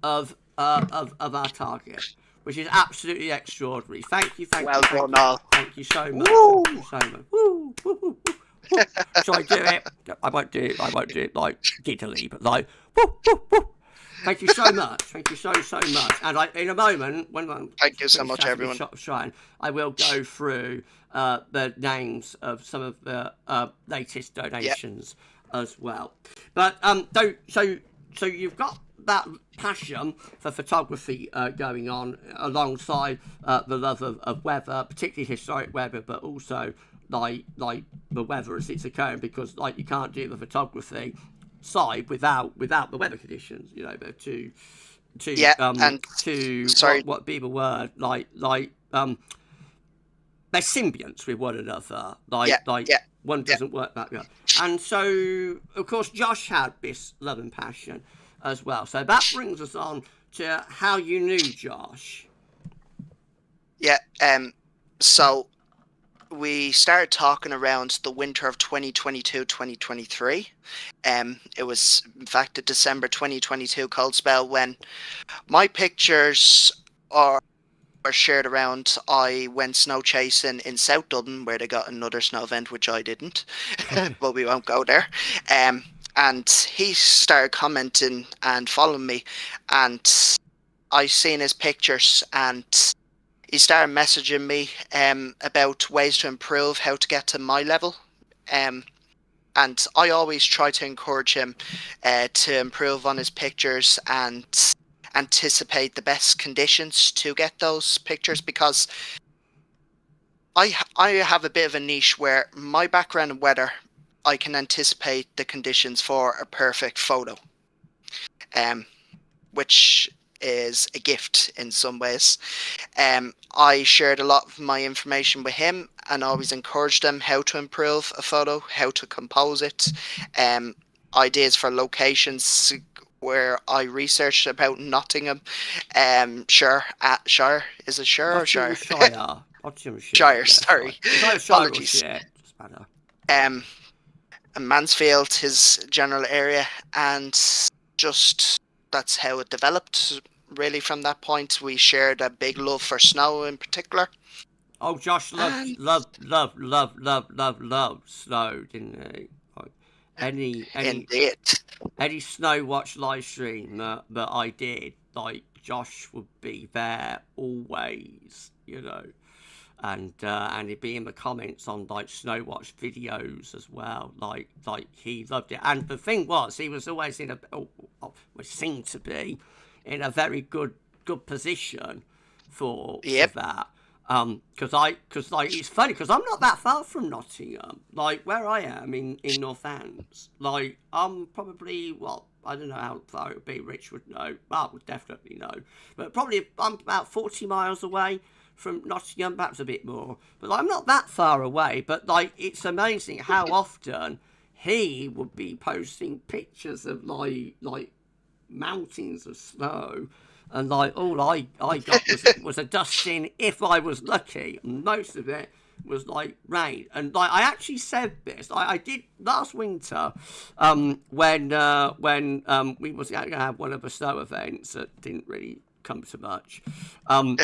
of our target, which is absolutely extraordinary. Thank you. Thank you so much. Thank you so much. Woo, woo, woo, woo. Shall I do it? I won't do it like giddily, but like woo, woo, woo. Thank you so much. Thank you so much. And in a moment, when I'm thank you so much, everyone. Shrine, I will go through the names of some of the latest donations as well. But so you've got that passion for photography going on alongside the love of weather, particularly historic weather, but also like the weather as it's occurring, because you can't do the photography side without the weather conditions. They're too what would be the word they're symbionts with one another. One doesn't work that way. And so, of course, Josh had this love and passion as well. So that brings us on to how you knew Josh. Yeah. So we started talking around the winter of 2022-2023. It was, in fact, a December 2022 cold spell when my pictures are shared around. I went snow chasing in South Dublin, where they got another snow event, which I didn't, but we won't go there. And he started commenting and following me, and I seen his pictures, and he started messaging me about ways to improve, how to get to my level. And I always try to encourage him to improve on his pictures and anticipate the best conditions to get those pictures, because I have a bit of a niche where my background in weather, I can anticipate the conditions for a perfect photo, which is a gift in some ways. I shared a lot of my information with him and always encouraged him how to improve a photo, how to compose it, ideas for locations where I researched about Nottingham. Shire, is it Shire or Shire? Nottinghamshire. Shire, sorry. Apologies. Matter. And Mansfield, his general area, and just that's how it developed. Really, from that point, we shared a big love for snow in particular. Oh, Josh loved snow, didn't he? Like, any snow watch live stream that I did, like Josh would be there always, you know, and he'd be in the comments on like snow watch videos as well. Like he loved it, and the thing was, he was always in seemed to be in a very good position for that. Because it's funny because I'm not that far from Nottingham, like where I am in Northants. Like I'm probably, well, I don't know how far it would be. Rich would know. Mark would definitely know. But probably I'm about 40 miles away from Nottingham, perhaps a bit more. But like, I'm not that far away. But like, it's amazing how often he would be posting pictures of like mountains of snow. And like all I got was a dusting if I was lucky. Most of it was like rain. And like I actually said this, I did last winter, when we was going to have one of the snow events that didn't really come to much. I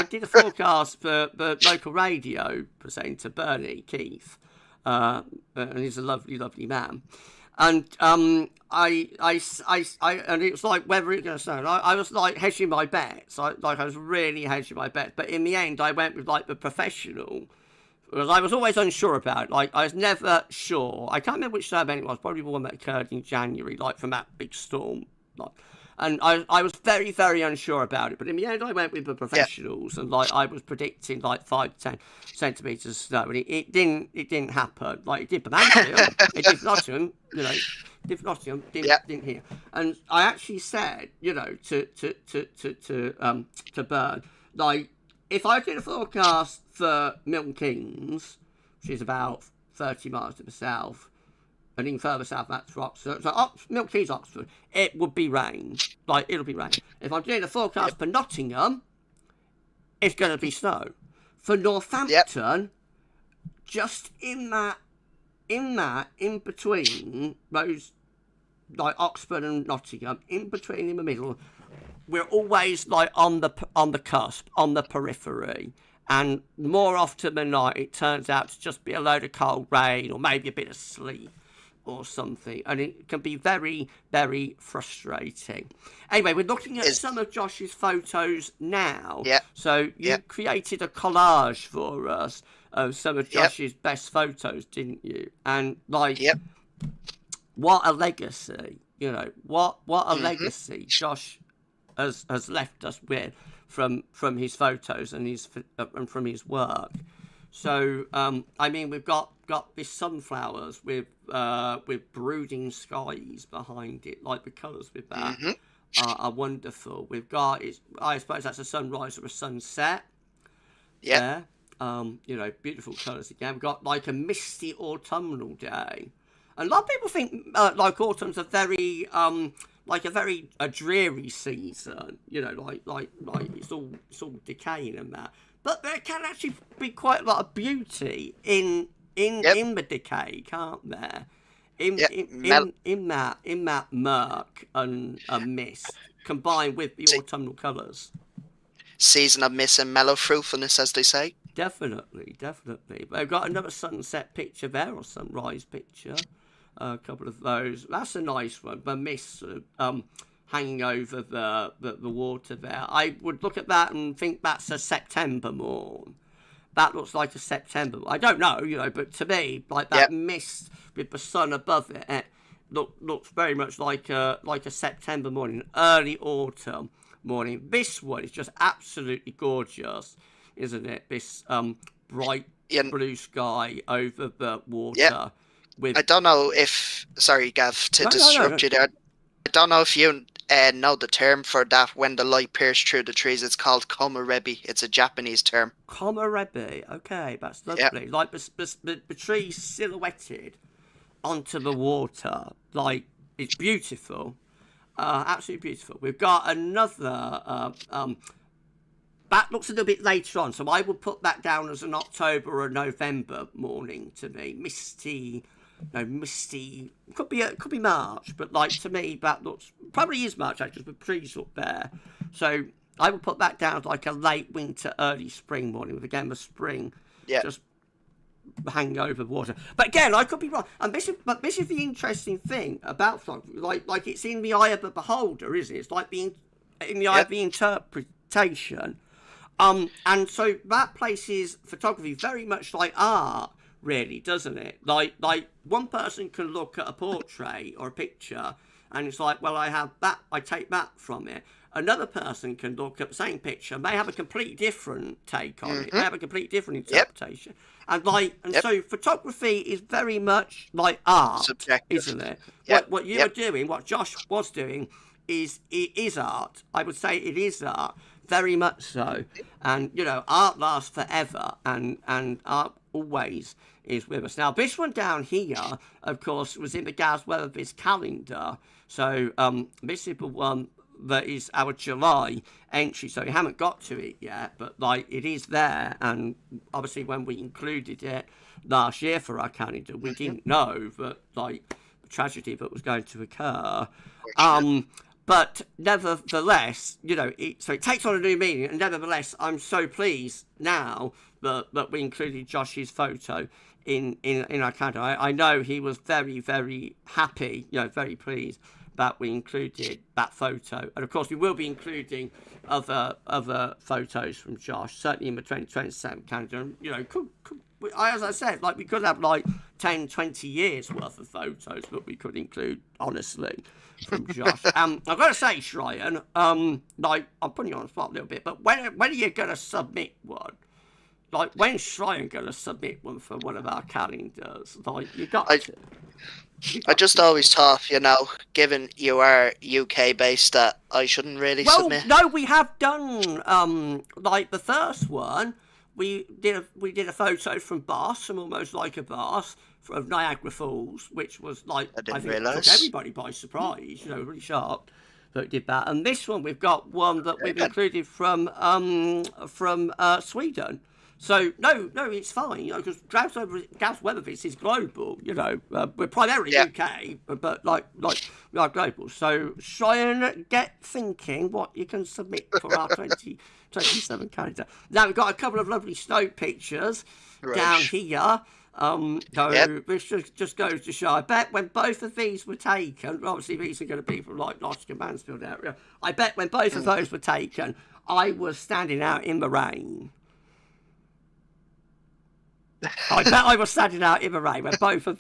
did a forecast for the local radio presenter Bernie Keith, and he's a lovely man. And and it was like whether it's going to snow. And I was like hedging my bets. I was really hedging my bets. But in the end, I went with like the professional, because I was always unsure about it. Like I was never sure. I can't remember which snow event it was. Probably the one that occurred in January, like from that big storm. Like, and I was very, very unsure about it. But in the end, I went with the professionals, and like I was predicting like 5 to 10 centimeters of snow, and it didn't happen. Like it did for Mansfield, it did Nottingham, you know, did Nottingham, didn't here. And I actually said, you know, to Bern, like if I did a forecast for Milton Keynes, which is about 30 miles to the south, and even further south, that's Oxford. So Milton Keynes, Oxford, it would be rain. Like, it'll be rain. If I'm doing a forecast for Nottingham, it's going to be snow. For Northampton, just in between those, like Oxford and Nottingham, in the middle, we're always like on the cusp, on the periphery. And more often than not, it turns out to just be a load of cold rain or maybe a bit of sleet or something, and it can be very, very frustrating. Anyway, we're looking at some of Josh's photos now. So you created a collage for us of some of Josh's best photos, didn't you? And like, what a legacy! You know, what a legacy Josh has left us with from his photos and from his work. So, I mean, we've got these sunflowers with brooding skies behind it. Like the colours with that are wonderful. We've got, I suppose that's a sunrise or a sunset. Yeah. There. Beautiful colours again. We've got like a misty autumnal day. And a lot of people think like autumn's a very like a very dreary season. Like it's all decaying and that. But there can actually be quite a lot of beauty in the decay, can't there? In that murk and mist combined with the autumnal colours. Season of mist and mellow fruitfulness, as they say. Definitely. But I've got another sunset picture there, or sunrise picture. A couple of those. That's a nice one. The mist hanging over the water there. I would look at that and think that's a September morn. That looks like a September. I don't know, but to me, like that mist with the sun above it, looks very much like a September morning, early autumn morning. This one is just absolutely gorgeous, isn't it? This bright blue sky over the water. Yeah. I don't know if... Sorry, Gav, to disrupt you there. I don't know if you know the term for that when the light pierces through the trees. It's called komarebi. It's a Japanese term. Komarebi. Okay, that's lovely. Yeah. Like the trees silhouetted onto the water. Like, it's beautiful. Absolutely beautiful. We've got another... that looks a little bit later on, so I would put that down as an October or November morning to me. Misty, could be March, but like to me that looks, probably is March actually, with trees up there. So I would put that down as like a late winter, early spring morning with again the spring just hanging over the water. But again, I could be wrong. And this is the interesting thing about photography. Like it's in the eye of the beholder, isn't it? It's like being in the eye of the interpretation. And so that places photography very much like art, really, doesn't it? Like one person can look at a portrait or a picture and it's like, well, I have that, I take that from it. Another person can look at the same picture and they have a completely different take on it. They have a completely different interpretation. And so photography is very much like art, subjective, isn't it? What you are doing, what Josh was doing, it is art. I would say it is art. Very much so. And, art lasts forever and art always is with us. Now, this one down here, of course, was in the GavsWeatherVids calendar. So this is the one that is our July entry. So we haven't got to it yet, but, it is there. And obviously when we included it last year for our calendar, we didn't know that, the tragedy that was going to occur. But nevertheless, so it takes on a new meaning. And nevertheless, I'm so pleased now that we included Josh's photo in our calendar. I know he was very, very happy, very pleased that we included that photo. And of course, we will be including other photos from Josh, certainly in the 2027 calendar. As I said, we could have 10, 20 years worth of photos that we could include, honestly, from Josh. I've got to say, Sryan, I'm putting you on the spot a little bit, but when are you going to submit one? When's Sryan going to submit one for one of our calendars? You got to. I just always thought, given you are UK based, that I shouldn't really submit. No, we have done the first one. We did a photo from Bass, from Almost Like a Bass, of Niagara Falls, which was I think took everybody by surprise. Really shocked that we did that. And this one, we've got one that we've included from Sweden. So no, it's fine. Because GavsWeatherVids is global. We're primarily UK, but we are global. So Sryan, get thinking what you can submit for our 2027 calendar. Now we've got a couple of lovely snow pictures down here. This just goes to show. I bet when both of these were taken, obviously these are going to be from Nottingham, Mansfield area. I bet when both of those were taken, I was standing out in the rain. I bet I was standing out in the rain when both of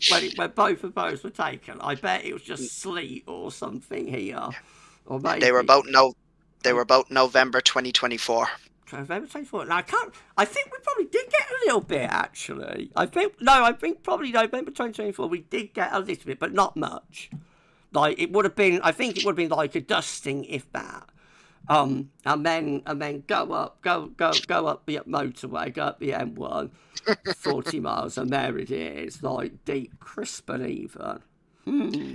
those were taken. I bet it was just sleet or something here, or maybe they were about November 2024. November 2024. Now I think we probably did get a little bit actually. I think probably November 2024 we did get a little bit, but not much. It would have been. I think it would have been like a dusting, if that. and then go up the motorway, go up the M1, 40 miles, and there it is, like deep, crisp and even.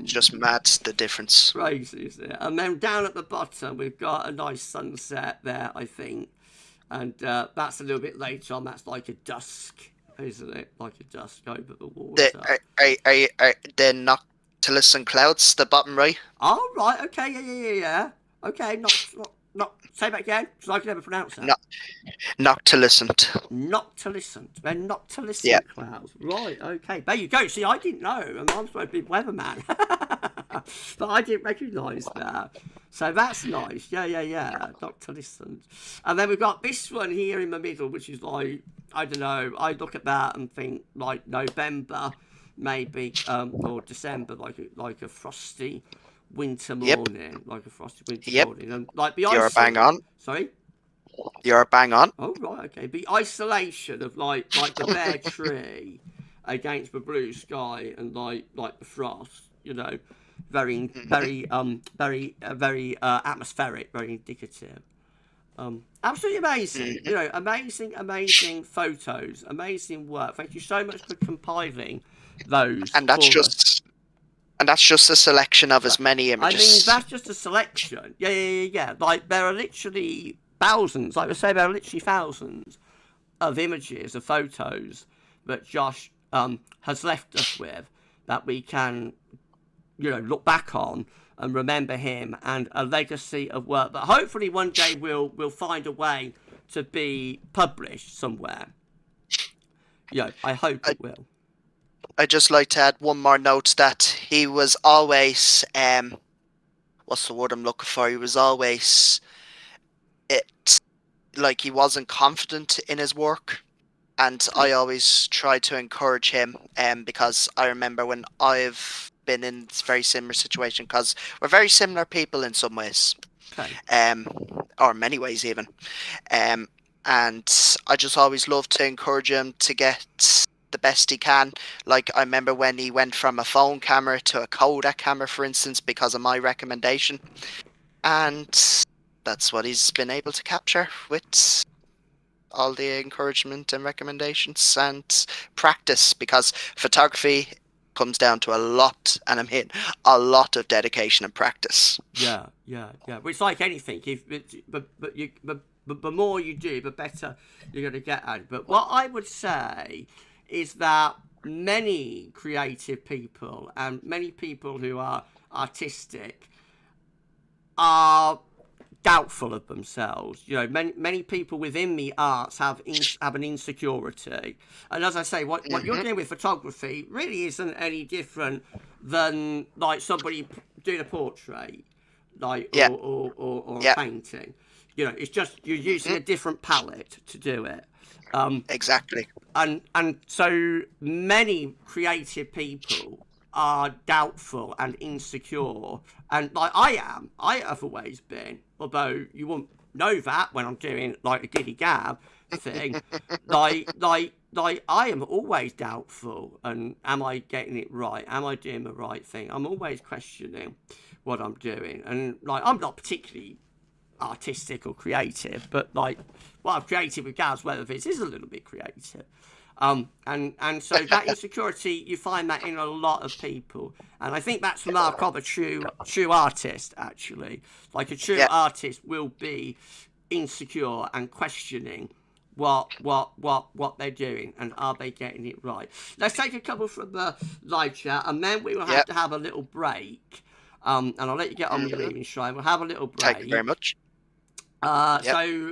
Just mad, the difference. Crazy, isn't it? And then down at the bottom, we've got a nice sunset there, I think. And that's a little bit later on. That's like a dusk, isn't it? Like a dusk over the water. The Noctilus and Clouds, the bottom right. Oh, right. Okay. Yeah. Okay. Not. Say that again, because I can never pronounce that. Noctilucent. Noctilucent. They're Noctilucent Yeah. clouds. Right. Okay. There you go. See, I didn't know. And I'm supposed to be weatherman. But I didn't recognise that. So that's nice. Yeah. Noctilucent. And then we've got this one here in the middle, which is like, I don't know. I look at that and think like November, maybe, or December, like a frosty winter morning, like a frosty winter morning, and like the You're bang on. Sorry. You're bang on. Oh right, okay. The isolation of like the bare tree against the blue sky and like the frost, very atmospheric, very indicative. Absolutely amazing. Amazing photos, amazing work. Thank you so much for compiling those. And that's just a selection of as many images. I mean, that's just a selection. Yeah. Like, there are literally thousands, like I say, there are literally thousands of images, of photos that Josh has left us with that we can, look back on and remember him, and a legacy of work that hopefully one day we'll find a way to be published somewhere. I hope it will. I'd just like to add one more note that he was always, what's the word I'm looking for? He was always, he wasn't confident in his work. And I always try to encourage him, because I remember when I've been in this very similar situation, because we're very similar people in some ways. Okay. Or many ways even. And I just always love to encourage him to get the best he can. Like, I remember when he went from a phone camera to a Kodak camera, for instance, because of my recommendation, and that's what he's been able to capture with all the encouragement and recommendations and practice, because photography comes down to a lot, and I mean a lot of dedication and practice. Yeah. Well, it's like anything. But the more you do, the better you're going to get at it. But what I would say is that many creative people and many people who are artistic are doubtful of themselves. Many people within the arts have an insecurity, and as I say, what you're doing with photography really isn't any different than like somebody doing a portrait, or a painting. It's just you're using a different palette to do it. Exactly. And so many creative people are doubtful and insecure, and like I have always been, although you won't know that when I'm doing like a giddy gab thing. like I am always doubtful, and am I getting it right? Am I doing the right thing? I'm always questioning what I'm doing, and like I'm not particularly artistic or creative, but like what I've created with GavsWeatherVids is a little bit creative. And so that insecurity, you find that in a lot of people, and I think that's the mark of a true artist. Actually, like a true artist will be insecure and questioning what they're doing, and are they getting it right. Let's take a couple from the live chat, and then we will have to have a little break. And I'll let you get on with your leaving, Sryan. We'll have a little break. Thank you very much. So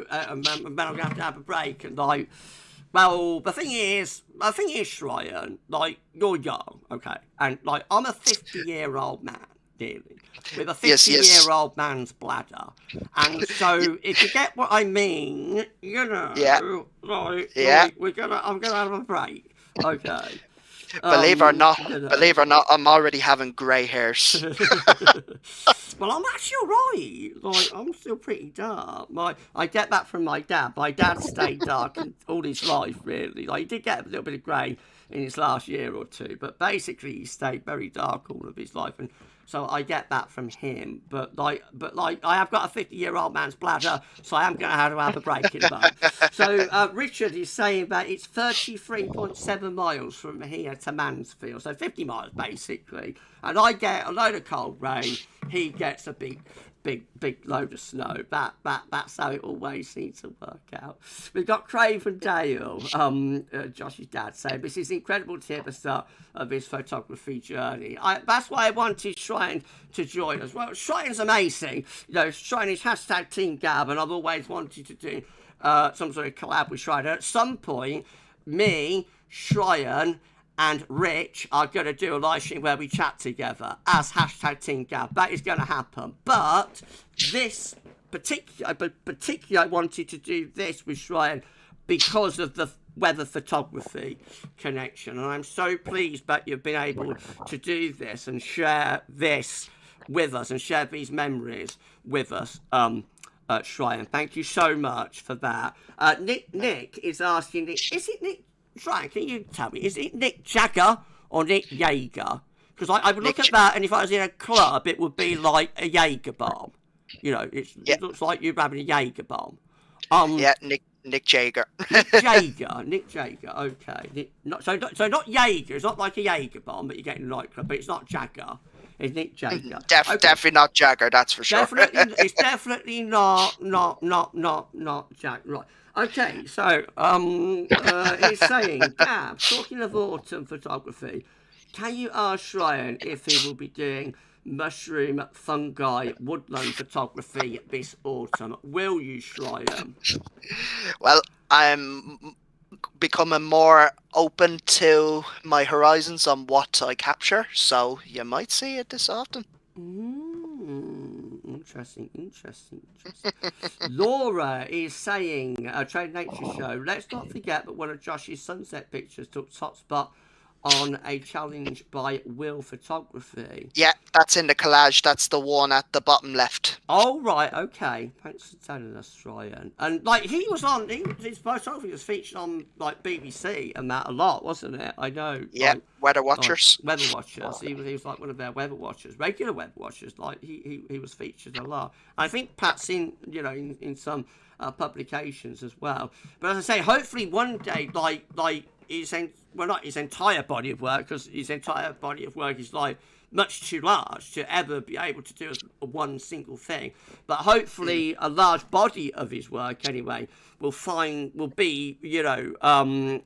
and then I'm going to have a break, and like. Well, the thing is, Sryan, like, you're young, okay? And, like, I'm a 50-year-old man, nearly, with a 50-year-old man's bladder. And so, if you get what I mean, I'm going to have a break, okay? Believe it or not, I'm already having grey hairs. Well, I'm actually alright. Like, I'm still pretty dark. I get that from my dad. My dad stayed dark all his life, really. Like, he did get a little bit of grey in his last year or two, but basically he stayed very dark all of his life. And So I get that from him, but I have got a 50-year-old man's bladder, so I am going to have a break in the bum. So Richard is saying that it's 33.7 miles from here to Mansfield, so 50 miles basically. And I get a load of cold rain. He gets a big load of snow. That's how it always seems to work out. We've got Craven Dale, Josh's dad, saying this is incredible to hear the start of his photography journey. That's why I wanted Sryan to join us. Well, Sryan's amazing. You know, Sryan is hashtag Team Gav, and I've always wanted to do some sort of collab with Sryan. At some point, me, Sryan, and Rich are going to do a live stream where we chat together as hashtag Team Gav. That is going to happen. But this particularly I wanted to do this with Sryan because of the weather photography connection. And I'm so pleased that you've been able to do this and share this with us and share these memories with us, Sryan. Thank you so much for that. Nick is asking, is it Nick? Sryan, can you tell me, is it Nick Jagger or Nick Jaeger? Because I would look at that, and if I was in a club, it would be like a Jaeger bomb. You know, it looks like you're having a Jaeger bomb. Nick Jaeger. Nick Jaeger. Okay. So not Jaeger. It's not like a Jaeger bomb that you get in a nightclub, but it's not Jagger. It's Nick Jaeger. Definitely not Jagger. That's for sure. It's definitely not Jack. Right. Okay, so he's saying, Gav, talking of autumn photography, can you ask Sryan if he will be doing mushroom, fungi, woodland photography this autumn? Will you, Sryan? Well, I'm becoming more open to my horizons on what I capture, so you might see it this autumn. Interesting. Laura is saying, Trade Nature Show, let's not forget that one of Josh's sunset pictures took top spot on a challenge by Will Photography. Yeah, that's in the collage. That's the one at the bottom left. Oh, right, okay. Thanks for telling us, Sryan. And, like, his photography was featured on, like, BBC and that a lot, wasn't it? I know. Yeah, like, Weather Watchers. Weather Watchers. He was like one of their Weather Watchers, regular Weather Watchers. Like, he was featured a lot. I think Pat's in some publications as well. But as I say, hopefully one day, like not his entire body of work, because his entire body of work is like much too large to ever be able to do as one single thing. But hopefully a large body of his work anyway will be,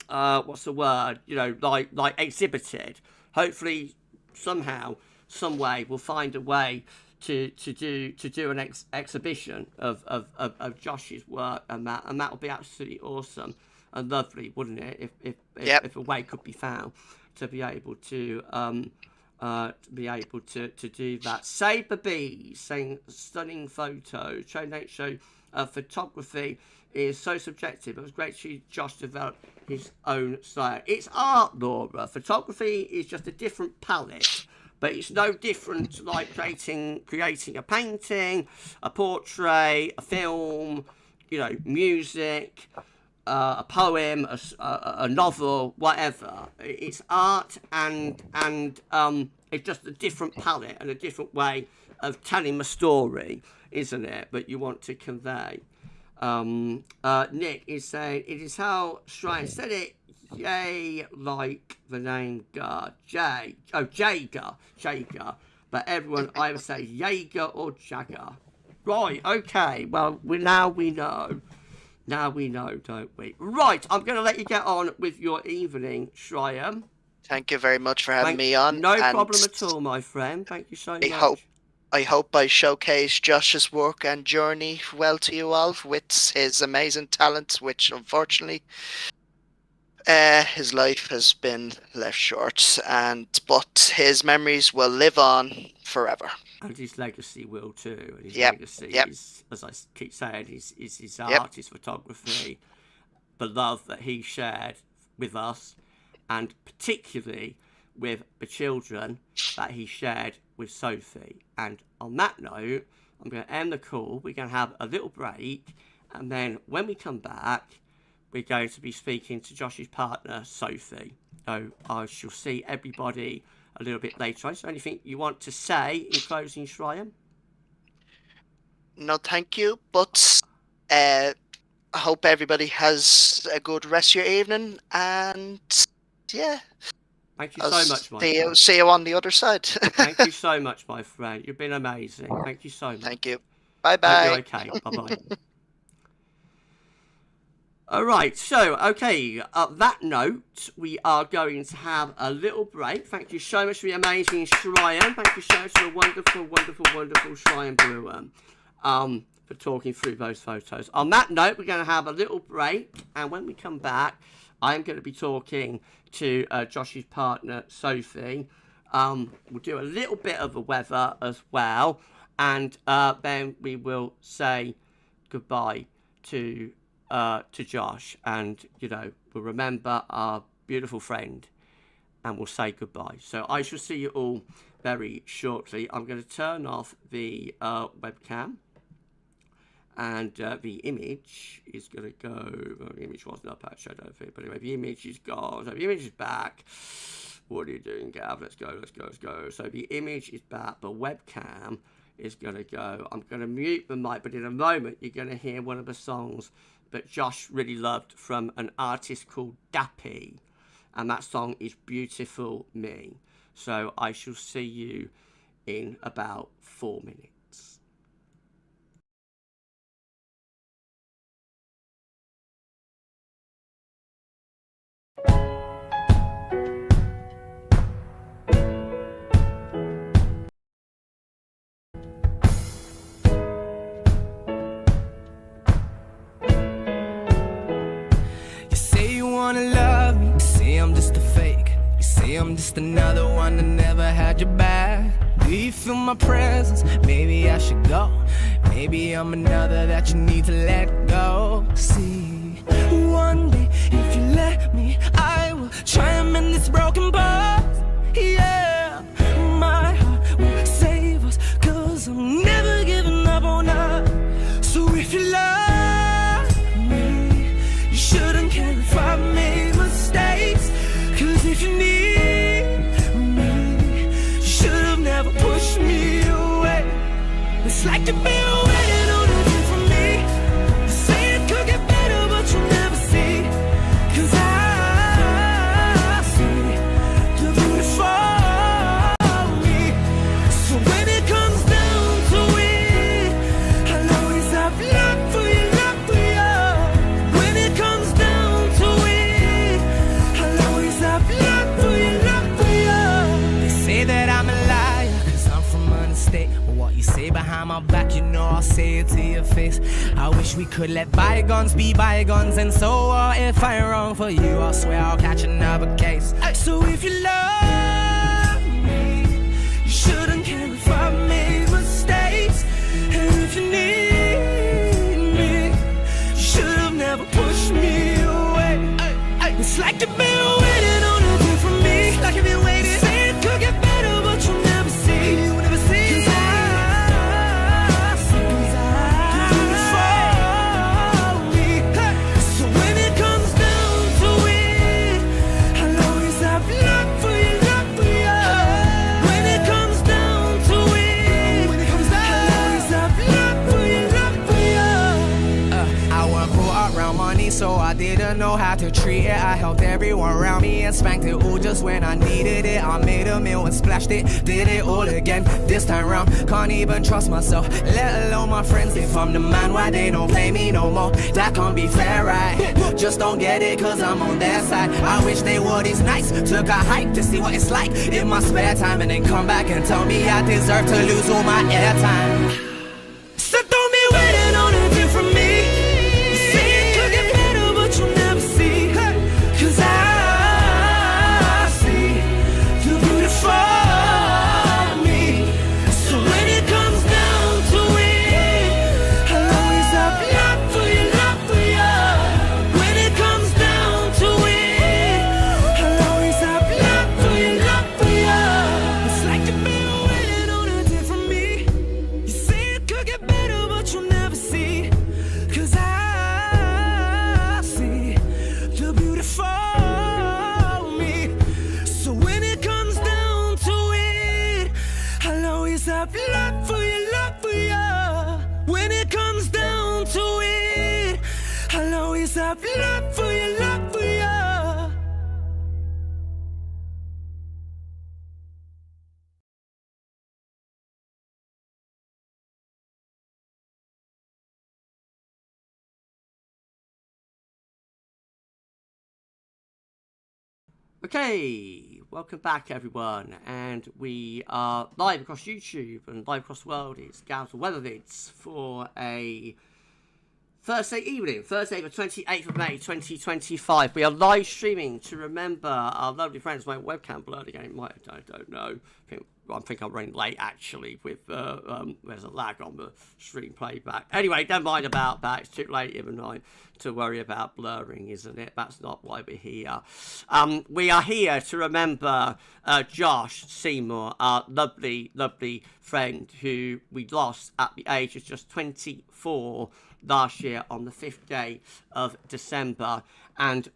what's the word? Like exhibited. Hopefully somehow, some way we'll find a way to do an exhibition of Josh's work, and that will be absolutely awesome and lovely, wouldn't it? If a way could be found to be able to do that. Save the Bees saying stunning photos. Trade Nate show photography is so subjective. It was great to see Josh develop his own style. It's art, Laura. Photography is just a different palette. But it's no different to like creating a painting, a portrait, a film, music, a poem, a novel, whatever. It's art, and it's just a different palette and a different way of telling a story, isn't it? That you want to convey. Nick is saying it is how Sryan said it. Yay, like the name God. Jaeger. But everyone either says Jaeger or Jagger. Right, okay. Well, now we know. Now we know, don't we? Right, I'm going to let you get on with your evening, Sryan. Thank you very much for having me on. No problem at all, my friend. Thank you so much. I hope I showcased Josh's work and journey well to you all with his amazing talents, which unfortunately his life has been left short, but his memories will live on forever. And his legacy will too. And his legacy is, as I keep saying, is his art, his photography, the love that he shared with us, and particularly with the children that he shared with Sophie. And on that note, I'm going to end the call. We're going to have a little break, and then when we come back, we're going to be speaking to Josh's partner, Sophie. So I shall see everybody a little bit later on. Is there anything you want to say in closing, Sryan? No, thank you. But I hope everybody has a good rest of your evening, and yeah. Thank you so much, my friend. See you on the other side. Thank you so much, my friend. You've been amazing. Thank you so much. Thank you. Bye-bye. Hope you're okay. Bye-bye. All right, so, okay, on that note, we are going to have a little break. Thank you so much for the amazing Sryan. Thank you so much for the wonderful, wonderful, wonderful Sryan Bruen for talking through those photos. On that note, we're going to have a little break, and when we come back, I'm going to be talking to Josh's partner, Sophie. We'll do a little bit of the weather as well, and then we will say goodbye to Josh, and we'll remember our beautiful friend, and we'll say goodbye. So I shall see you all very shortly. I'm going to turn off the webcam, and the image is going to go. Well, the image wasn't up actually, I don't think, but anyway, the image is gone. So the image is back. What are you doing, Gav? Let's go. So the image is back. The webcam is going to go. I'm going to mute the mic, but in a moment you're going to hear one of the songs that Josh really loved from an artist called Dappy, and that song is Beautiful Me. So I shall see you in about 4 minutes. Wanna love me, you say I'm just a fake, you say I'm just another one that never had your back. Do you feel my presence? Maybe I should go. Maybe I'm another that you need to let go. See, one day if you let me, I will try and mend this broken part. Yeah, my heart will save us, 'cause I'm never giving up on us. So if you love me, you shouldn't care if I made mistakes. 'Cause if you need me, you should've never pushed me away. It's like you've been waiting on a thing from me. You say it could get better, but you'll never see. 'Cause I see the beautiful me. So when it comes down to it, I'll always have love for you, love for you. When it comes down to it, I'll always have love for you, love for you. They say that I'm a liar, 'cause I'm from another state. But what you say behind my back, you know I'll say it to your face. I wish we could let bygones be bygones. And so if I'm wrong for you, I swear I'll catch another case. So if you love me, you shouldn't care if I made mistakes. And if you need me, you should've never pushed me away. It's like you've been waiting on a thing from me. It's like you've been waiting. Say it could get better, but you'll never see. You'll never see. 'Cause I see the beautiful me. So when it comes down to it, I'll always have love for you, love for you. When it comes down to it, I'll always have love for you, love for you. I wasn't brought around money, so I didn't know how to treat it. I helped everyone around me and spanked it all just when I needed it. I made a meal and splashed it, did it all again. This time round, can't even trust myself, let alone my friends. If I'm the man, why they don't play me no more? That can't be fair, right? Just don't get it, 'cause I'm on their side. I wish they were these nights. Took a hike to see what it's like in my spare time, and then come back and tell me I deserve to lose all my airtime. So don't be waiting on a thing from me. You say it could get better, but you'll never see. 'Cause I see the beautiful me. So when it comes down to it, I'll always have love for you, love for you. When it comes down to it, I'll always have love for you, love for you. It's like you've been waiting on a thing from me. You say just have love for you, love for you. Okay, welcome back everyone, and we are live across YouTube and live across the world. It's GavsWeatherVids for a Thursday evening, Thursday the 28th of May 2025. We are live streaming to remember our lovely friends. My webcam blurred again, I don't know. I think I'm running late actually with there's a lag on the stream playback. Anyway, don't mind about that. It's too late in the night to worry about blurring, isn't it? That's not why we're here. We are here to remember Josh Seymour, our lovely friend who we lost at the age of just 24 last year on the 5th day of December. And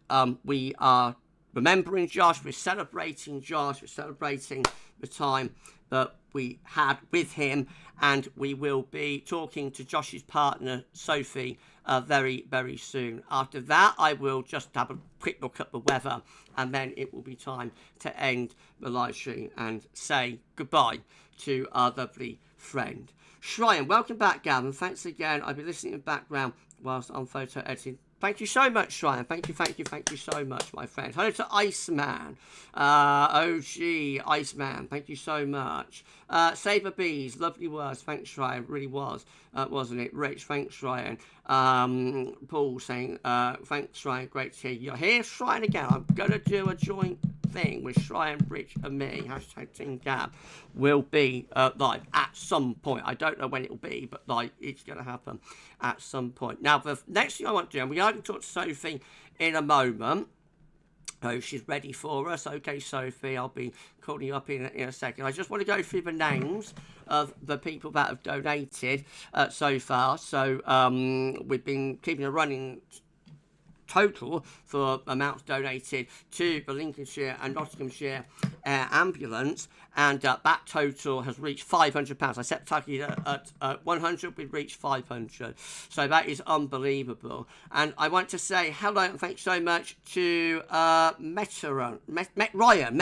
we are remembering Josh, we're celebrating Josh, we're celebrating the time that we had with him, and we will be talking to Josh's partner Sophie very, very soon. After that, I will just have a quick look at the weather, and then it will be time to end the live stream and say goodbye to our lovely friend. Sryan, welcome back, Gavin. Thanks again. I've been listening in the background whilst I'm photo editing. Thank you so much, Sryan. Thank you so much, my friend. Hello to Iceman. OG Iceman. Thank you so much. Saber Bees, lovely words. Thanks, Sryan. Really was, wasn't it? Rich, thanks, Sryan. Paul saying, thanks, Sryan. Great to hear you. Here's Sryan again. I'm going to do a joint thing with Sryan, Rich, and me. Hashtag Team Gab will be live at some point. I don't know when it will be, but like it's going to happen at some point. Now, the next thing I want to do, and we are going to talk to Sophie in a moment. Oh, she's ready for us. Okay, Sophie, I'll be calling you up in a second. I just want to go through the names of the people that have donated so far. So we've been keeping a running total for amounts donated to the Lincolnshire and Nottinghamshire ambulance, and that total has reached £500. I set target at 100, we've reached 500, so that is unbelievable. And I want to say hello and thanks so much to Met Ryan,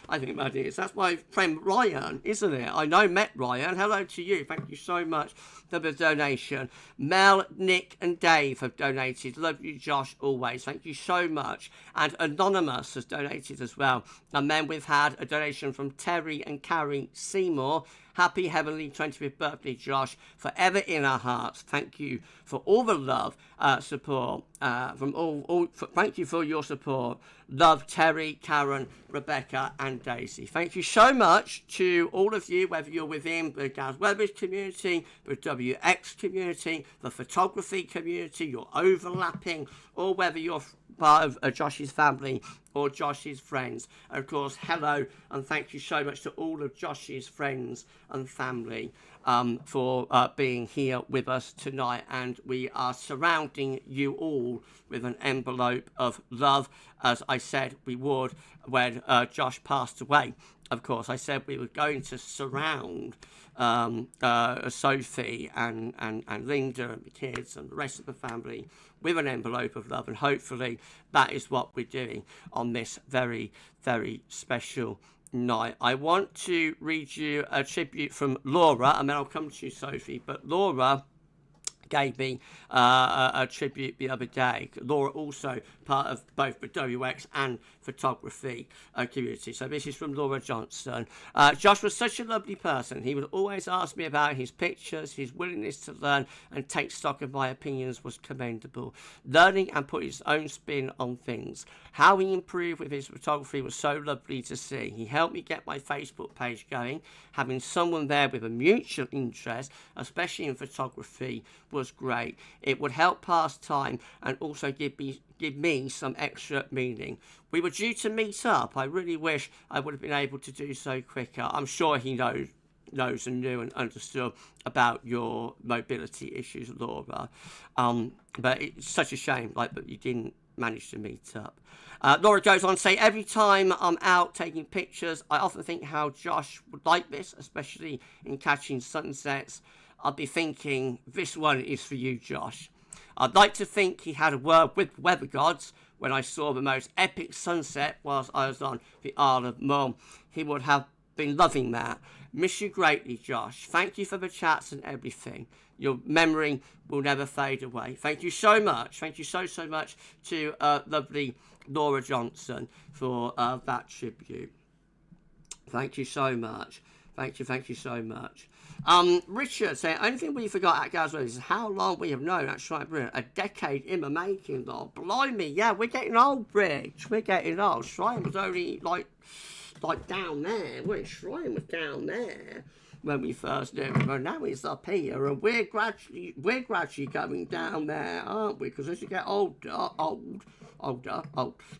I think that is, that's my friend Ryan, isn't it? I know Met Ryan. Hello to you, thank you so much for the donation. Mel, Nick and Dave have donated. Love you, Josh, always. Thank you so much. And Anonymous has donated as well. And then we've had a donation from Terry and Carrie Seymour. Happy heavenly 25th birthday, Josh. Forever in our hearts. Thank you for all the love, support from all. Thank you for your support. Love, Terry, Karen, Rebecca, and Daisy. Thank you so much to all of you, whether you're within the GavsWeatherVids community, the WX community, the photography community, you're overlapping, or whether you're part of Josh's family or Josh's friends. And of course, hello and thank you so much to all of Josh's friends and family for being here with us tonight. And we are surrounding you all with an envelope of love, as I said we would when Josh passed away. Of course, I said we were going to surround Sophie and Linda and the kids and the rest of the family with an envelope of love, and hopefully that is what we're doing on this very, very special night. I want to read you a tribute from Laura, and then I'll come to you, Sophie, but Laura gave me a tribute the other day. Laura also part of both the WX and photography community. So this is from Laura Johnson. Josh was such a lovely person. He would always ask me about his pictures. His willingness to learn and take stock of my opinions was commendable. Learning and put his own spin on things. How he improved with his photography was so lovely to see. He helped me get my Facebook page going. Having someone there with a mutual interest, especially in photography, was great. It would help pass time and also give me some extra meaning. We were due to meet up. I really wish I would have been able to do so quicker. I'm sure he knows and knew and understood about your mobility issues, Laura. But it's such a shame that you didn't manage to meet up. Laura goes on to say, every time I'm out taking pictures, I often think how Josh would like this, especially in catching sunsets. I'll be thinking, this one is for you, Josh. I'd like to think he had a word with weather gods when I saw the most epic sunset whilst I was on the Isle of Mull. He would have been loving that. Miss you greatly, Josh. Thank you for the chats and everything. Your memory will never fade away. Thank you so much. Thank you so much to lovely Laura Johnson for that tribute. Thank you so much. Thank you so much. Richard saying, only thing we forgot at GavsWeatherVids is how long we have known at Sryan Bruen. A decade in the making, Lord. Blimey, yeah, we're getting old, Rich. We're getting old. Sryan was only like down there. Sryan was down there when we first knew him, and now he's up here, and we're gradually going down there, aren't we? Because as you get older,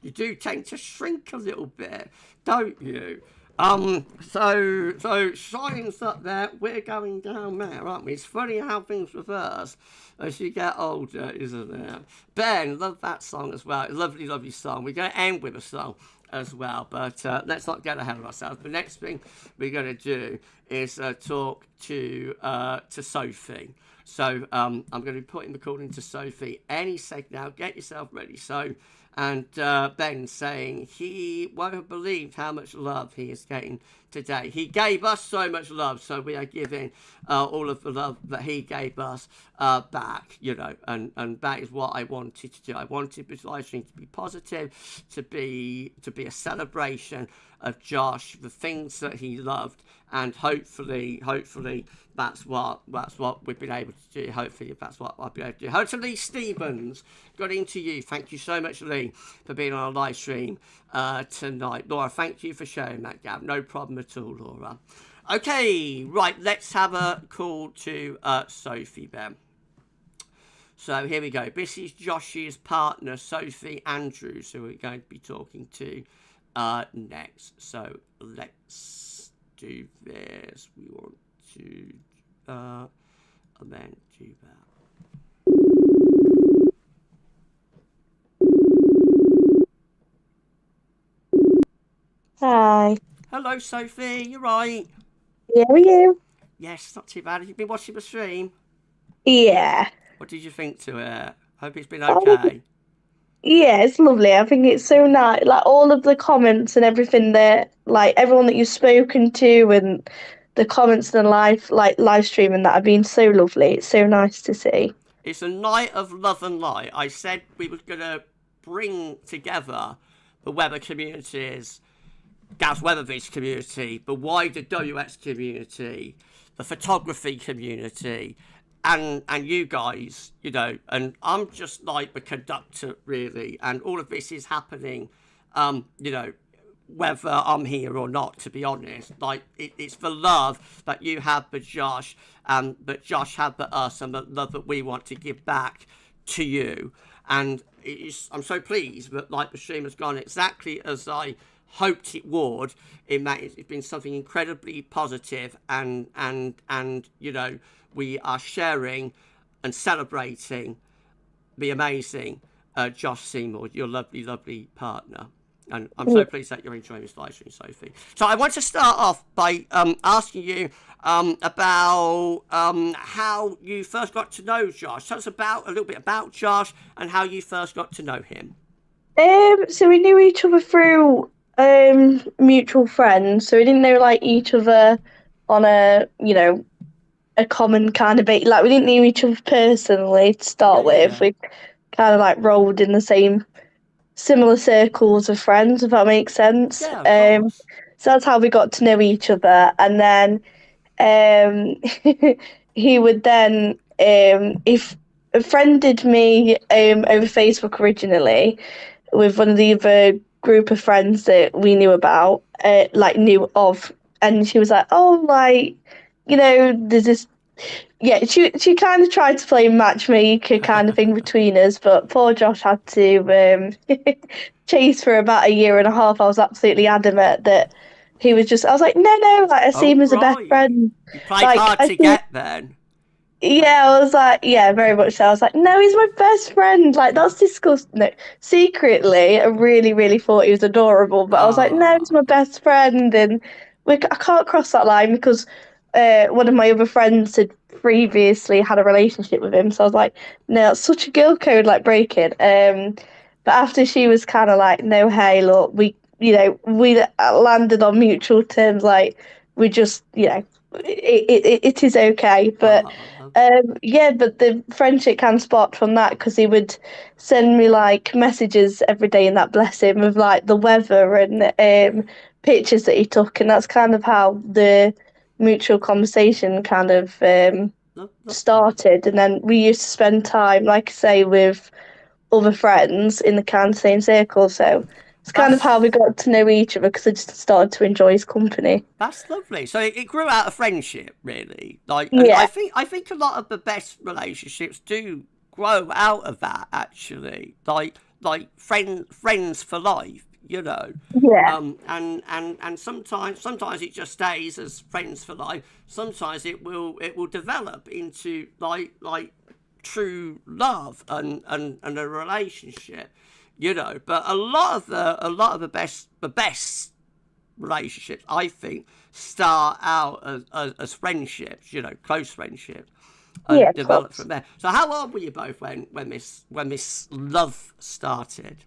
you do tend to shrink a little bit, don't you? So Sryan's up there, we're going down there, aren't we? It's funny how things reverse as you get older, isn't it? Ben, love that song as well. Lovely song. We're going to end with a song as well, but let's not get ahead of ourselves. The next thing we're going to do is talk to Sophie. So I'm going to be putting the call into Sophie any second now. Get yourself ready. So, and Ben saying he won't have believed how much love he is getting today. He gave us so much love, so we are giving all of the love that he gave us back, you know, and that is what I wanted to do. I wanted this live stream to be positive, to be a celebration of Josh, the things that he loved, and hopefully that's what we've been able to do. Hopefully that's what I'll be able to do. Hello to Lee Stevens, got into you. Thank you so much, Lee, for being on our live stream tonight. Laura, thank you for sharing that, Gav. No problem at all, Laura. Okay, right, let's have a call to Sophie then. So here we go. This is Josh's partner, Sophie Andrews, who we're going to be talking to next. So let's do this. We want to and then do that. Hi. Hello, Sophie. You're right. Yeah, are you? Yes, not too bad. Have you been watching the stream? Yeah. What did you think to it? Hope it's been okay. Yeah, it's lovely. I think it's so nice. Like all of the comments and everything that, like everyone that you've spoken to and the comments and live stream and that have been so lovely. It's so nice to see. It's a night of love and light. I said we were going to bring together the weather communities, GavsWeatherVids community, the wider WX community, the photography community, and you guys, you know, and I'm just like the conductor, really, and all of this is happening, you know, whether I'm here or not, to be honest. Like, it's the love that you have for Josh, and that Josh had for us, and the love that we want to give back to you. And I'm so pleased that, like, the stream has gone exactly as I hoped it would, in that it's been something incredibly positive, and you know, we are sharing and celebrating the amazing Josh Seymour, your lovely partner. And I'm so pleased that you're enjoying this live stream, Sophie. So I want to start off by asking you about how you first got to know Josh. Tell us a little bit about Josh and how you first got to know him. So we knew each other through mutual friends. So we didn't know like each other on a, you know, a common kind of bait. Like we didn't know each other personally to start with. We kind of like rolled in the same similar circles of friends, if that makes sense. Yeah, of course. So that's how we got to know each other. And then he would then if friended me over Facebook originally with one of the other group of friends that we knew about, knew of, and she was like, oh, like, you know, there's this. Yeah, she kind of tried to play matchmaker kind of thing between us, but poor Josh had to chase for about a year and a half. I was absolutely adamant that he was just. I was like, no, like I see him as a best friend. You played hard to get then. Yeah, I was like, yeah, very much so. I was like, no, he's my best friend. Like, that's disgusting. No, secretly, I really, really thought he was adorable, but I was like, no, he's my best friend, and I can't cross that line because one of my other friends had previously had a relationship with him. So I was like, no, it's such a girl code, like breaking. But after she was kind of like, no, hey, look, we landed on mutual terms. Like we just, it is okay. But Oh, yeah, but the friendship can spark from that because he would send me like messages every day, and that bless him with like the weather and pictures that he took, and that's kind of how the mutual conversation kind of lovely. started. And then we used to spend time, like I say, with other friends in the kind of same circle. So it's kind of That's how we got to know each other because I just started to enjoy his company. That's lovely. So it grew out of friendship, really. Like, and Yeah, I think a lot of the best relationships do grow out of that. Actually, friends for life. You know, yeah, and sometimes it just stays as friends for life. Sometimes it will develop into like true love and a relationship. You know, but a lot of the best relationships, I think, start out as friendships, you know, close friendships, yeah, and of develop course. from there. So, how old were you both when this love started?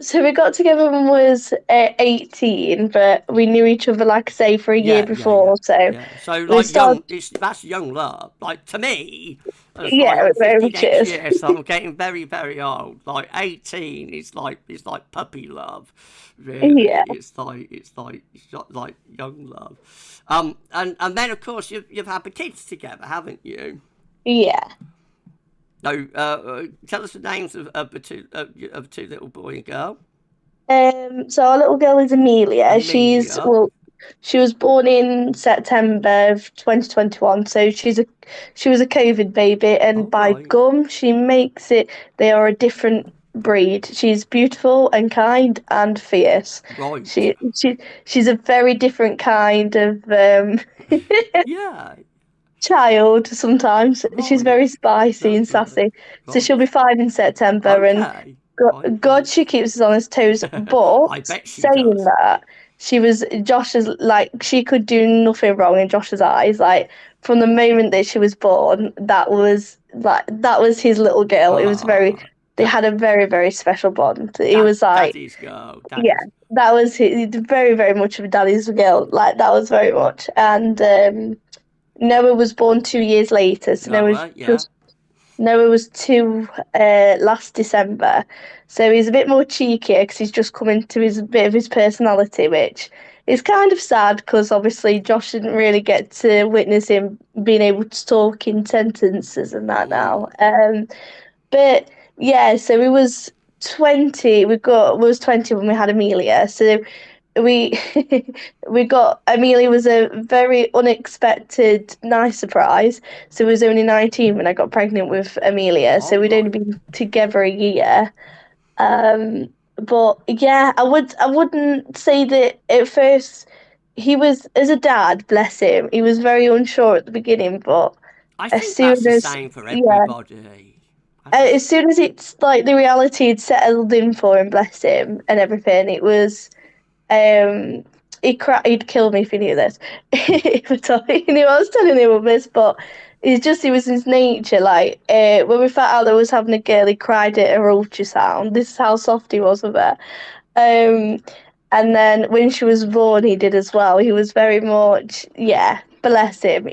So we got together when we was 18, but we knew each other, like I say, for a year before. So Yeah. So, we like started, that's young love. Like to me, as like yeah, I'm it very 50 much next is. year, so I'm getting very very old. Like 18 is like puppy love. Really, Yeah, it's not like young love. And then of course you've had the kids together, haven't you? yeah. No, tell us the names of the two little boy and girl. So our little girl is Amelia. Amelia. She was born in September of 2021. So she was a COVID baby, and All by right, gum, she makes it. They are a different breed. She's beautiful and kind and fierce. right. She's a very different kind of Yeah, child. Sometimes she's right. very spicy and Lovely. sassy. So she'll Right. be 5 in September, and Okay. Right. God, she keeps us on his toes. But I bet she saying does. that, she was Josh's, like, she could do nothing wrong in Josh's eyes. Like from the moment that she was born, that was his little girl. It was very. Ah, They had a very very special bond. He was like, daddy's girl. yeah, Daddy's. that was very very much of a daddy's girl. Like that was very much. And Noah was born 2 years later, so Noah. Yeah. Noah was two last December, so he's a bit more cheeky because he's just come into his bit of his personality, which is kind of sad because obviously Josh didn't really get to witness him being able to talk in sentences and that now. But yeah, so we was 20. We was 20 when we had Amelia, so we we got Amelia was a very unexpected nice surprise. So I was only 19 when I got pregnant with Amelia. All So we'd only right. been together a year. But yeah, I wouldn't say that at first he was, as a dad, bless him, he was very unsure at the beginning, but I as think soon that's the as same for yeah, everybody. That's as soon as it's like the reality had settled in for him, bless him, and everything, it was um, he'd kill me if he knew this. If he knew I was telling him all this, but it was his nature. Like when we found out that I was having a girl, he cried at her ultrasound. This is how soft he was with her. Um, and then when she was born, he did as well. He was very much, yeah, bless him.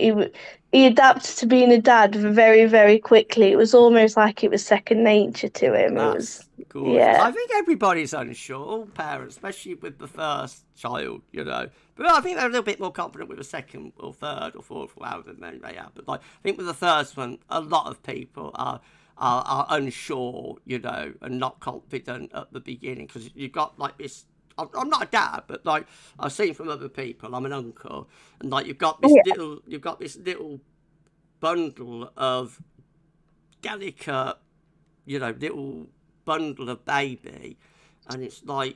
He adapted to being a dad very, very quickly. It was almost like it was second nature to him. It was, That's gorgeous. yeah, I think everybody's unsure, all parents, especially with the first child, you know. But I think they're a little bit more confident with the second or third or fourth, or however many they have. But like, I think with the first one, a lot of people are unsure, you know, and not confident at the beginning because you've got like this. I'm not a dad, but like I've seen from other people, I'm an uncle, and like yeah, you've got this little bundle of delicate, you know, little bundle of baby, and it's like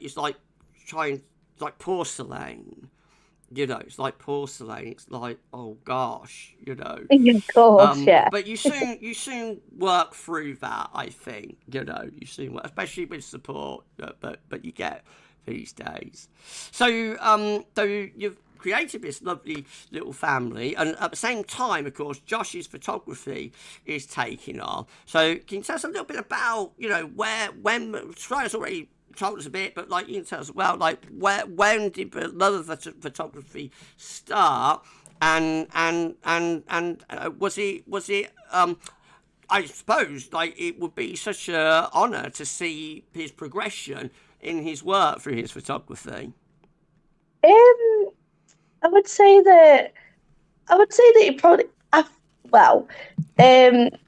trying, it's like porcelain, you know, it's like porcelain. It's like, oh gosh, you know. of course, yeah. But you soon work through that. I think, you know, you soon work, especially with support. But you get these days. So so you've created this lovely little family, and at the same time, of course, Josh's photography is taking off. So can you tell us a little bit about, when Sryan's already told us a bit, but like you can tell us, well, like when did the love of photography start, and was it I suppose like it would be such an honour to see his progression in his work through his photography. I would say that he probably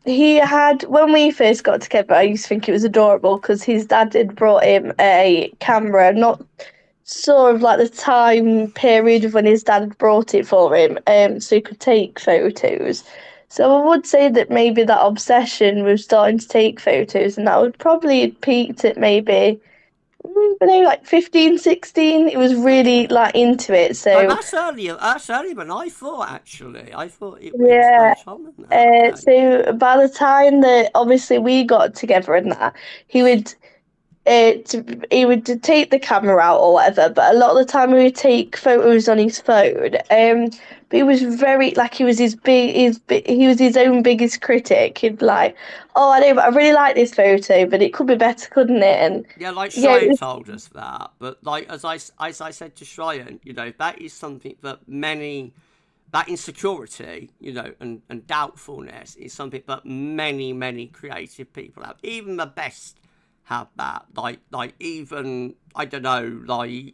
he had, when we first got together, I used to think it was adorable because his dad had brought him a camera, not sort of like the time period of when his dad had brought it for him, so he could take photos. So I would say that maybe that obsession with starting to take photos, and that would probably have peaked at maybe, like 15, 16. It was really like into it. So that's earlier than I thought. Actually, I thought it was yeah. much older than that. Okay. So by the time that obviously we got together and that, he would take the camera out or whatever, but a lot of the time he would take photos on his phone. But he was very, like, he was he was his own biggest critic. He'd be like, oh, I know, but I really like this photo, but it could be better, couldn't it? And yeah, like Sryan told us that, but like as I said to Sryan, that is something that that insecurity, and doubtfulness is something that many creative people have. Even the best have that. Like even, I don't know, like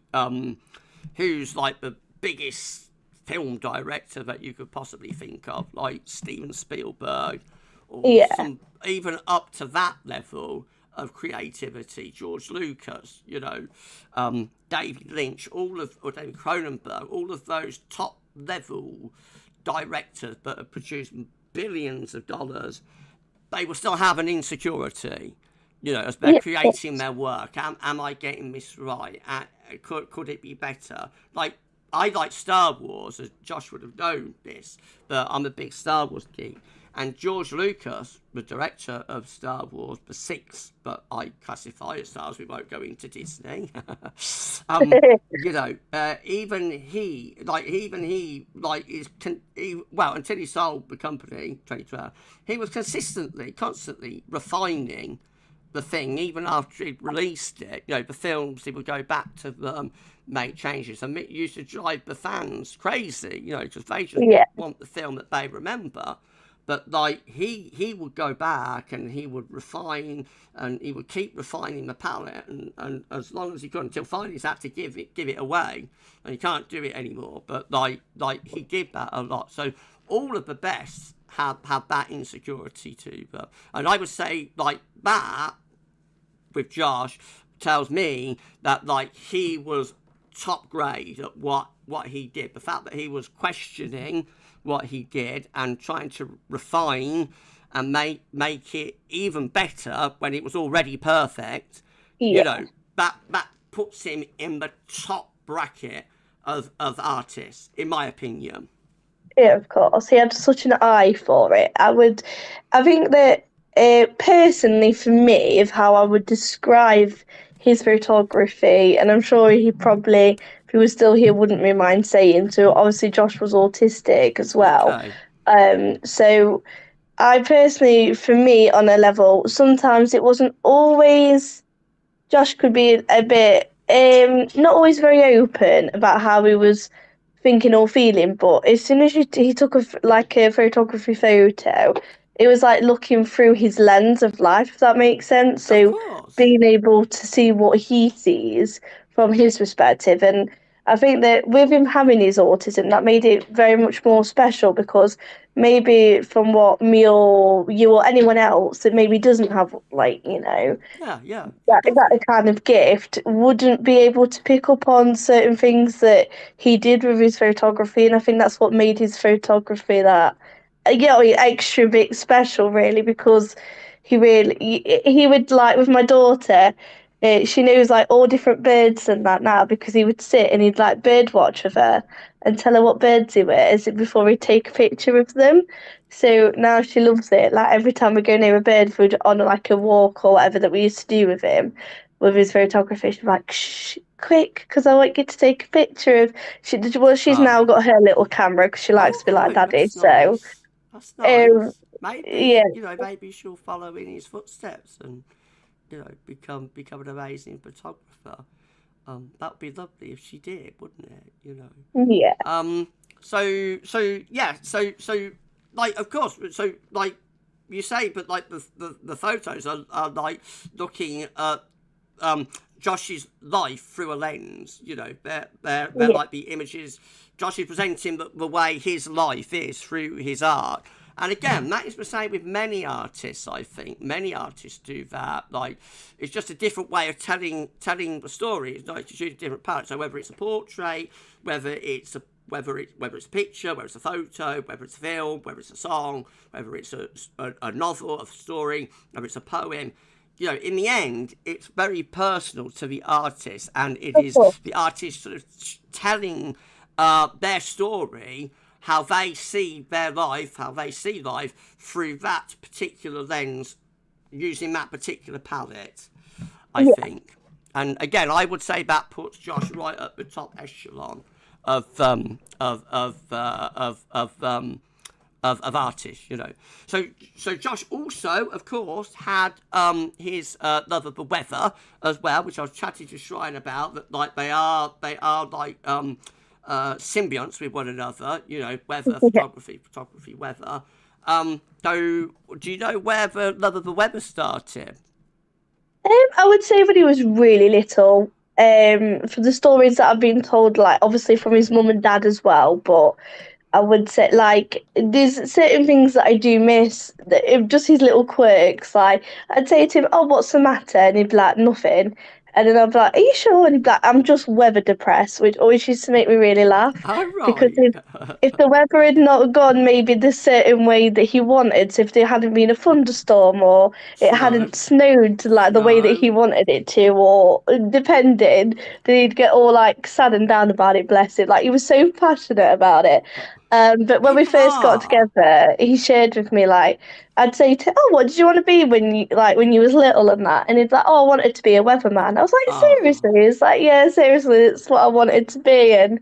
who's like the biggest film director that you could possibly think of, like Steven Spielberg, or even up to that level of creativity, George Lucas, David Lynch, or David Cronenberg, all of those top level directors that have produced billions of dollars, they will still have an insecurity, as they're creating their work. Am I getting this right? Could it be better? Like, I like Star Wars, as Josh would have known this, but I'm a big Star Wars geek. And George Lucas, the director of Star Wars, the 6, but I classify as Star Wars, we won't go into Disney. Even he, until he sold the company, 2012, he was constantly refining the thing. Even after he'd released it, the films, he would go back to them, make changes, and it used to drive the fans crazy, because they just want the film that they remember. But like he would go back and he would refine, and he would keep refining the palette, and as long as he could, until finally he had to give it away, and he can't do it anymore. But like he did that a lot. So all of the best have that insecurity too. But, and I would say like that with Josh tells me that like he was top grade at what he did. The fact that he was questioning what he did and trying to refine and make it even better when it was already perfect, that puts him in the top bracket of artists, in my opinion. Yeah, of course. He had such an eye for it. I think that personally, for me, of how I would describe his photography, and I'm sure he probably, if he was still here, wouldn't mind saying. So obviously, Josh was autistic as well. Okay. So I personally, for me, on a level, sometimes it wasn't always. Josh could be a bit not always very open about how he was thinking or feeling, but as soon as he took a photography photo, it was like looking through his lens of life, if that makes sense. So being able to see what he sees from his perspective. And I think that with him having his autism, that made it very much more special, because maybe from what me or you or anyone else that maybe doesn't have, that kind of gift, wouldn't be able to pick up on certain things that he did with his photography. And I think that's what made his photography that extra bit special, really, because he would, like, with my daughter, she knows like all different birds and that now, because he would sit and he'd like bird watch with her and tell her what birds he was before he'd take a picture of them. So now she loves it. Like every time we go near a bird food on like a walk or whatever that we used to do with him, with his photography, she's like, shh, quick, because I want you to take a picture of. She's now got her little camera because she likes to be like right, Daddy. that's So, nice. That's um, nice. Maybe yeah, maybe she'll follow in his footsteps and become an amazing photographer. That'd be lovely if she did, wouldn't it? yeah, So like, of course, so like you say, but like the photos are like looking at Josh's life through a lens. They're like the images. Josh is presenting the way his life is through his art. And again, that is the same with many artists, I think. Many artists do that. Like, it's just a different way of telling the story. It's like to shoot a different palette. So whether it's a portrait, whether it's a picture, whether it's a photo, whether it's a film, whether it's a song, whether it's a novel, a story, whether it's a poem, in the end, it's very personal to the artist, and it is the artist sort of telling their story, how they see their life, how they see life through that particular lens, using that particular palette, I think. And again, I would say that puts Josh right at the top echelon of artists, So Josh also, of course, had his love of the weather as well, which I was chatting to Sryan about. That like they are like symbionts with one another, weather, photography, weather. So do you know where the love of the weather started? I would say when he was really little. From the stories that I've been told, like obviously from his mum and dad as well, but I would say like there's certain things that I do miss, just his little quirks. Like I'd say to him, "Oh, what's the matter?" And he'd be like, "Nothing." And then I'd be like, "Are you sure?" And he'd be like, "I'm just weather depressed," which always used to make me really laugh. Oh, right. Because if the weather had not gone maybe the certain way that he wanted, so if there hadn't been a thunderstorm or it hadn't snowed like the way that he wanted it to, or depending, then he'd get all like sad and down about it, bless him. Like he was so passionate about it. But when we first got together, he shared with me, like, I'd say to, "Oh, what did you want to be when you was little and that?" And he'd like, "Oh, I wanted to be a weatherman." I was like, "Seriously?" He's like, "Yeah, seriously, it's what I wanted to be." And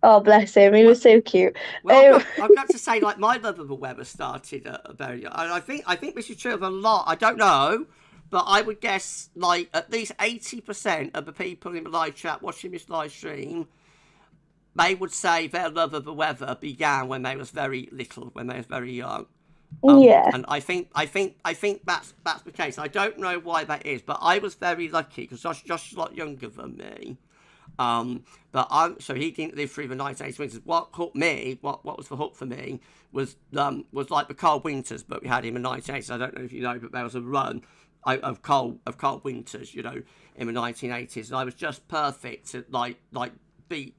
oh, bless him, he was so cute. Well, I've got to say, like, my love of the weather started at a very young, and I think this is true of a lot. I don't know, but I would guess like at least 80% of the people in the live chat watching this live stream, they would say their love of the weather began when they was very little, when they was very young. And I think that's the case. I don't know why that is, but I was very lucky because Josh is a lot younger than me. So he didn't live through the 1980s winters. What hooked me, what was the hook for me, was like the cold winters, but we had him in the 1980s. I don't know if you know, but there was a run of cold winters, in the 1980s, and I was just perfect to like be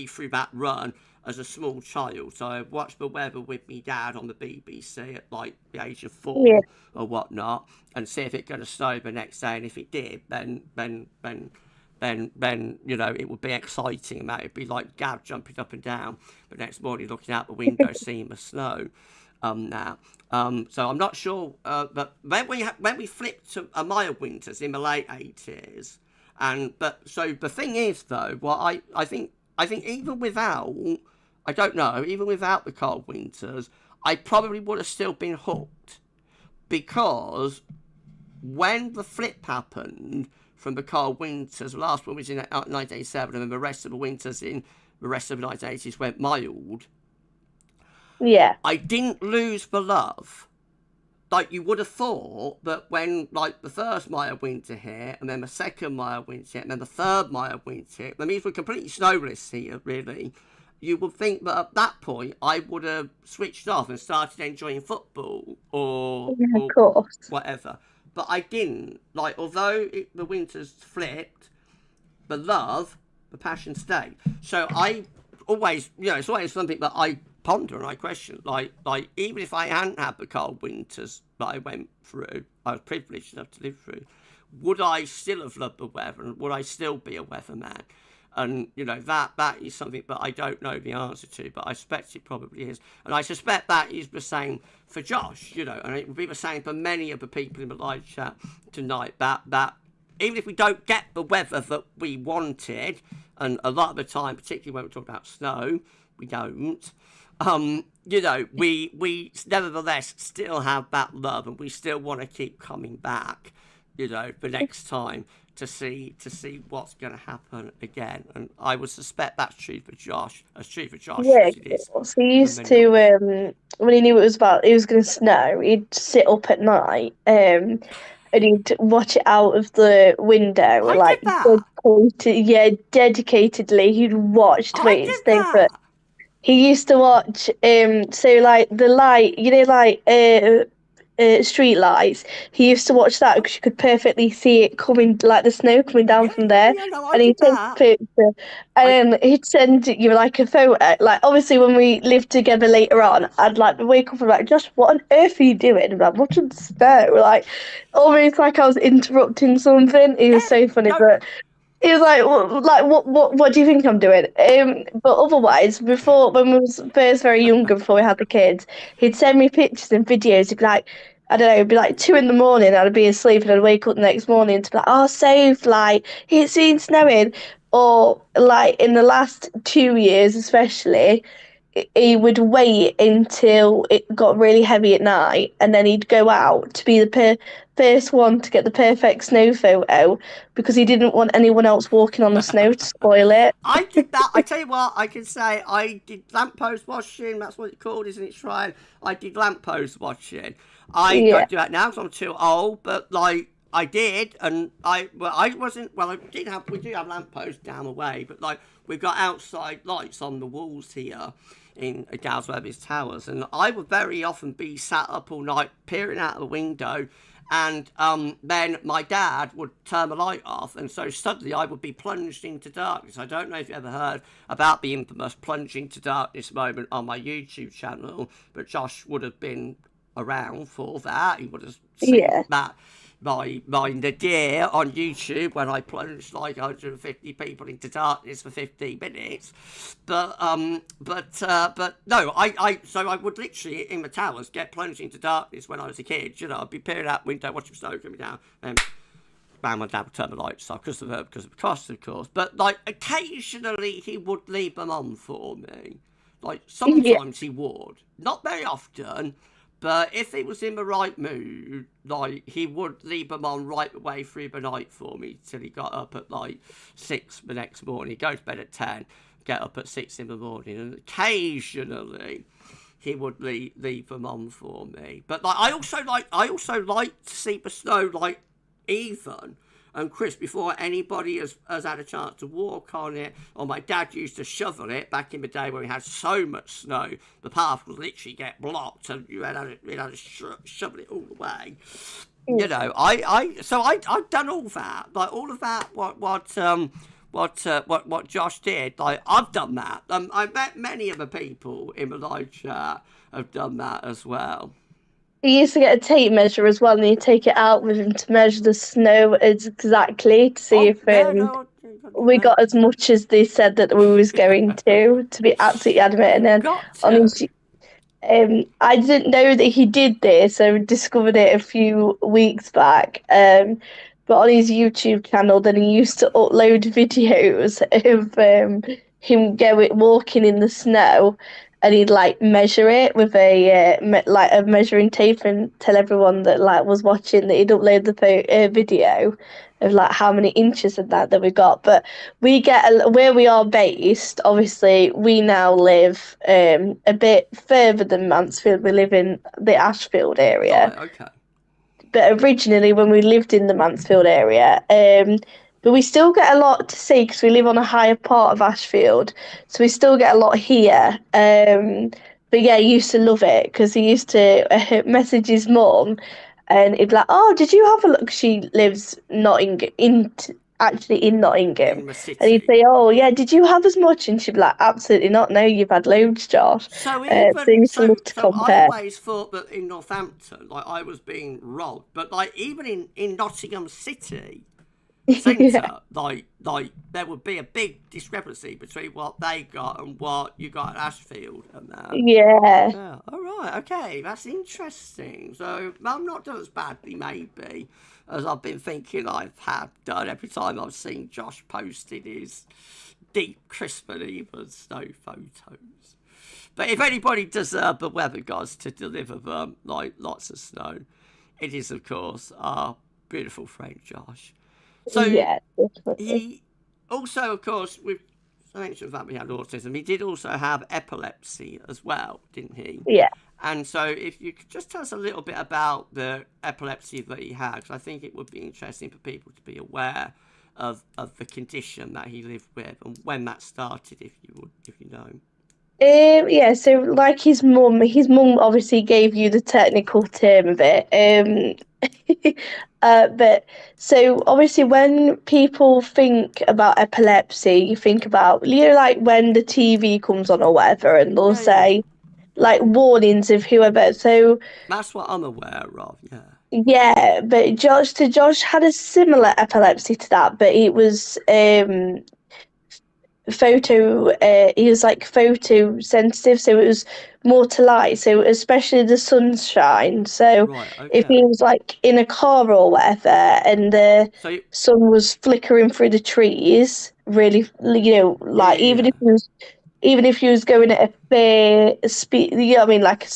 through that run as a small child. So I watched the weather with me dad on the BBC at like the age of 4 or whatnot, and see if it's going to snow the next day, and if it did, then it would be exciting, and that it'd be like Gav jumping up and down the next morning, looking out the window, seeing the snow. Now, so I'm not sure, but when we flipped to a mild winters in the late 80s, so the thing is though, I think even without the cold winters, I probably would have still been hooked, because when the flip happened from the cold winters, the last one was in 1987, and then the rest of the winters in the rest of the 1980s went mild. I didn't lose the love. Like you would have thought that when like the first mild winter hit, and then the second mild winter hit, and then the third mild winter hit, that means we're completely snowless here, really. You would think that at that point I would have switched off and started enjoying football or whatever. But I didn't. Like, although the winters flipped, the passion stayed. So I always, it's always something that I ponder and I question. Like even if I hadn't had the cold winters that I went through, I was privileged enough to live through, would I still have loved the weather, and would I still be a weatherman? And, that is something that I don't know the answer to, but I suspect it probably is. And I suspect that is the same for Josh, and it would be the same for many of the people in the live chat tonight, that even if we don't get the weather that we wanted, and a lot of the time, particularly when we talk about snow, we don't. You know, we nevertheless still have that love, and we still want to keep coming back, you know, the next time to see what's going to happen again. And I would suspect that's true for Josh, as true for Josh Yeah, as it is. so he used to when he knew it was going to snow, he'd sit up at night, and he'd watch it out of the window, I like did that. dedicatedly. He'd watch to I make it did stay put. that. He used to watch, so like the light, you know, like street lights. He used to watch that because you could perfectly see it coming, like the snow coming down from there. No, I And he'd did take a that. picture, and then he'd send you like a photo. Like obviously, when we lived together later on, I'd like wake up and be like, "Josh, what on earth are you doing?" I'm like, watching the snow, like almost like I was interrupting something. It was so funny, no. but. He was like, what do you think I'm doing? But otherwise, before when we was first very younger, before we had the kids, he'd send me pictures and videos. He'd be like, I don't know, it'd be like 2 a.m. I'd be asleep and I'd wake up the next morning to be like, oh, safe, like it's been snowing. Or like in the last 2 years, especially, he would wait until it got really heavy at night, and then he'd go out to be the first one to get the perfect snow photo because he didn't want anyone else walking on the snow to spoil it. I did that. I tell you what, I can say I did lamppost washing. That's what it's called, isn't it, Sryan? I did lamppost washing. I don't do that now because I'm too old, but like I did, and I wasn't. Well, we do have lampposts down the way, but like we've got outside lights on the walls here in GavsWeatherVids towers, and I would very often be sat up all night peering out of the window. And then my dad would turn the light off, and so suddenly I would be plunged into darkness. I don't know if you ever heard about the infamous plunging to darkness moment on my YouTube channel, but Josh would have been around for that. He would have seen that my nadir on YouTube when I plunged like 150 people into darkness for 15 minutes. But no, so I would literally in the towers get plunged into darkness when I was a kid. You know, I'd be peering out the window, watching snow coming down, and bang, my dad would turn the lights off because of the cost, of course. But like occasionally he would leave them on for me. Like sometimes he would, not very often. But if he was in the right mood, like, he would leave them on right the way through the night for me till he got up at, like, 6 the next morning. He'd go to bed at 10, get up at 6 in the morning, and occasionally he would leave them on for me. But, like, I also like to see the snow, like, even and crisp before anybody has had a chance to walk on it. Or my dad used to shovel it back in the day when we had so much snow. The path would literally get blocked, and you had to shovel it all the way. You know, I've done all that, like all of that. What Josh did, like I've done that. I bet many of the people in the live chat have done that as well. He used to get a tape measure as well, and he'd take it out with him to measure the snow exactly to see if we got as much as they said that we was going to be absolutely adamant. And then on his, I didn't know that he did this. I discovered it a few weeks back. But on his YouTube channel, then he used to upload videos of him walking in the snow. And he'd like measure it with a measuring tape and tell everyone that like was watching that he'd upload the video of like how many inches of that we got. But we get where we are based. Obviously, we now live a bit further than Mansfield. We live in the Ashfield area. Oh, okay. But originally, when we lived in the Mansfield area, but we still get a lot to see because we live on a higher part of Ashfield, so we still get a lot here. But yeah, he used to love it because he used to message his mum, and he'd be like, "Oh, did you have a look?" She lives actually in Nottingham, In the city. and he'd say, "Oh yeah, did you have as much?" And she'd be like, "Absolutely not. No, you've had loads, Josh." So even he used to love to I compare. always thought that in Northampton, like I was being robbed, but like even in Nottingham City centre, like there would be a big discrepancy between what they got and what you got at Ashfield and that. Yeah. All right, okay, that's interesting. So I'm not done as badly, maybe, as I've been thinking I have done every time I've seen Josh posting his deep, crisp and even snow photos. But if anybody deserved the weather gods to deliver them like lots of snow, it is of course our beautiful friend Josh. So Yeah, definitely. he also, of course, with I mentioned that we had autism, he did also have epilepsy as well, didn't he? Yeah. And so if you could just tell us a little bit about the epilepsy that he had, because I think it would be interesting for people to be aware of the condition that he lived with and when that started, if you know. Yeah, so like his mum obviously gave you the technical term of it. But so obviously when people think about epilepsy, you think about, like when the TV comes on or whatever, and they'll say like warnings of whoever. So that's what I'm aware of, yeah. Yeah, but Josh had a similar epilepsy to that, but it was he was like photo sensitive, so it was more to light, so especially the sunshine. So right, if he was like in a car or whatever and the sun was flickering through the trees really, like even if he was going at a fair speed, like a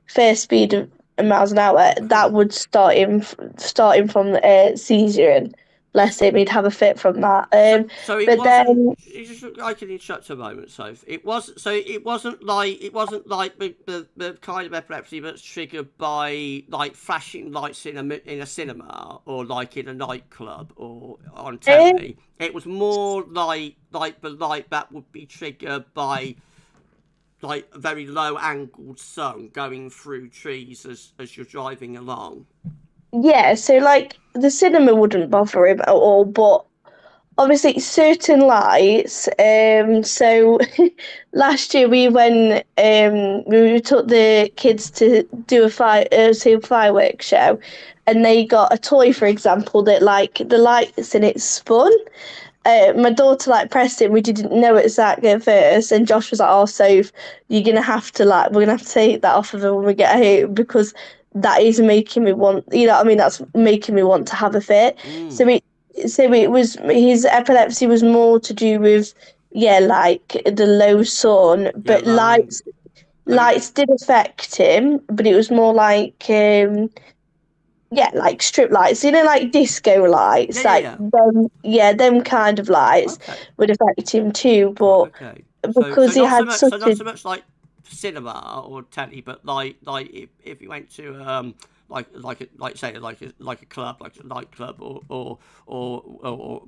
fair speed of miles an hour, that would start him from seizure, and bless him, he'd have a fit from that. So it but wasn't. I can interrupt a moment, Soph. It wasn't like the kind of epilepsy that's triggered by like flashing lights in a cinema or like in a nightclub or on telly. It was more like the light that would be triggered by like a very low angled sun going through trees as you're driving along. Yeah, so like the cinema wouldn't bother him at all, but obviously certain lights. So last year we took the kids to do see a fireworks show, and they got a toy, for example, that like the lights in it spun. My daughter like pressed it. We didn't know exactly at first, and Josh was like, "Oh, so you're gonna have to we're gonna have to take that off of her when we get home because that is making me want, that's making me want to have a fit." So it was, his epilepsy was more to do with like the low sun, but lights did affect him, but it was more like like strip lights, like disco lights, them kind of lights would affect him too. But because he had so not so much like cinema or telly, but like if you went to like a club, like a nightclub, or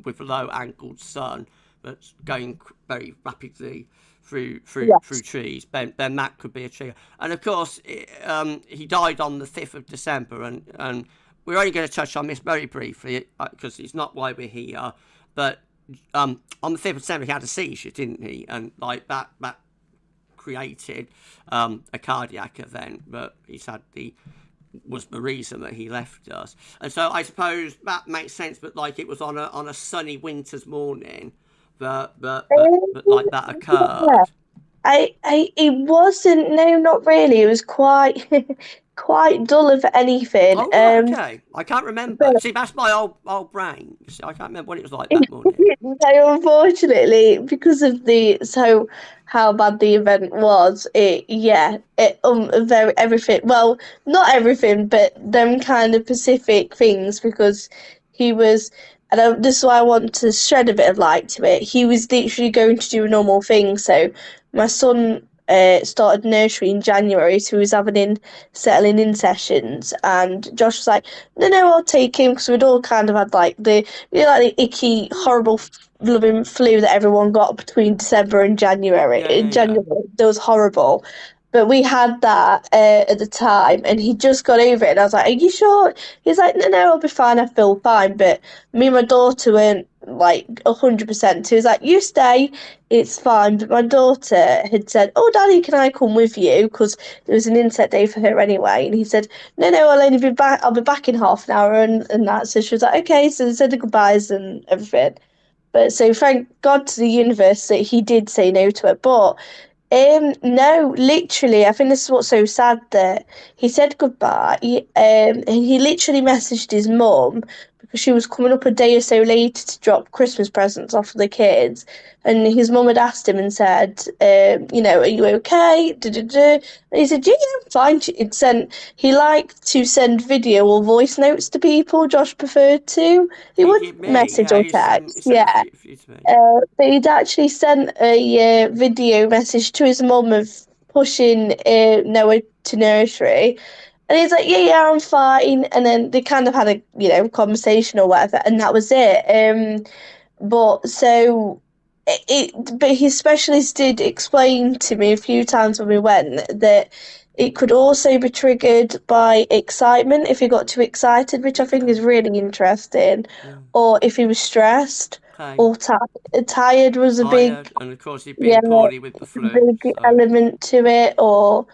with a low angled sun that's going very rapidly through trees, then that could be a trigger. And of course, he died on the 5th of December, and we're only going to touch on this very briefly because it's not why we're here. But on the 5th of December, he had a seizure, didn't he? And like that created a cardiac event that was the reason that he left us. And so I suppose that makes sense. But like it was on a sunny winter's morning. But like that occurred. It wasn't. No, not really. It was quite quite dull if anything. Oh, right, okay. I can't remember. See, that's my old brain. See, I can't remember what it was like that morning. No, unfortunately, because of how bad the event was, everything. Well, not everything, but them kind of specific things, because he was. And this is why I want to shed a bit of light to it. He was literally going to do a normal thing. So my son started nursery in January, so he was having settling in sessions, and Josh was like, no, I'll take him, because we'd all kind of had like the icky, horrible loving flu that everyone got between December and January. January, that was horrible. But we had that at the time, and he just got over it. And I was like, "Are you sure?" He's like, "No, I'll be fine. I feel fine." But me and my daughter weren't like 100%. He was like, "You stay, it's fine." But my daughter had said, "Oh, Daddy, can I come with you?" Because it was an inset day for her anyway. And he said, "No, I'll only be back. I'll be back in half an hour," and that. So she was like, "Okay." So they said the goodbyes and everything. But so thank God to the universe that he did say no to it. But No, literally, I think this is what's so sad that he said goodbye, and he literally messaged his mum because she was coming up a day or so later to drop Christmas presents off for the kids, and his mum had asked him and said, are you okay? And he said, yeah, I'm fine. He liked to send video or voice notes to people. Josh preferred to. He would did me. message Yeah, or he sent text, a yeah. few to me. But he'd actually sent a video message to his mum of pushing Noah to nursery. And he's like, yeah, I'm fine. And then they kind of had a, conversation or whatever, and that was it. But his specialist did explain to me a few times when we went that it could also be triggered by excitement if he got too excited, which I think is really interesting, or if he was stressed. Okay. Or tired was a big, And of course he'd been poorly with the flu. big element to it, or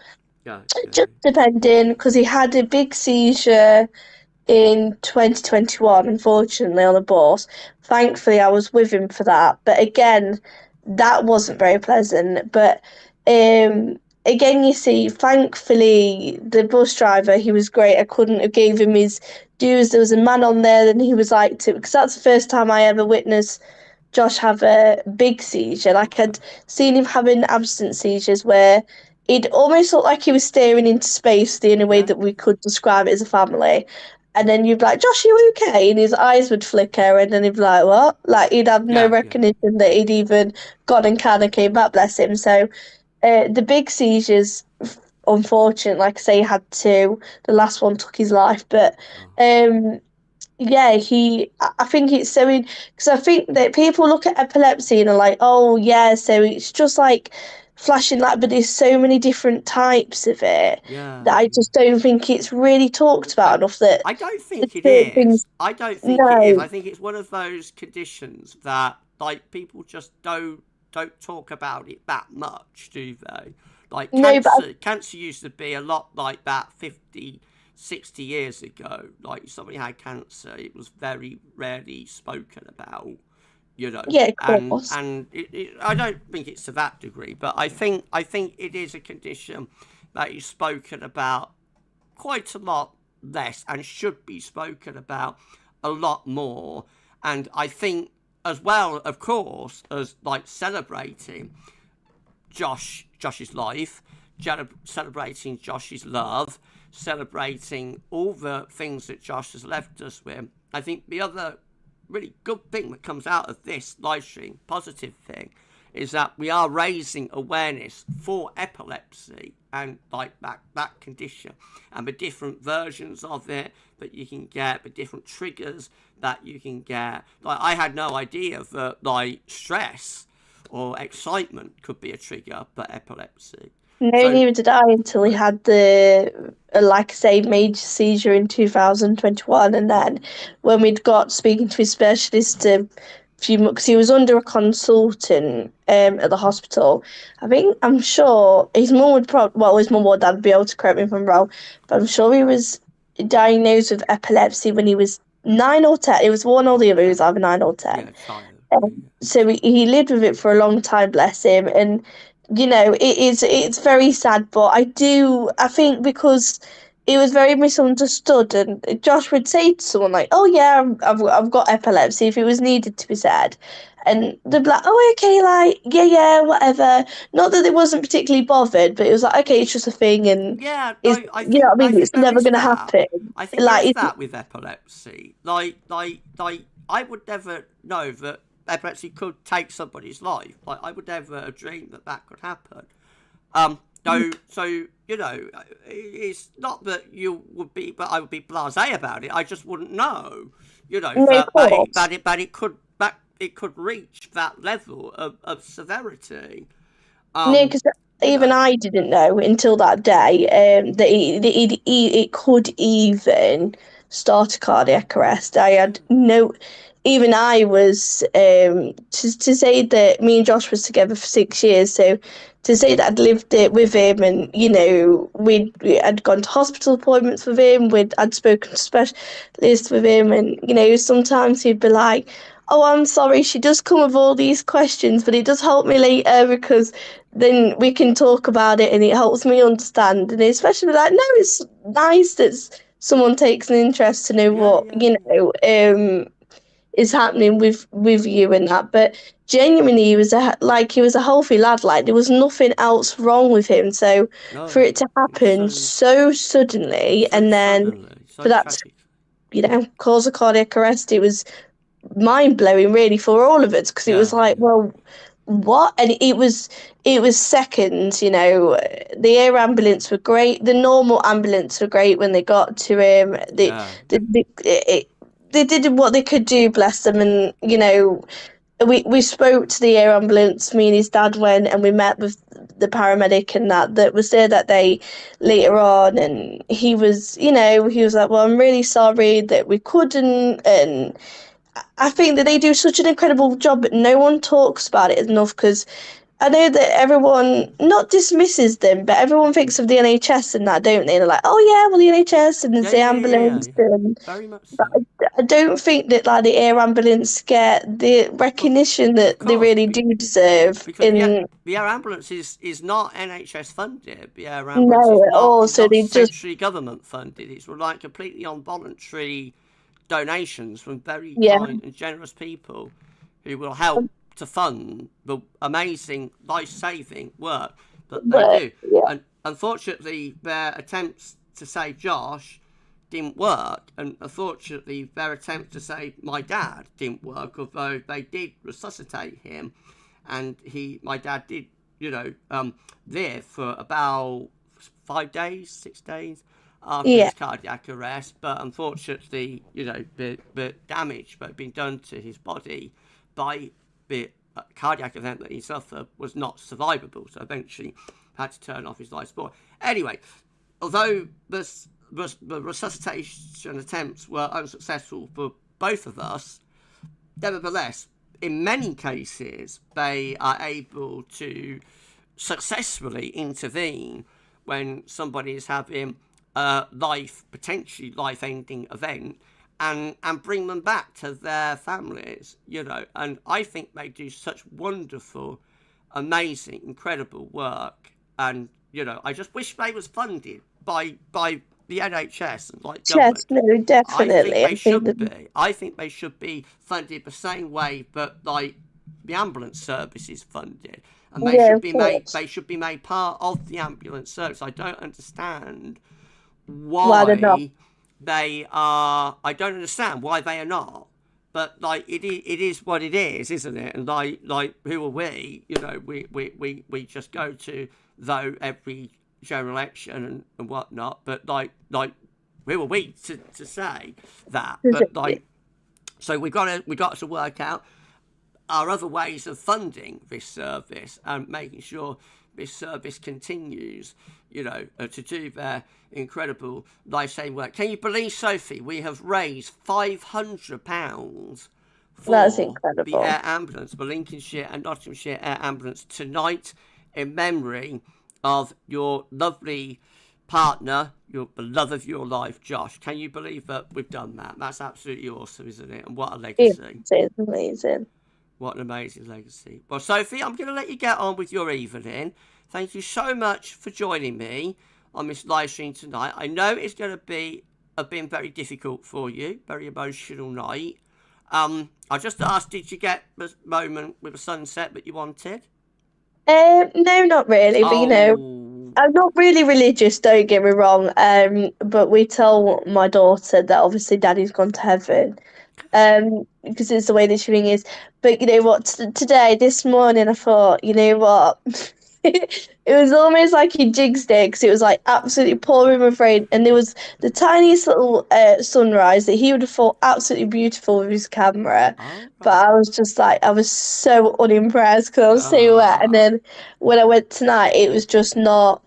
Yeah. just depending, because he had a big seizure in 2021, unfortunately, on the bus. Thankfully, I was with him for that. But again, that wasn't very pleasant. But again, you see, thankfully, the bus driver, he was great. I couldn't have gave him his dues. There was a man on there, and he was like, because that's the first time I ever witnessed Josh have a big seizure. Like, I'd seen him having absent seizures where it almost looked like he was staring into space, the only way that we could describe it as a family. And then you'd be like, Josh, are you okay? And his eyes would flicker, and then he'd be like, what? Like, he'd have no recognition that he'd even gone and kind of came back, bless him. So the big seizures, unfortunately, like I say, he had two. The last one took his life. But I think it's so, because I think that people look at epilepsy and are like, oh, yeah, so it's just like flashing light, but there's so many different types of it that I just don't think it's really talked about enough. That I don't think it is. I don't think it is. I think it's one of those conditions that like people just don't talk about it that much, do they? Like cancer used to be a lot like that 50, 60 years ago. Like if somebody had cancer, it was very rarely spoken about. Yeah, of course. And I don't think it's to that degree, but I think it is a condition that is spoken about quite a lot less and should be spoken about a lot more. And I think as well, of course, as like celebrating Josh's life, celebrating Josh's love, celebrating all the things that Josh has left us with, I think the other really good thing that comes out of this live stream, positive thing, is that we are raising awareness for epilepsy and like that condition and the different versions of it that you can get, the different triggers that you can get. Like I had no idea that like stress or excitement could be a trigger for epilepsy. No, neither did I until he had the, like I say, major seizure in 2021. And then when we'd got speaking to his specialist a few months, because he was under a consultant at the hospital. I'm sure his mum would his mum or dad would be able to correct me if I'm wrong, but I'm sure he was diagnosed with epilepsy when he was 9 or 10. It was one or the other. He was either 9 or 10. So he lived with it for a long time, bless him. And it's very sad, but I think because it was very misunderstood, and Josh would say to someone like, oh yeah, I've got epilepsy, if it was needed to be said, and they'd be like, oh okay, like yeah, whatever, not that they wasn't particularly bothered, but it was like, okay, it's just a thing, and it's never going to happen. I think like, there is that with epilepsy, like I would never know that epilepsy could take somebody's life. Like I would never dream that could happen. So it's not that you would be, but I would be blasé about it. I just wouldn't know. That it could reach that level of severity. Because even I didn't know until that day that it could even start a cardiac arrest. I had no. Even I was, to say that me and Josh was together for 6 years, so to say that I'd lived it with him and, we had gone to hospital appointments with him, I'd spoken to specialists with him, and, sometimes he'd be like, oh, I'm sorry, she does come with all these questions, but it does help me later because then we can talk about it and it helps me understand. And especially like, no, it's nice that someone takes an interest to know what, is happening with you and that. But genuinely, he was a healthy lad. Like there was nothing else wrong with him. So No, for it to happen so suddenly, so and then suddenly, so for that, tragic. cause a cardiac arrest, it was mind blowing really for all of us because it was like, well, what? And it was seconds. The air ambulance were great. The normal ambulance were great when they got to him. They did what they could do, bless them. And we spoke to the air ambulance. Me and his dad went and we met with the paramedic and that was there that day later on, and he was like, well, I'm really sorry that we couldn't. And I think that they do such an incredible job, but no one talks about it enough because I know that everyone not dismisses them, but everyone thinks of the NHS and that, don't they? They're like, oh yeah, well, the NHS and there's the ambulance. And Very much so. I don't think that like the air ambulance get the recognition that they really do deserve. Because the air ambulance is not NHS funded. The air ambulance is not centrally government funded. It's like completely on voluntary donations from very kind and generous people who will help to fund the amazing life-saving work that they do. And unfortunately, their attempts to save Josh didn't work, and unfortunately, their attempts to save my dad didn't work. Although they did resuscitate him, and my dad did, live for about 5 days, 6 days after his cardiac arrest. But unfortunately, the damage that had been done to his body by the cardiac event that he suffered was not survivable. So eventually had to turn off his life support. Anyway, although the resuscitation attempts were unsuccessful for both of us, nevertheless, in many cases, they are able to successfully intervene when somebody is having a potentially life-ending event and bring them back to their families, and I think they do such wonderful, amazing, incredible work, and, I just wish they was funded by the NHS and like government. Yes, no, definitely. I think they should be funded the same way that like the ambulance service is funded, and they should be made part of the ambulance service. I don't understand why they are. I don't understand why they are not. But like it is what it is, isn't it? And like who are we? We just go to though every general election and whatnot. But like who are we to say that? But like, so we got to work out our other ways of funding this service and making sure this service continues, to do their incredible life-saving work. Can you believe, Sophie, we have raised £500 for the air ambulance, the Lincolnshire and Nottinghamshire Air Ambulance tonight, in memory of your lovely partner, the love of your life, Josh. Can you believe that we've done that? That's absolutely awesome, isn't it? And what a legacy. It's amazing. What an amazing legacy. Well, Sophie, I'm going to let you get on with your evening. Thank you so much for joining me on this live stream tonight. I know it's going to have been very difficult for you, very emotional night. I just asked, did you get the moment with the sunset that you wanted? No, not really. But I'm not really religious. Don't get me wrong. But we tell my daughter that obviously Daddy's gone to heaven. Because it's the way the shooting is. But you know what? Today, this morning, I thought, you know what? It was almost like he jigsed it because it was like absolutely pouring with rain, and there was the tiniest little sunrise that he would have thought absolutely beautiful with his camera. But I was just like, I was so unimpressed because I was so wet. And then when I went tonight, it was just not.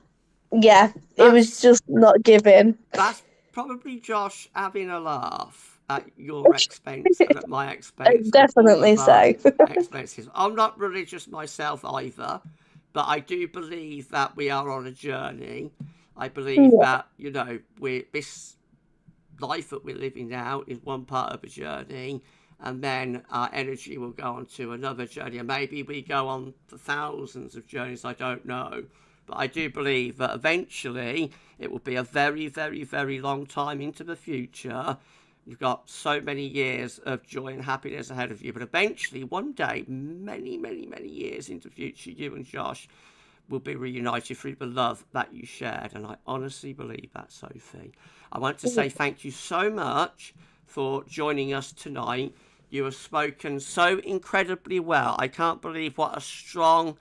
Yeah, it was just not giving. That's probably Josh having a laugh at your expense and at my expense. Definitely so. Expenses. I'm not religious myself either, but I do believe that we are on a journey. I believe that, this life that we're living now is one part of a journey, and then our energy will go on to another journey, and maybe we go on for thousands of journeys, I don't know. But I do believe that eventually it will be a very, very, very long time into the future. You've got so many years of joy and happiness ahead of you, but eventually, one day, many, many, many years into the future, you and Josh will be reunited through the love that you shared, and I honestly believe that, Sophie. I want to say thank you so much for joining us tonight. You have spoken so incredibly well. I can't believe what a strong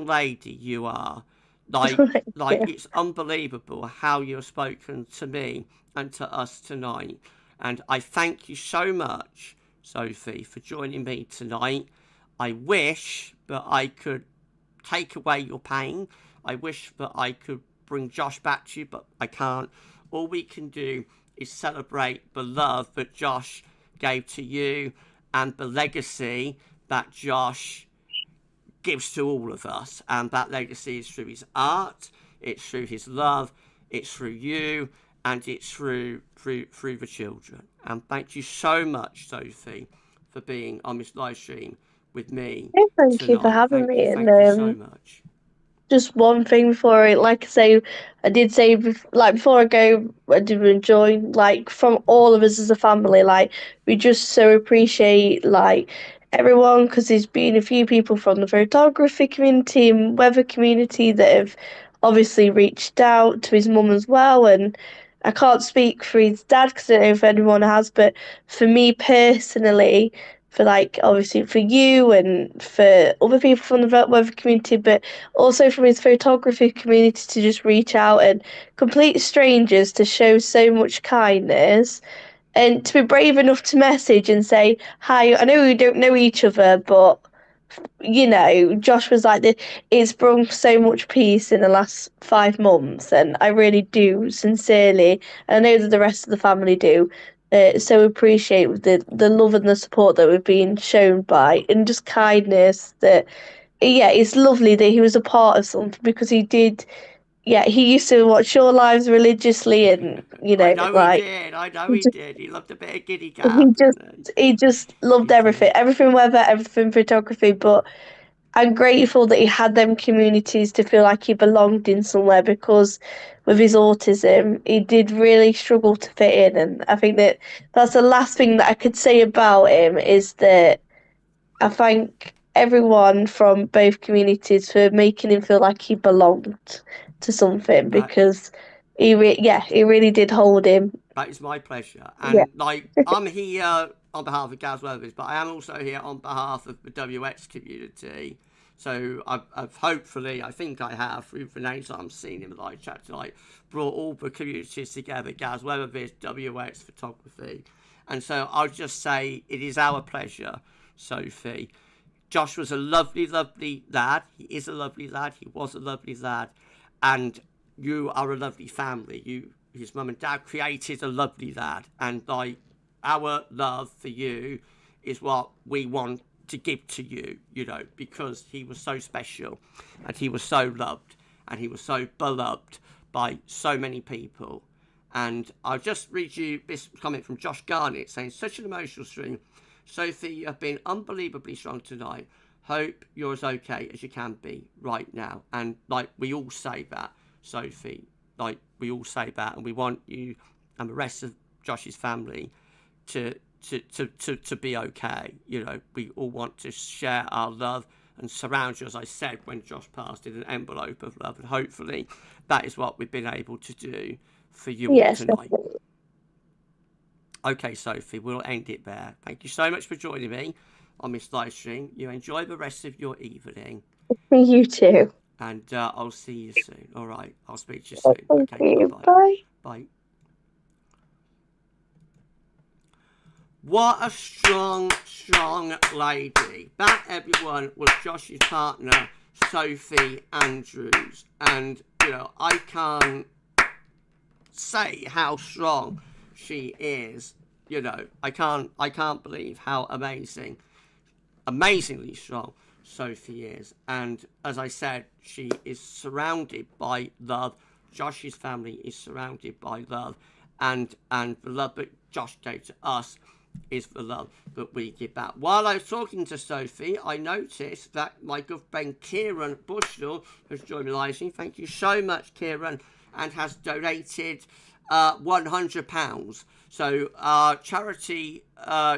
lady you are. Like it's unbelievable how you have spoken to me and to us tonight. And I thank you so much, Sophie, for joining me tonight. I wish that I could take away your pain. I wish that I could bring Josh back to you, but I can't. All we can do is celebrate the love that Josh gave to you and the legacy that Josh gives to all of us. And that legacy is through his art, it's through his love, it's through you, and it's through the children. And thank you so much, Sophie, for being on this live stream with me Thank tonight. you for having me. Thank you so much. Just one thing before it, like I say, I did say, before I go, I do enjoy, like, from all of us as a family, like, we just so appreciate, like, everyone, because there's been a few people from the photography community and weather community that have obviously reached out to his mum as well, and I can't speak for his dad because I don't know if anyone has, but for me personally, for, like, obviously for you and for other people from the weather community, but also from his photography community, to just reach out and complete strangers to show so much kindness and to be brave enough to message and say, hi, I know we don't know each other, but you know, Josh was like, it's brought so much peace in the last 5 months, and I really do sincerely, and I know that the rest of the family do, so appreciate the love and the support that we've been shown by, and just kindness. That, yeah, it's lovely that he was a part of something, because he did. Yeah, he used to watch your lives religiously, and you know, I know like, he did. I know he did. He loved a bit of giddy he gab. just loved He everything, did. everything weather, everything photography. But I'm grateful that he had them communities to feel like he belonged in somewhere, because with his autism, he did really struggle to fit in. And I think that that's the last thing that I could say about him, is that I thank everyone from both communities for making him feel like he belonged to something, because he really did hold him. That is my pleasure. Yeah. And like, I'm here on behalf of GavsWeatherVids, but I am also here on behalf of the WX community. So I've hopefully, I think I have, through the names that I'm seeing in the live chat tonight, brought all the communities together: GavsWeatherVids, WX Photography. And so I'll just say it is our pleasure, Sophie. Josh was a lovely, lovely lad. He is a lovely lad. He was a lovely lad. And you are a lovely family. His mum and dad created a lovely lad. And like, our love for you is what we want to give to you, you know, because he was so special and he was so loved and he was so beloved by so many people. And I'll just read you this comment from Josh Garnett saying, such an emotional stream. Sophie, you have been unbelievably strong tonight. Hope you're as okay as you can be right now. And like, we all say that, Sophie. Like, we all say that, and we want you and the rest of Josh's family to be okay. You know, we all want to share our love and surround you, as I said when Josh passed, in an envelope of love. And hopefully that is what we've been able to do for you all tonight. Definitely. Okay, Sophie, we'll end it there. Thank you so much for joining me on this live stream. You enjoy the rest of your evening. You too. And I'll see you soon. All right, I'll speak to you soon. Thank Okay, you. bye-bye. Bye. Bye. What a strong lady. That, everyone, was Josh's partner, Sophie Andrews. And, you know, I can't say how strong she is. You know, I can't believe how amazingly strong Sophie is. And as I said, she is surrounded by love. Josh's family is surrounded by love, and the love that Josh gave to us is the love that we give back. While I was talking to Sophie, I noticed that my good friend Kieran Bushnell has joined me live stream. Thank you so much, Kieran, and has donated £100. So our charity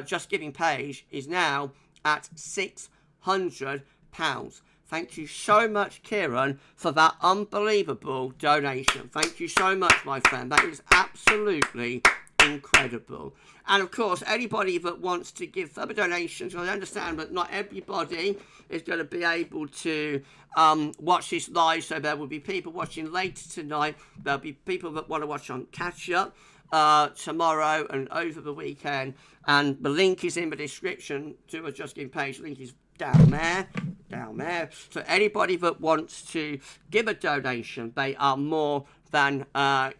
Just Giving page is now at £600. Thank you so much, Kieran, for that unbelievable donation. Thank you so much, my friend. That is absolutely incredible. And of course, anybody that wants to give further donations, I understand that not everybody is going to be able to watch this live, so there will be people watching later tonight. There'll be people that want to watch on catch up tomorrow and over the weekend, and the link is in the description to a Just Giving page. The link is down there. So anybody that wants to give a donation, they are more than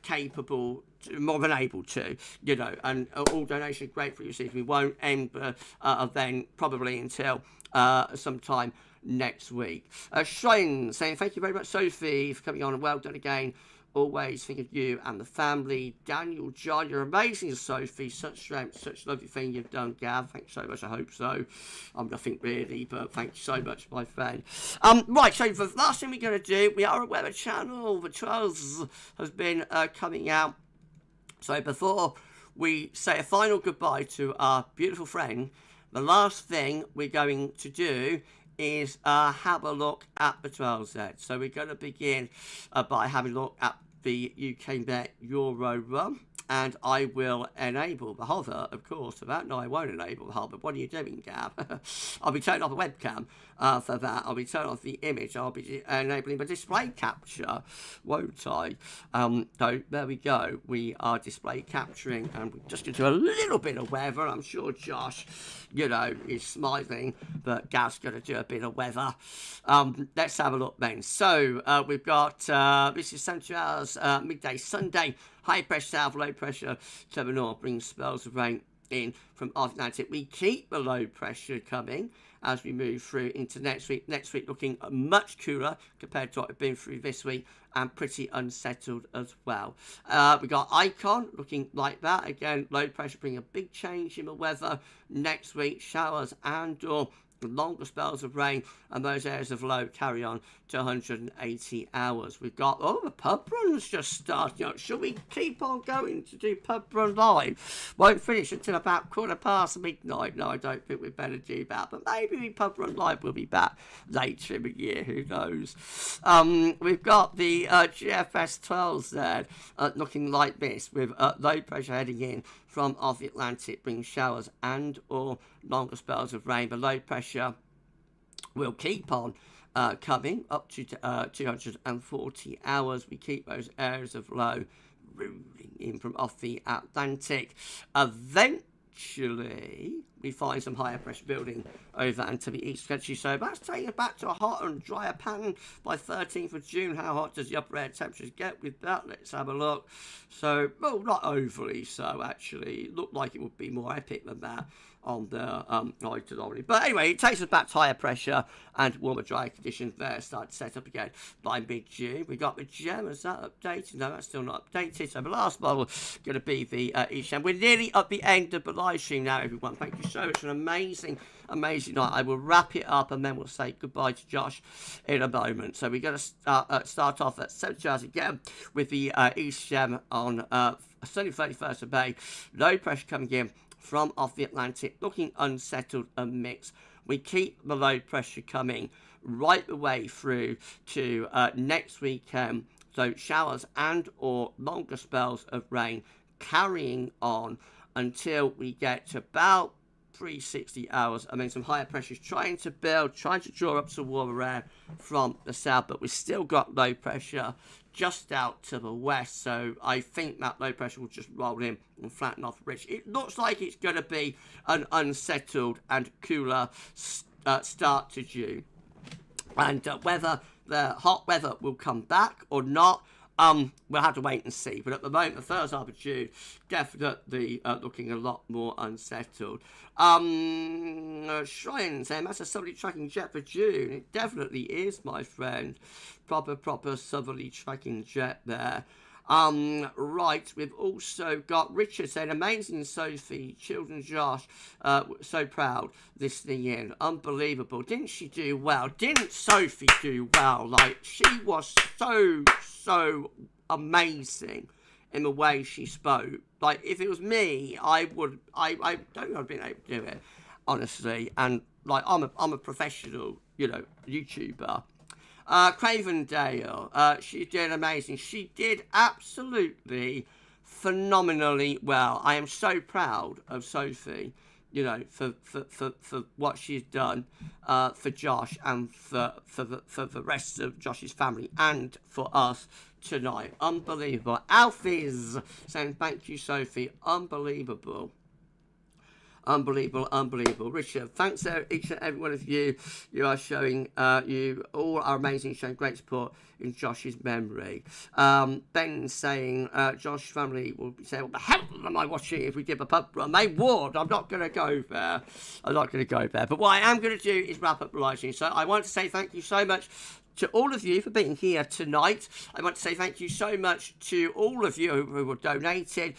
capable, more than able to, you know, and all donations are great for you. We won't end the event probably until sometime next week. Shrine saying thank you very much, Sophie, for coming on, and well done again. Always think of you and the family. Daniel, John, you're amazing, Sophie. Such strength, such lovely thing you've done, Gav. Thanks so much. I hope so. Nothing really, but thank you so much, my friend. Right, so the last thing we're going to do, we are a weather channel. The 12s has been coming out. So before we say a final goodbye to our beautiful friend, the last thing we're going to do is have a look at the 12Z. So we're going to begin by having a look at the UK Met Euro Run, and I will enable the hover, of course, for that. No, I won't enable the hover. What are you doing, Gav? I'll be turning off the webcam for that. I'll be turning off the image. I'll be enabling the display capture, won't I? So there we go. We are display capturing, and we're just going to do a little bit of weather. I'm sure Josh, you know, is smiling, but Gav's going to do a bit of weather. Let's have a look then. So we've got, this is 72 hours, midday Sunday. High pressure south, low pressure to the north brings spells of rain in from Atlantic. We keep the low pressure coming as we move through into next week. Next week looking much cooler compared to what we've been through this week, and pretty unsettled as well. We got Icon looking like that. Again, low pressure bringing a big change in the weather next week. Showers and or longer spells of rain, and those areas of low carry on to 180 hours. We've got, the pub run's just starting up. Shall we keep on going to do pub run live? Won't finish until about midnight. No, I don't think we'd better do that, but maybe pub run live will be back later in the year, who knows. We've got the GFS 12s there looking like this, with low pressure heading in from off the Atlantic, bring showers and or longer spells of rain. The low pressure will keep on coming up to 240 hours. We keep those areas of low rolling in from off the Atlantic. Eventually, we find some higher pressure building over and to the east country. So that's taking us back to a hotter and drier pattern by 13th of June. How hot does the upper air temperatures get with that? Let's have a look. So, well, not overly so, actually. It looked like it would be more epic than that on the but anyway, it takes us back to higher pressure and warmer, drier conditions there start to set up again by mid-June. We got the gem. Is that updated? No, that's still not updated. So the last model is going to be the East Gem. We're nearly at the end of the live stream now, everyone. Thank you so much for an amazing night. I will wrap it up and then we'll say goodbye to Josh in a moment. So we're going to start off at 7 hours again with the East Gem on Sunday 31st of May. Low pressure coming in from off the Atlantic, looking unsettled and mixed. We keep the low pressure coming right the way through to next weekend. So showers and or longer spells of rain carrying on until we get to about 360 hours, and then some higher pressures trying to draw up some warmer air from the south, but we've still got low pressure just out to the west, so I think that low pressure will just roll in and flatten off the ridge. It looks like it's going to be an unsettled and cooler start to June, and whether the hot weather will come back or not, we'll have to wait and see. But at the moment, the first half of June, definitely looking a lot more unsettled. Shrine saying that's a southerly tracking jet for June. It definitely is, my friend. Proper southerly tracking jet there. Right, we've also got Richard saying, amazing Sophie, children Josh, so proud listening in, unbelievable. Didn't she do well? Didn't Sophie do well? Like, she was so amazing in the way she spoke. Like, if it was me, I don't think I'd been able to do it, honestly. And like, I'm a professional, you know, YouTuber. Cravendale, she did amazing. She did absolutely phenomenally well. I am so proud of Sophie, you know, for what she's done for Josh and for the rest of Josh's family and for us tonight. Unbelievable. Alfie's saying thank you, Sophie. Unbelievable. Unbelievable. Richard, thanks to each and every one of you. You are showing, you all are amazing, showing great support in Josh's memory. Ben saying, Josh's family will be saying, what the hell am I watching if we did a pub run? They would. I'm not going to go there. But what I am going to do is wrap up the live stream. So I want to say thank you so much to all of you for being here tonight. I want to say thank you so much to all of you who have donated,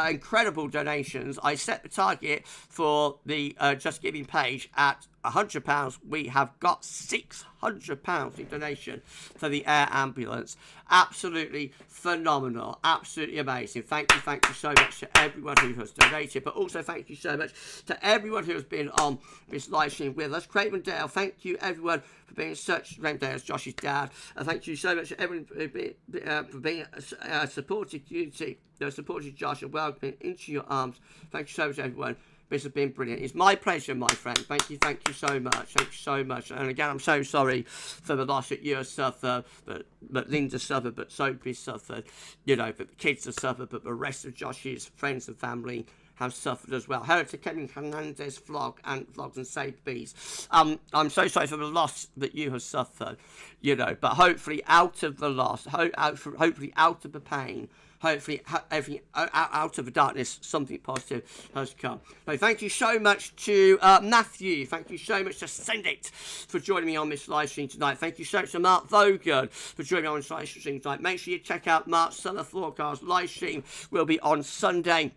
incredible donations. I set the target for the Just Giving page at £100. We have got £600 in donation for the air ambulance. Absolutely phenomenal, absolutely amazing. Thank you so much to everyone who has donated, but also thank you so much to everyone who has been on this live stream with us. Cravendale, thank you everyone for being such, Cravendale as Josh's dad, and thank you so much to everyone for being a supportive community that supported Josh and welcoming into your arms. Thank you so much everyone. This has been brilliant. It's my pleasure, my friend. Thank you so much. And again, I'm so sorry for the loss that you have suffered, but Linda suffered, but Sophie suffered, you know, but the kids have suffered, but the rest of Josh's friends and family have suffered as well. Hello to Kevin Hernandez, Vlogs and Save Bees. I'm so sorry for the loss that you have suffered, you know, but hopefully out of the loss, hopefully out of the pain, hopefully out of the darkness, something positive has come. So thank you so much to Matthew. Thank you so much to Send It for joining me on this live stream tonight. Thank you so much to Mark Vogan for joining me on this live stream tonight. Make sure you check out Mark's Summer Forecast live stream. Will be on Sunday.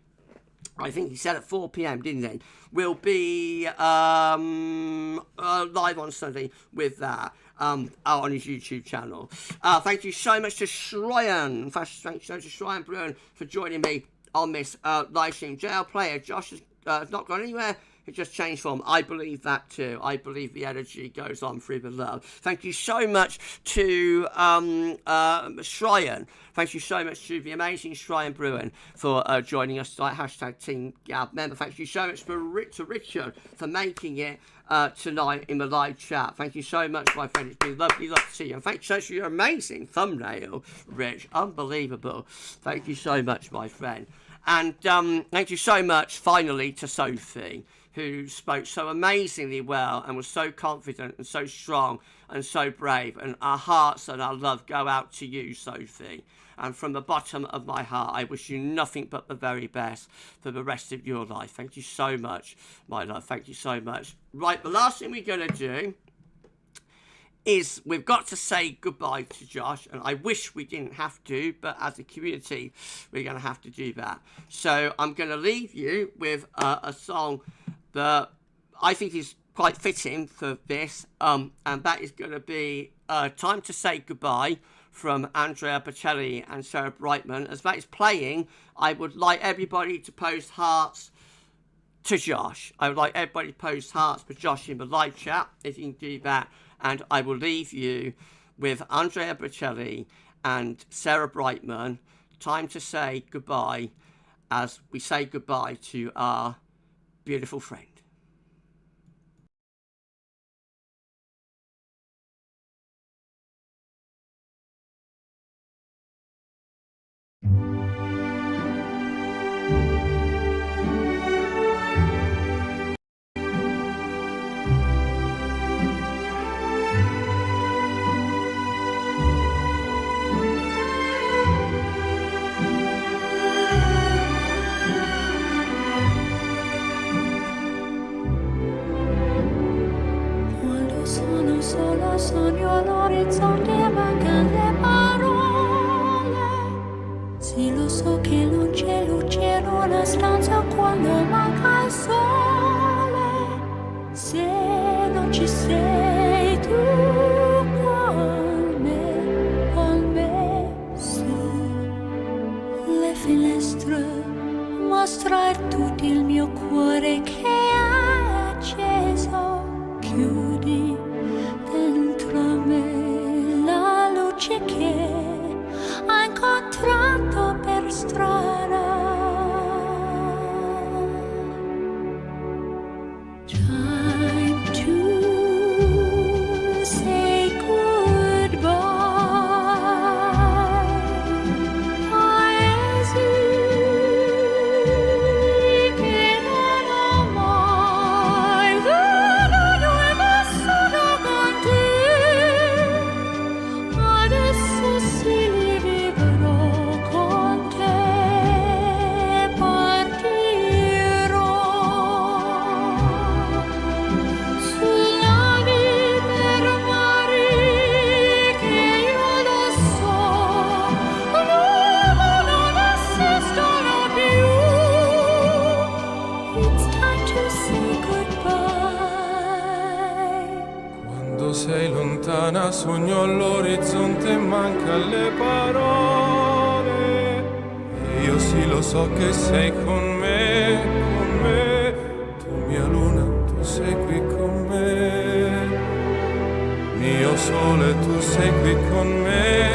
I think he said at 4 p.m, didn't he? We'll be live on Sunday with that on his YouTube channel. Thank you so much to Sryan. Thank you so much to Sryan Bruen for joining me on this live stream. JL Player, Josh has not gone anywhere. It just changed form. I believe that too. I believe the energy goes on through the love. Thank you so much to Sryan. Thank you so much to the amazing Sryan Bruen for joining us tonight. Hashtag Team Gav member. Thank you so much to Richard for making it tonight in the live chat. Thank you so much, my friend. It's been lovely to see you. And thank you so much for your amazing thumbnail, Rich. Unbelievable. Thank you so much, my friend. And thank you so much, finally, to Sophie, who spoke so amazingly well and was so confident and so strong and so brave. And our hearts and our love go out to you, Sophie. And from the bottom of my heart, I wish you nothing but the very best for the rest of your life. Thank you so much, my love. Thank you so much. Right, the last thing we're going to do is we've got to say goodbye to Josh, and I wish we didn't have to, but as a community, we're going to have to do that. So I'm going to leave you with a song that I think is quite fitting for this, and that is going to be Time to Say Goodbye from Andrea Bocelli and Sarah Brightman. As that is playing, I would like everybody to post hearts to Josh. I would like everybody to post hearts for Josh in the live chat, if you can do that. And I will leave you with Andrea Bocelli and Sarah Brightman, Time to Say Goodbye, as we say goodbye to our beautiful friend. Sogno all'orizzonte, mancano le parole. una stanza quando manca il sole, se non ci sei tu con me, su le finestre mostrar tutto il mio cuore che è acceso, chiudi dentro me la luce che ha incontrato per strada. Time to say goodbye. Paesi che non ho mai veduto e vissuto con te. Adesso sì li vivrò con te, partirò su navi per mari che io lo so, non esistono più. It's time to say goodbye. Quando sei lontana sogno all'orizzonte e manca le parole. E io sì lo so che sei con me, tu mia luna, tu sei qui con me. Mio sole, tu sei qui con me.